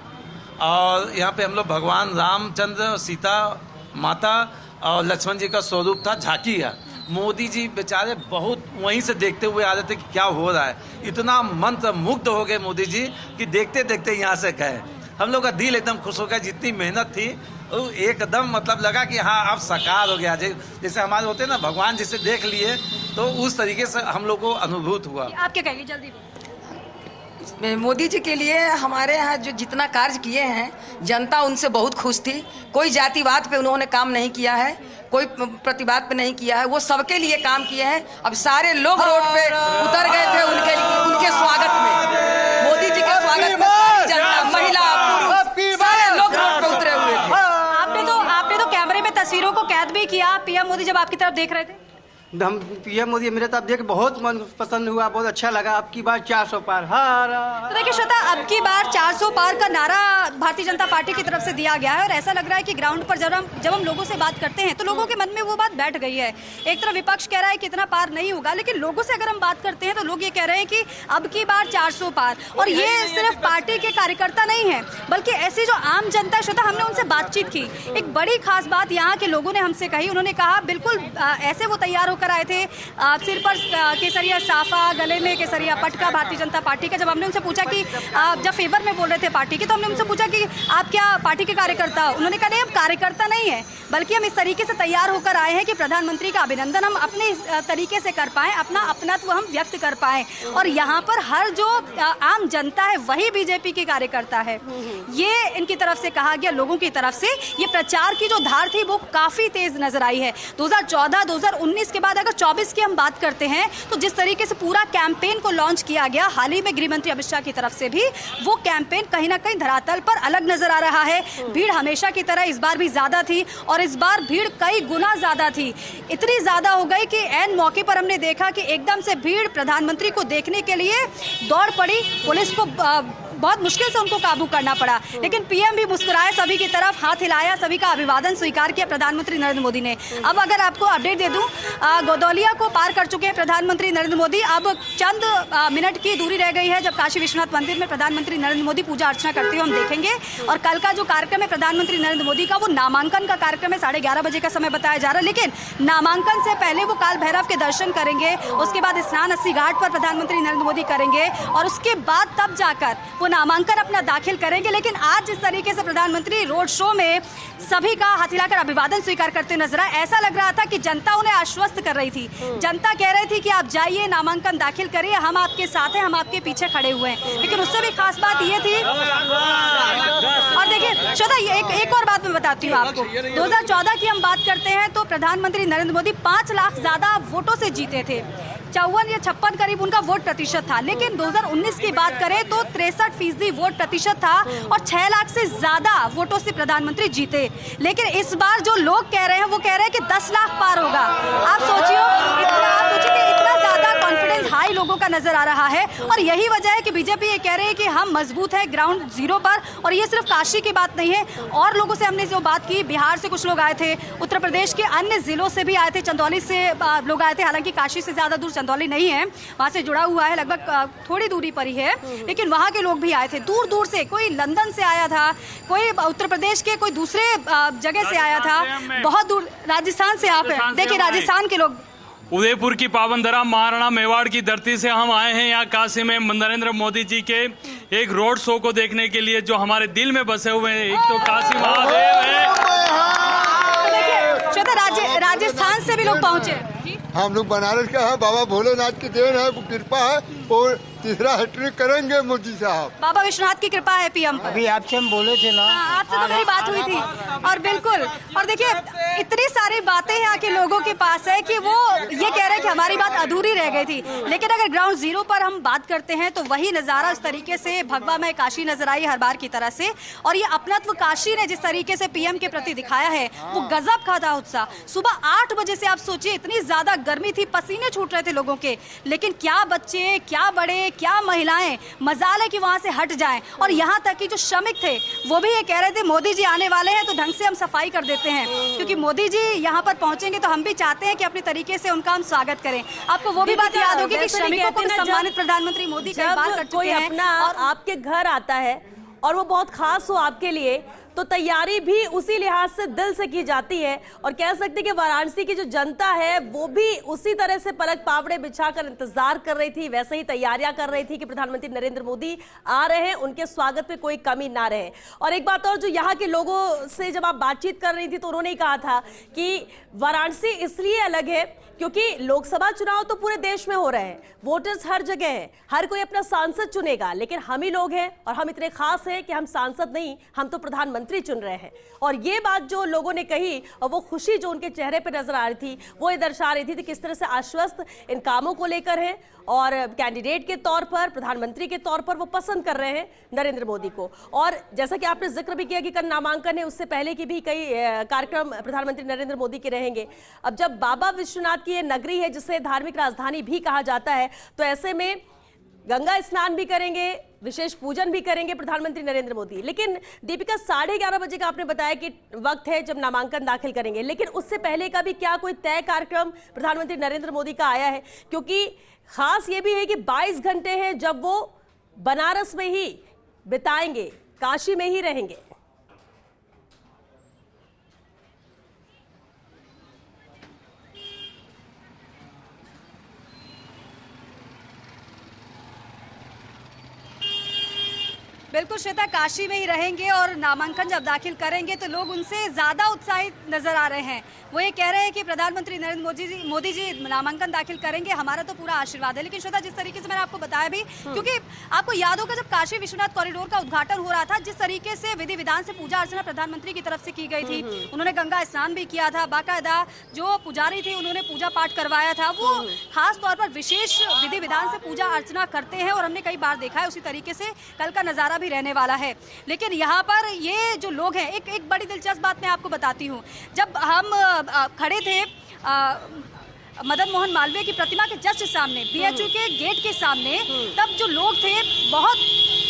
और यहाँ पे हम लोग भगवान रामचंद्र, सीता माता और लक्ष्मण जी का स्वरूप था, झांकी है। मोदी जी बेचारे बहुत वहीं से देखते हुए आ रहे थे कि क्या हो रहा है। इतना मंत्र मुग्ध हो गए मोदी जी कि देखते देखते यहाँ से गए। हम लोग का दिल एकदम खुश हो गया, जितनी मेहनत थी एकदम मतलब लगा कि हाँ अब साकार हो गया। जैसे हमारे होते ना भगवान जिसे देख लिए, तो उस तरीके से हम लोग को अनुभूत हुआ। आपके कहिए जल्दी। मोदी जी के लिए हमारे यहाँ जो जितना कार्य किए हैं, जनता उनसे बहुत खुश थी। कोई जातिवाद पे उन्होंने काम नहीं किया है, कोई प्रतिवाद पे नहीं किया है, वो सबके लिए काम किए हैं। अब सारे लोग रोड पे उतर गए थे उनके स्वागत में, मोदी जी के स्वागत में सारी जनता, महिला, पुरुष, सारे लोग रोड पे उतरे हुए थे। आपने तो कैमरे में तस्वीरों को कैद भी किया, पीएम मोदी जब आपकी तरफ देख रहे थे। हम पीएम मोदी मेरे तरफ देख बहुत मन पसंद हुआ, बहुत अच्छा लगा। अब की बार 400 पार। तो देखिए श्वेता, अब की बार 400 पार का नारा भारतीय जनता पार्टी की तरफ से दिया गया है, और ऐसा लग रहा है कि ग्राउंड पर जब हम लोगों से बात करते हैं तो लोगों के मन में वो बात बैठ गई है। एक तरफ विपक्ष कह रहा है कि इतना पार नहीं होगा, लेकिन लोगों से अगर हम बात करते हैं तो लोग ये कह रहे हैं कि अब की बार 400 पार। और ये सिर्फ पार्टी के कार्यकर्ता नहीं है, बल्कि ऐसी जो आम जनता, श्वेता, हमने उनसे बातचीत की। एक बड़ी खास बात यहाँ के लोगों ने हमसे कही, उन्होंने कहा बिल्कुल ऐसे वो तैयार होकर होकर आए थे, सिर पर केसरिया साफा, गले में केसरिया पटका भारतीय जनता पार्टी का। जब हमने उनसे पूछा कि जब फेवर में बोल रहे थे पार्टी के, तो हमने उनसे पूछा कि आप क्या पार्टी के कार्यकर्ता? उन्होंने कहा नहीं, हम कार्यकर्ता नहीं है, बल्कि हम इस तरीके से तैयार होकर आए हैं कि प्रधानमंत्री का अभिनंदन हम अपने तरीके से कर पाएं, अपना अपनत्व हम व्यक्त कर पाएं। और यहाँ पर हर जो आम जनता है वही बीजेपी के कार्यकर्ता है, ये इनकी तरफ से कहा गया। लोगों की तरफ से ये प्रचार की जो धार थी वो काफी तेज नजर आई है। 2014, 2019 के बाद अगर 24 की हम बात करते हैं तो जिस तरीके से पूरा कैंपेन को लॉन्च किया गया, हाल ही में गृह मंत्री अमित शाह की तरफ से भी, वो कैंपेन कहीं ना कहीं धरातल पर अलग नजर आ रहा है। भीड़ हमेशा की तरह इस बार भी ज्यादा थी और इस बार भीड़ कई गुना ज्यादा थी। इतनी ज्यादा हो गई कि ऐन मौके पर हमने देखा कि एकदम से भीड़ प्रधानमंत्री को देखने के लिए दौड़ पड़ी। पुलिस को बहुत मुश्किल से उनको काबू करना पड़ा, लेकिन पीएम भी मुस्कुराए, सभी की तरफ हाथ हिलाया, सभी का अभिवादन स्वीकार किया प्रधानमंत्री नरेंद्र मोदी ने। अब अगर आपको अपडेट दे दूं, गोदौलिया को पार कर चुके हैं प्रधानमंत्री नरेंद्र मोदी। अब चंद मिनट की दूरी रह गई है जब काशी विश्वनाथ मंदिर में प्रधानमंत्री नरेंद्र मोदी पूजा अर्चना करते हुए हम देखेंगे। और कल का जो कार्यक्रम है प्रधानमंत्री नरेंद्र मोदी का, वो नामांकन का कार्यक्रम है, 11:30 बजे का समय बताया जा रहा है। लेकिन नामांकन से पहले वो काल भैरव के दर्शन करेंगे, उसके बाद स्नान अस्सी घाट पर प्रधानमंत्री नरेंद्र मोदी करेंगे और उसके बाद तब जाकर वो नामांकन अपना दाखिल करेंगे। लेकिन आज जिस तरीके से प्रधानमंत्री रोड शो में सभी का हाथ हिलाकर अभिवादन स्वीकार करते नजर आए, ऐसा लग रहा था कि जनता उन्हें आश्वस्त कर रही थी। जनता कह रही थी कि आप जाइए, नामांकन दाखिल करिए, हम आपके साथ हैं, हम आपके पीछे खड़े हुए हैं। लेकिन उससे भी खास बात ये थी, और देखिए श्वेता, एक और बात मैं बताती हूँ आपको। 2014 की हम बात करते हैं तो प्रधानमंत्री नरेंद्र मोदी 5 लाख ज्यादा वोटों से जीते थे, 54 या 56 करीब उनका वोट प्रतिशत था। लेकिन 2019 की बात करें तो 63% वोट प्रतिशत था और 6 लाख से ज्यादा वोटों से प्रधानमंत्री जीते। लेकिन इस बार जो लोग कह रहे हैं वो कह रहे हैं कि 10 लाख पार होगा। आप सोचिए कि इतना ज्यादा कॉन्फिडेंस हाई लोगों का नजर आ रहा है। और यही वजह है कि बीजेपी ये कह रहे हैं कि हम मजबूत है ग्राउंड जीरो पर। और ये सिर्फ काशी की बात नहीं है, और लोगों से हमने जो बात की, बिहार से कुछ लोग आए थे, उत्तर प्रदेश के अन्य जिलों से भी आए थे, चंदौली से लोग आए थे। हालांकि काशी से ज्यादा दूर चंदौली नहीं है, वहां से जुड़ा हुआ है, लगभग थोड़ी दूरी पर ही है, लेकिन वहां के लोग भी आए थे दूर दूर से। कोई लंदन से आया था, कोई उत्तर प्रदेश के कोई दूसरे जगह से आया था, बहुत दूर राजस्थान से। आप देखिए राजस्थान के लोग, उदयपुर की पावन धरा महाराणा मेवाड़ की धरती से हम आए हैं यहाँ काशी में नरेंद्र मोदी जी के एक रोड शो को देखने के लिए, जो हमारे दिल में बसे हुए हैं। एक तो काशी महादेव है, राजस्थान से भी लोग पहुंचे। हम लोग बनारस का है, बाबा भोलेनाथ की देन है, कृपा है, और तीसरा हैट्रिक करेंगे मोदी साहब। बाबा विश्वनाथ की कृपा है पीएम पर। अभी आपसे हम बोले थे ना, आपसे तो मेरी बात हुई थी। और बिल्कुल, और देखिए इतनी सारी बातें यहाँ के लोगों के पास है कि वो ये कह रहे हैं कि हमारी बात अधूरी रह गई थी। लेकिन अगर ग्राउंड जीरो पर हम बात करते हैं तो वही नजारा इस तरीके से भगवा में काशी नजर आई हर बार की तरह से। और ये अपनत्व काशी ने जिस तरीके से पीएम के प्रति दिखाया है, वो गजब का था उत्साह। सुबह 8 बजे से आप सोचिए, इतनी ज्यादा गर्मी थी, पसीने छूट रहे थे लोगों के, लेकिन क्या बच्चे, क्या बड़े, क्या महिलाएं, मजाल है कि वहां से हट जाएं। और यहाँ तक कि जो श्रमिक थे वो भी ये कह रहे थे मोदी जी आने वाले हैं तो ढंग से हम सफाई कर देते हैं, क्योंकि मोदी जी यहाँ पर पहुंचेंगे तो हम भी चाहते हैं कि अपने तरीके से उनका हम स्वागत करें। आपको वो भी बात याद होगी कि श्रमिकों को सम्मानित प्रधानमंत्री मोदी कई बार कर चुके हैं। अपना और आपके घर आता है और वो बहुत खास हो आपके लिए, तो तैयारी भी उसी लिहाज से दिल से की जाती है। और कह सकते कि वाराणसी की जो जनता है वो भी उसी तरह से पलक पावड़े बिछाकर इंतजार कर रही थी, वैसे ही तैयारियां कर रही थी कि प्रधानमंत्री नरेंद्र मोदी आ रहे हैं, उनके स्वागत में कोई कमी ना रहे। और एक बात और, जो यहाँ के लोगों से जब आप बातचीत कर रही थी तो उन्होंने कहा था कि वाराणसी इसलिए अलग है क्योंकि लोकसभा चुनाव तो पूरे देश में हो रहे हैं, वोटर्स हर जगह हैं, हर कोई अपना सांसद चुनेगा, लेकिन हम ही लोग हैं और हम इतने खास हैं कि हम सांसद नहीं, हम तो प्रधानमंत्री चुन रहे हैं। और ये बात जो लोगों ने कही और वो खुशी जो उनके चेहरे पे नजर आ रही थी, वो ये दर्शा रही थी किस तरह से आश्वस्त इन कामों को लेकर हैं और कैंडिडेट के तौर पर, प्रधानमंत्री के तौर पर वो पसंद कर रहे हैं नरेंद्र मोदी को। और जैसा कि आपने जिक्र भी किया कि कल नामांकन है, उससे पहले की भी कई कार्यक्रम प्रधानमंत्री नरेंद्र मोदी के रहेंगे। अब जब बाबा विश्वनाथ की ये नगरी है जिसे धार्मिक राजधानी भी कहा जाता है, तो ऐसे में गंगा स्नान भी करेंगे, विशेष पूजन भी करेंगे प्रधानमंत्री नरेंद्र मोदी। लेकिन दीपिका, 11:30 बजे का आपने बताया कि वक्त है जब नामांकन दाखिल करेंगे, लेकिन उससे पहले का भी क्या कोई तय कार्यक्रम प्रधानमंत्री नरेंद्र मोदी का आया है? क्योंकि खास ये भी है कि 22 घंटे हैं जब वो बनारस में ही बिताएंगे, काशी में ही रहेंगे। बिल्कुल श्वेता, काशी में ही रहेंगे और नामांकन जब दाखिल करेंगे तो लोग उनसे ज्यादा उत्साहित नजर आ रहे हैं। वो ये कह रहे हैं कि प्रधानमंत्री नरेंद्र मोदी जी नामांकन दाखिल करेंगे, हमारा तो पूरा आशीर्वाद है। लेकिन श्वेता, जिस तरीके से मैंने आपको बताया भी, क्योंकि आपको याद होगा जब काशी विश्वनाथ कॉरिडोर का उद्घाटन हो रहा था, जिस तरीके से विधि विधान से पूजा अर्चना प्रधानमंत्री की तरफ से की गई थी, उन्होंने गंगा स्नान भी किया था, बाकायदा जो पुजारी थे उन्होंने पूजा पाठ करवाया था, वो खास तौर पर विशेष विधि विधान से पूजा अर्चना करते हैं और हमने कई बार देखा है। उसी तरीके से कल का नजारा भी रहने वाला है। लेकिन यहाँ पर ये जो लोग हैं, एक बड़ी दिलचस्प बात मैं आपको बताती हूँ। जब हम खड़े थे मदन मोहन मालवीय की प्रतिमा के जस्ट सामने, बीएचयू के गेट के सामने, तब जो लोग थे बहुत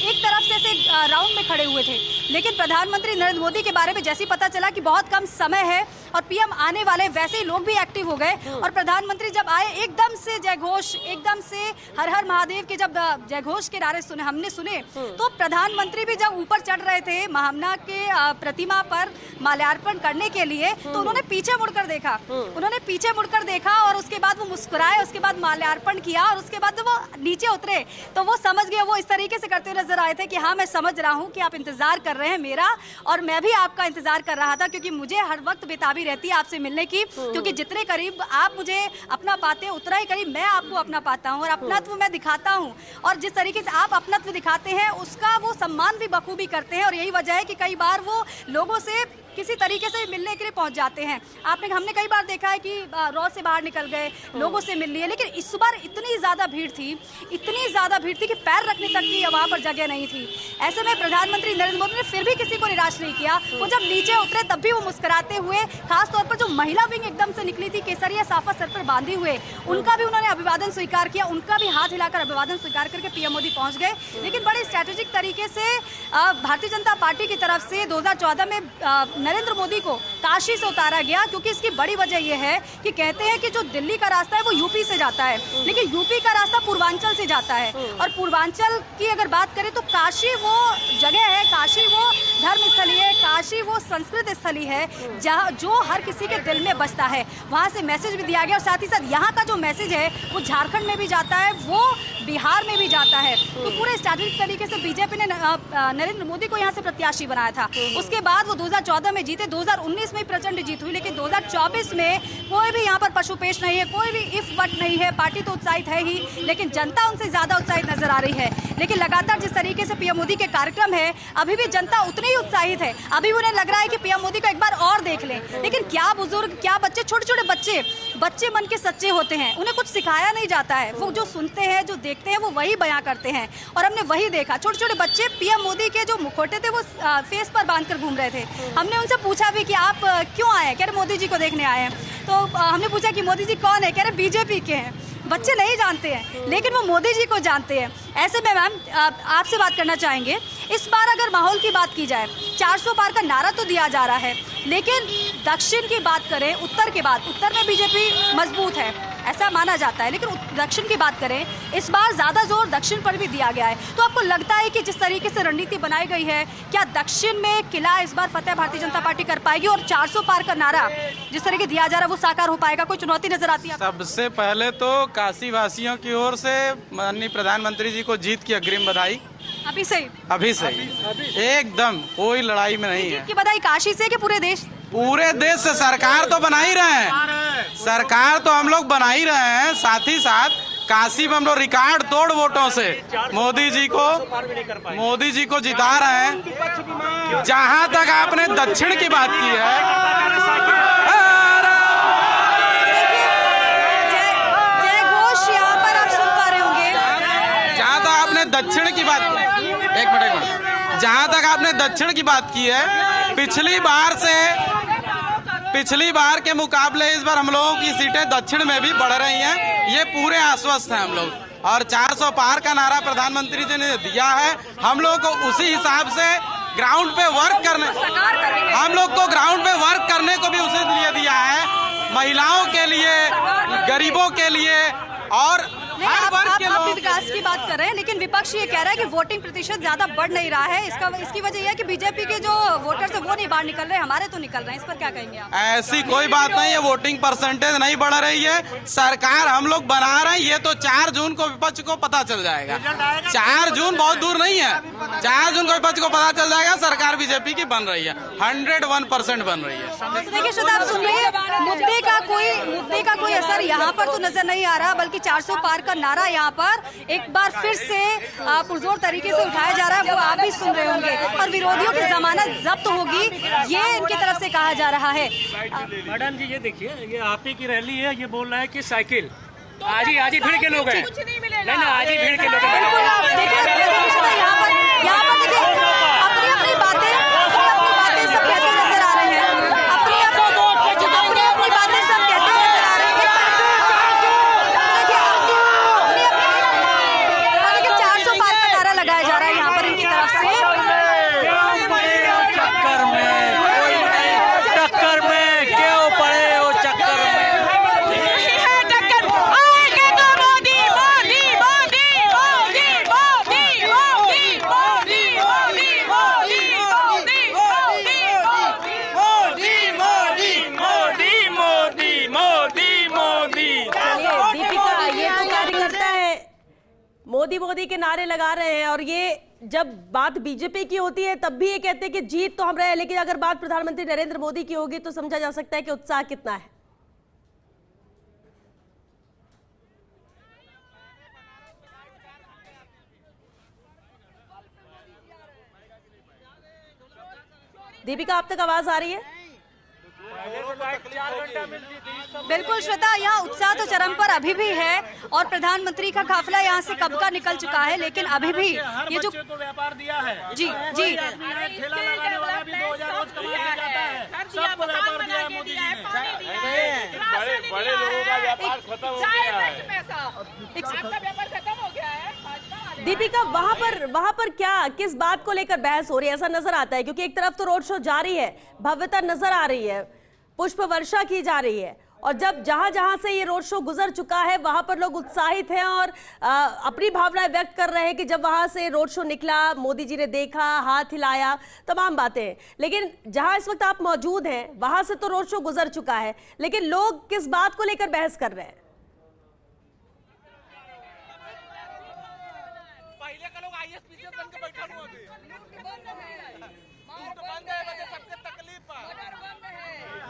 एक तरफ से ऐसे राउंड में खड़े हुए थे। लेकिन प्रधानमंत्री नरेंद्र मोदी के बारे में जैसे ही पता चला कि बहुत कम समय है और पीएम आने वाले, वैसे ही लोग भी एक्टिव हो गए और प्रधानमंत्री जब आए एकदम से जयघोष, एकदम से हर हर महादेव के जब जयघोष के नारे हमने सुने, तो प्रधानमंत्री भी जब ऊपर चढ़ रहे थे महामना के प्रतिमा पर माल्यार्पण करने के लिए, तो उन्होंने पीछे मुड़कर देखा और उसके बाद वो मुस्कुराए, उसके बाद माल्यार्पण किया और उसके बाद वो नीचे उतरे तो वो समझ गए, वो इस तरीके से करते हुए नजर आए थे कि हाँ, मैं समझ रहा हूँ कि आप इंतजार कर रहे हैं मेरा और मैं भी आपका इंतजार कर रहा था, क्योंकि मुझे हर वक्त बेताबी रहती है आपसे मिलने की, क्योंकि जितने करीब आप मुझे अपना पाते हैं उतना ही करीब मैं आपको अपना पाता हूँ और अपनत्व मैं दिखाता हूँ। और जिस तरीके से आप अपनत्व दिखाते हैं उसका वो सम्मान भी बखूबी करते हैं और यही वजह है कि कई बार वो लोगों से किसी तरीके से मिलने के लिए पहुंच जाते हैं। हमने कई बार देखा है कि रॉ से बाहर निकल गए, लोगों से मिल लिए, लेकिन इस बार इतनी ज़्यादा भीड़ थी कि पैर रखने तक की वहाँ पर जगह नहीं थी। ऐसे में प्रधानमंत्री नरेंद्र मोदी ने फिर भी किसी को निराश नहीं किया। वो जब नीचे उतरे तब भी वो मुस्कुराते हुए, खासतौर पर जो महिला विंग एकदम से निकली थी केसरिया साफा सर पर बांधे हुए, उनका भी उन्होंने अभिवादन स्वीकार किया, उनका भी हाथ हिलाकर अभिवादन स्वीकार करके पीएम मोदी पहुँच गए। लेकिन बड़े स्ट्रैटेजिक तरीके से भारतीय जनता पार्टी की तरफ से 2014 में नरेंद्र मोदी को काशी से उतारा गया, क्योंकि इसकी बड़ी वजह यह है कि कहते हैं कि जो दिल्ली का रास्ता है वो यूपी से जाता है, लेकिन यूपी का रास्ता पूर्वांचल से जाता है और पूर्वांचल की अगर बात करें तो काशी वो जगह है, काशी वो धर्म स्थली है, काशी वो संस्कृत स्थली है जहाँ जो हर किसी के दिल में बसता है। वहाँ से मैसेज भी दिया गया और साथ ही साथ यहाँ का जो मैसेज है वो झारखंड में भी जाता है, वो बिहार में भी जाता है। तो पूरे स्ट्रैटेजिक तरीके से बीजेपी ने नरेंद्र मोदी को यहाँ से प्रत्याशी बनाया था। उसके बाद वो 2014 में जीते, 2019 में प्रचंड जीत हुई, लेकिन 2024 में कोई भी यहाँ पर पशुपेश नहीं है, कोई भी इफ बट नहीं है। पार्टी तो उत्साहित है ही, लेकिन जनता उनसे ज्यादा उत्साहित नजर आ रही है। लेकिन लगातार जिस तरीके से पीएम मोदी के कार्यक्रम है, अभी भी जनता उतनी ही उत्साहित है। अभी उन्हें लग रहा है कि पीएम मोदी को एक बार और देख लें। लेकिन क्या बुजुर्ग, क्या बच्चे, छोटे छोटे बच्चे मन के सच्चे होते हैं, उन्हें कुछ सिखाया नहीं जाता है। वो जो सुनते हैं, जो देखते हैं, वो वही बयां करते हैं और हमने वही देखा। छोटे छोटे बच्चे पीएम मोदी के जो मुखौटे थे वो फेस पर बांधकर घूम रहे थे। हमने उनसे पूछा भी कि आप क्यों आए, कह रहे मोदी जी को देखने आए हैं। तो हमने पूछा कि मोदी जी कौन है, कह रहे बीजेपी के हैं। बच्चे नहीं जानते हैं लेकिन वो मोदी जी को जानते हैं। ऐसे में मैम आपसे बात करना चाहेंगे, इस बार अगर माहौल की बात की जाए, 400 पार का नारा तो दिया जा रहा है, लेकिन दक्षिण की बात करें, उत्तर की बात, उत्तर में बीजेपी मजबूत है ऐसा माना जाता है, लेकिन दक्षिण की बात करें, इस बार ज्यादा जोर दक्षिण पर भी दिया गया है। तो आपको लगता है कि जिस तरीके से रणनीति बनाई गई है, क्या दक्षिण में किला इस बार फतेह भारतीय जनता पार्टी कर पाएगी और 400 पार का नारा जिस तरह के दिया जा रहा है वो साकार हो पाएगा? कोई चुनौती नजर आती है? सबसे पहले तो काशी वासियों की ओर से माननीय प्रधानमंत्री जी को जीत की अग्रिम बधाई। अभी से एकदम कोई लड़ाई में नहीं है। जीत की बधाई काशी से कि पूरे देश? पूरे देश से। सरकार तो बना ही रहे हैं, सरकार तो हम लोग बना ही रहे हैं, साथ ही साथ काशी में हम लोग रिकॉर्ड तोड़ वोटों से मोदी जी को जिता रहे हैं। जहां तक आपने दक्षिण की बात की है, जयघोष यहाँ पर आप सुन पा रहे होंगे। जहां तक आपने दक्षिण की बात की, एक मिनट, जहां तक आपने दक्षिण की बात की है, पिछली बार के मुकाबले इस बार हम लोगों की सीटें दक्षिण में भी बढ़ रही हैं, ये पूरे आश्वस्त हैं हम लोग। और 400 पार का नारा प्रधानमंत्री जी ने दिया है, हम लोग को उसी हिसाब से ग्राउंड पे वर्क करने, हम लोग को ग्राउंड पे वर्क करने को भी उसी लिए दिया है, महिलाओं के लिए, गरीबों के लिए और नहीं, आप भी विकास की बात कर रहे हैं, लेकिन विपक्ष ये कह रहा है कि वोटिंग प्रतिशत ज्यादा बढ़ नहीं रहा है। इसकी वजह यह है कि बीजेपी के जो वोटर्स है वो नहीं बाहर निकल रहे, हमारे तो निकल रहे हैं। इस पर क्या कहेंगे आप? ऐसी कोई बात नहीं है, वोटिंग परसेंटेज नहीं बढ़ रही है, सरकार हम लोग बना रहे हैं। ये तो 4 जून को विपक्ष को पता चल जाएगा। 4 जून बहुत दूर नहीं है, 4 जून को विपक्ष को पता चल जाएगा सरकार बीजेपी की बन रही है, 101% बन रही है। देखिए श्वेता, आप सुन रही है, मुद्दे का कोई असर यहाँ पर तो नजर नहीं आ रहा, बल्कि 400 पार का नारा यहाँ पर एक बार फिर से पुरजोर तरीके से उठाया जा रहा है, वो आप भी सुन रहे होंगे। और विरोधियों की जमानत जब्त होगी, ये इनकी तरफ से कहा जा रहा है। मैडम जी ये देखिए, ये आप ही की रैली है, ये बोल रहा है कि साइकिल आज ही भीड़ के लोग हैं, नहीं ना आज ही भीड़ के लोग हैं। यहाँ पर देखिए अपनी अपनी बातें सब कहते नजर आ रहे हैं, अपनी बातें सब कहते नजर आ रहे हैं। देखिए 400 पार का नारा लगाया जा रहा है यहाँ पर इनकी तरफ से। टक्कर में क्यों पड़े हो, चक्कर में मोदी मोदी के नारे लगा रहे हैं, और ये जब बात बीजेपी की होती है तब भी ये कहते हैं कि जीत तो हम रहे हैं, लेकिन अगर बात प्रधानमंत्री नरेंद्र मोदी की होगी तो समझा जा सकता है कि उत्साह कितना है। दीपिका, आप तक आवाज आ रही है? बिल्कुल श्वेता, यहाँ उत्साह तो चरम पर अभी भी है, और प्रधानमंत्री का काफिला यहाँ से कब का निकल चुका है, लेकिन अभी भी ये जो व्यापार दिया है, जी जी ठेला लगाने वाला भी 2000 रोज कमा के जाता है, सबको व्यापार दिया है मोदी जी ने। बड़े लोगों का व्यापार खत्म हो गया है, व्यापार खत्म हो गया है। दीपिका, वहां पर क्या किस बात को लेकर बहस हो रही है, ऐसा नजर आता है? क्योंकि एक तरफ तो रोड शो जारी है, भव्यता नजर आ रही है, पुष्प वर्षा की जा रही है, और जब जहां से ये रोड शो गुजर चुका है वहां पर लोग उत्साहित हैं और अपनी भावनाएं व्यक्त कर रहे हैं कि जब वहां से रोड शो निकला, मोदी जी ने देखा, हाथ हिलाया, तमाम बातें हैं। लेकिन जहां इस वक्त आप मौजूद हैं वहां से तो रोड शो गुजर चुका है, लेकिन लोग किस बात को लेकर बहस कर रहे हैं?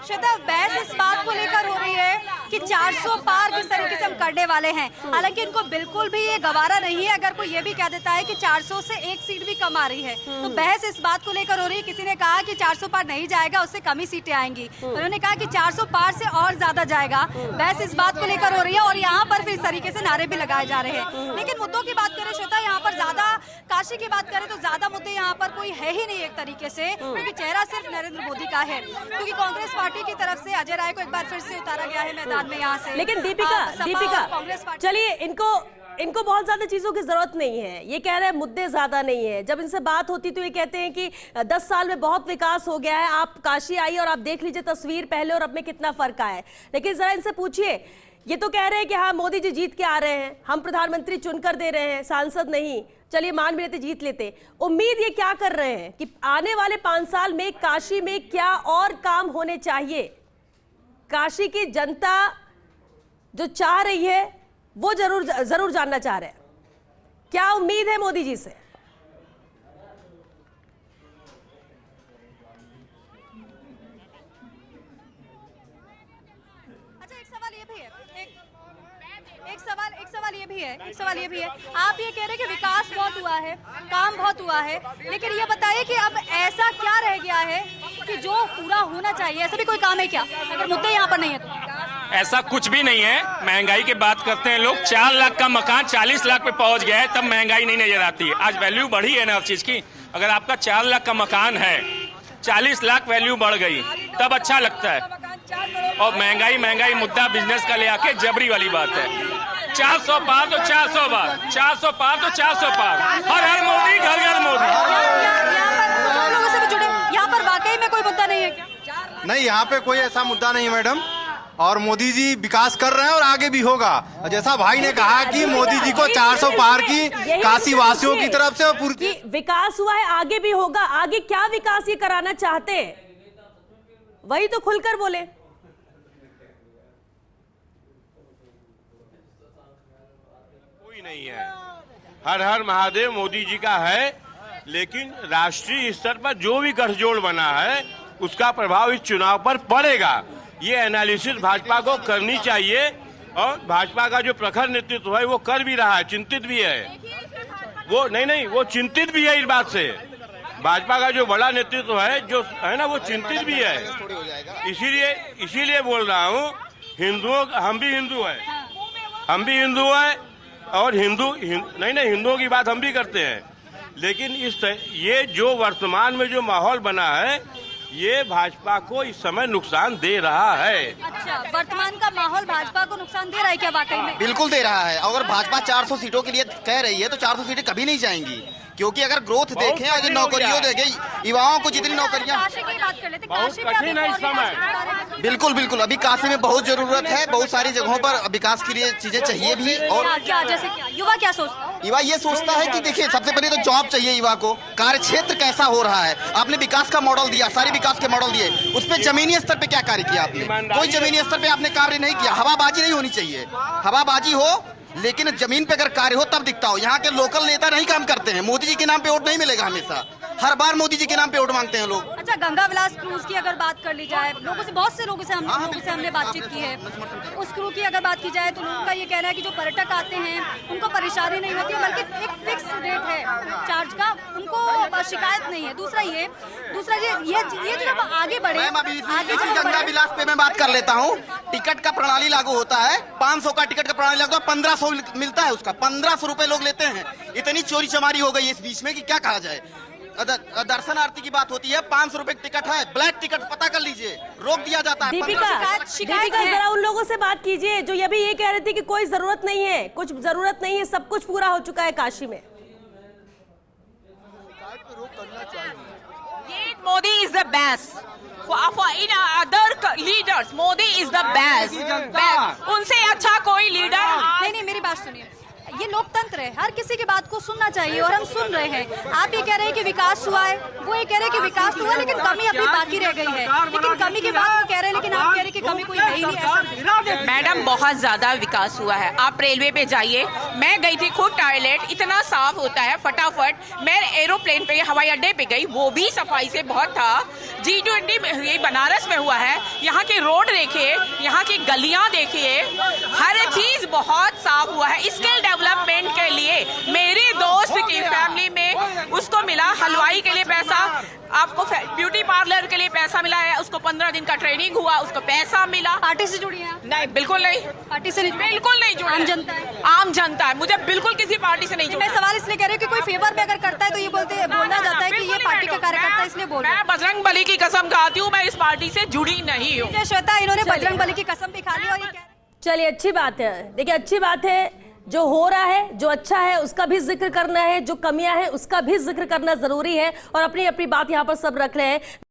श्वेता, बहस इस बात को लेकर हो रही है कि 400 पार किस तरीके से हम करने वाले हैं। हालांकि इनको बिल्कुल भी ये गवारा नहीं है अगर कोई ये भी कह देता है कि 400 से 1 सीट भी कम आ रही है। तो बहस इस बात को लेकर हो रही है, किसी ने कहा कि 400 पार नहीं जाएगा, उससे कम ही सीटें आएंगी, उन्होंने कहा कि 400 पार से और ज्यादा जाएगा। बहस इस बात को लेकर हो रही है, और यहाँ पर फिर इस तरीके से नारे भी लगाए जा रहे हैं। लेकिन मुद्दों की बात करें श्वेता, यहाँ पर ज्यादा काशी की बात करें तो ज्यादा मुद्दे यहाँ पर कोई है ही नहीं एक तरीके से, क्योंकि चेहरा सिर्फ नरेंद्र मोदी का है, क्योंकि कांग्रेस पार्टी की तरफ से अजय राय को एक बार फिर से उतारा गया है मैदान में यहाँ से। लेकिन दीपिका, चलिए इनको बहुत ज्यादा चीजों की जरूरत नहीं है, ये कह रहे हैं मुद्दे ज्यादा नहीं है। जब इनसे बात होती तो ये कहते हैं कि 10 साल में बहुत विकास हो गया है, आप काशी आई और आप देख लीजिए तस्वीर पहले और अब में कितना फर्क आया है। लेकिन जरा इनसे पूछिए, ये तो कह रहे हैं कि हाँ मोदी जी जीत के आ रहे हैं, हम प्रधानमंत्री चुनकर दे रहे हैं, सांसद नहीं, चलिए मान भी लेते जीत लेते। उम्मीद ये क्या कर रहे हैं कि आने वाले 5 साल में काशी में क्या और काम होने चाहिए? काशी की जनता जो चाह रही है वो जरूर जानना चाह रहे हैं। क्या उम्मीद है मोदी जी से? अच्छा, एक सवाल ये भी है, आप ये कह रहे हैं कि विकास बहुत हुआ है, काम बहुत हुआ है, लेकिन ये बताइए कि अब ऐसा क्या रह गया है कि जो पूरा होना चाहिए? ऐसा भी कोई काम है क्या, अगर मुद्दे यहाँ पर नहीं है तो? ऐसा कुछ भी नहीं है। महंगाई की बात करते हैं लोग, 4 लाख का मकान 40 लाख पे पहुंच गया है, तब महंगाई नहीं नजर आती है। आज वैल्यू बढ़ी है ना हर चीज की। अगर आपका 4 लाख का मकान है, 40 लाख वैल्यू बढ़ गई, तब अच्छा लगता है। और महंगाई मुद्दा बिजनेस का ले आके जबरी वाली बात है। 400 पार तो 400 पार, 400 पार तो 400 पार, हर मोदी, घर मोदी। लोगों से भी जुड़े, यहाँ पर वाकई में कोई मुद्दा नहीं है क्या? नहीं, यहाँ पे कोई ऐसा मुद्दा नहीं मैडम। और मोदी जी विकास कर रहे हैं और आगे भी होगा। जैसा भाई ने कहा कि मोदी जी को 400 पार की काशी वासियों की तरफ से और पूरी विकास हुआ है, आगे भी होगा। आगे क्या विकास ये कराना चाहते हैं, वही तो खुलकर बोले। कोई नहीं है, हर हर महादेव मोदी जी का है, लेकिन राष्ट्रीय स्तर पर जो भी गठजोड़ बना है उसका प्रभाव इस चुनाव पर पड़ेगा। ये एनालिसिस भाजपा को करनी चाहिए और भाजपा का जो प्रखर नेतृत्व है वो कर भी रहा है, चिंतित भी है। वो नहीं, वो चिंतित भी है इस बात से। भाजपा का जो बड़ा नेतृत्व है, जो है ना, वो चिंतित भी है। इसीलिए बोल रहा हूँ, हिंदुओं, हम भी हिंदू हैं और हिंदुओं की बात हम भी करते हैं, लेकिन ये जो वर्तमान में जो माहौल बना है ये भाजपा को इस समय नुकसान दे रहा है। अच्छा, वर्तमान का माहौल भाजपा को नुकसान दे रहा है क्या वाकई में? बिल्कुल दे रहा है। अगर भाजपा 400 सीटों के लिए कह रही है तो 400 सीटें कभी नहीं जाएंगी, क्योंकि अगर ग्रोथ देखें और नौकरियों देखें, युवाओं को जितनी नौकरियां, बिल्कुल अभी काशी में बहुत जरूरत है, बहुत सारी जगहों पर विकास के लिए चीजें चाहिए भी। और क्या, जैसे क्या युवा क्या सोचता है? युवा ये सोचता है कि देखिए, सबसे पहले तो जॉब चाहिए युवा को, कार्य क्षेत्र कैसा हो रहा है। आपने विकास का मॉडल दिया, सारे विकास के मॉडल दिए, उस पर जमीनी स्तर पे क्या कार्य किया आपने? कोई जमीनी स्तर पे आपने कार्य नहीं किया। हवाबाजी नहीं होनी चाहिए, हवाबाजी हो लेकिन जमीन पे अगर कार्य हो तब दिखता हो। यहाँ के लोकल नेता नहीं काम करते हैं, मोदी जी के नाम पे वोट नहीं मिलेगा हमेशा, हर बार मोदी जी के नाम पे वोट मांगते हैं लोग। अच्छा, गंगा विलास क्रूज की अगर बात कर ली जाए, बहुत से लोगों से हमने बातचीत की है, उस क्रू की अगर बात की जाए तो लोगों का ये कहना है कि जो पर्यटक आते हैं उनको परेशानी नहीं होती, बल्कि एक फिक्स रेट है चार्ज का, उनको शिकायत नहीं है। दूसरा ये जो जब आगे बढ़े, गंगा विलास पे मैं बात कर लेता हूँ। टिकट का प्रणाली लागू होता है, 500 का टिकट का प्रणाली लागू, 1500 मिलता है उसका, 1500 रुपए लोग लेते हैं। इतनी चोरी चमारी हो गई इस बीच में कि क्या कहा जाए। दर्शनार्थी की बात होती है, 500 रुपए टिकट है, ब्लैक टिकट पता कर लीजिए, रोक दिया जाता है। दीपिका जरा उन लोगों से बात कीजिए जो ये भी ये कह रहे थे कि कोई जरूरत नहीं है, कुछ जरूरत नहीं है, सब कुछ पूरा हो चुका है काशी में। Modi is the best. For in other leaders, Modi is the best. उनसे अच्छा कोई लीडर नहीं, मेरी बात सुनिए। ये लोकतंत्र है, हर किसी की बात को सुनना चाहिए और हम सुन रहे हैं। आप ये कह रहे हैं कि विकास हुआ है, वो ये कह रहे हैं कि विकास हुआ लेकिन कमी अभी बाकी रह गई है, लेकिन कमी की बात वो कह रहे हैं, लेकिन आप कह रहे हैं कि कमी कोई है ही नहीं। ऐसा मैडम, बहुत ज्यादा विकास हुआ है। आप रेलवे पे जाइए, मैं गई थी खुद, टॉयलेट इतना साफ होता है फटाफट। मैं एरोप्लेन पे, हवाई अड्डे पे गई, वो भी सफाई से बहुत था। G20 ये बनारस में हुआ है, यहाँ के रोड देखिए, यहाँ की गलियां देखिए, हर चीज बहुत साफ हुआ है। स्किल डेवलपमेंट के लिए मेरे दोस्त की फैमिली में उसको मिला हलवाई के लिए पैसा, आपको ब्यूटी पार्लर के लिए पैसा मिला है, उसको 15 दिन का ट्रेनिंग हुआ, उसको पैसा मिला। पार्टी से जुड़ी है? नहीं, बिल्कुल नहीं, पार्टी से बिल्कुल नहीं जुड़ी। आम जनता है, आम जनता है, मुझे बिल्कुल किसी पार्टी से नहीं जुड़ी। मैं सवाल इसलिए कह रही हूँ कि कोई फेवर में अगर करता है तो ये बोला जाता है कि ये पार्टी का कार्यकर्ता, इसलिए बोल रहा हूं। मैं बजरंग बली की कसम खाती हूँ, मैं इस पार्टी से जुड़ी नहीं हूँ। श्वेता, इन्होंने बजरंग बली की कसम भी खा ली और ये चलिए, अच्छी बात है। देखिए, अच्छी बात है, जो हो रहा है, जो अच्छा है उसका भी जिक्र करना है, जो कमियां हैं उसका भी जिक्र करना जरूरी है, और अपनी अपनी बात यहाँ पर सब रख रहे हैं।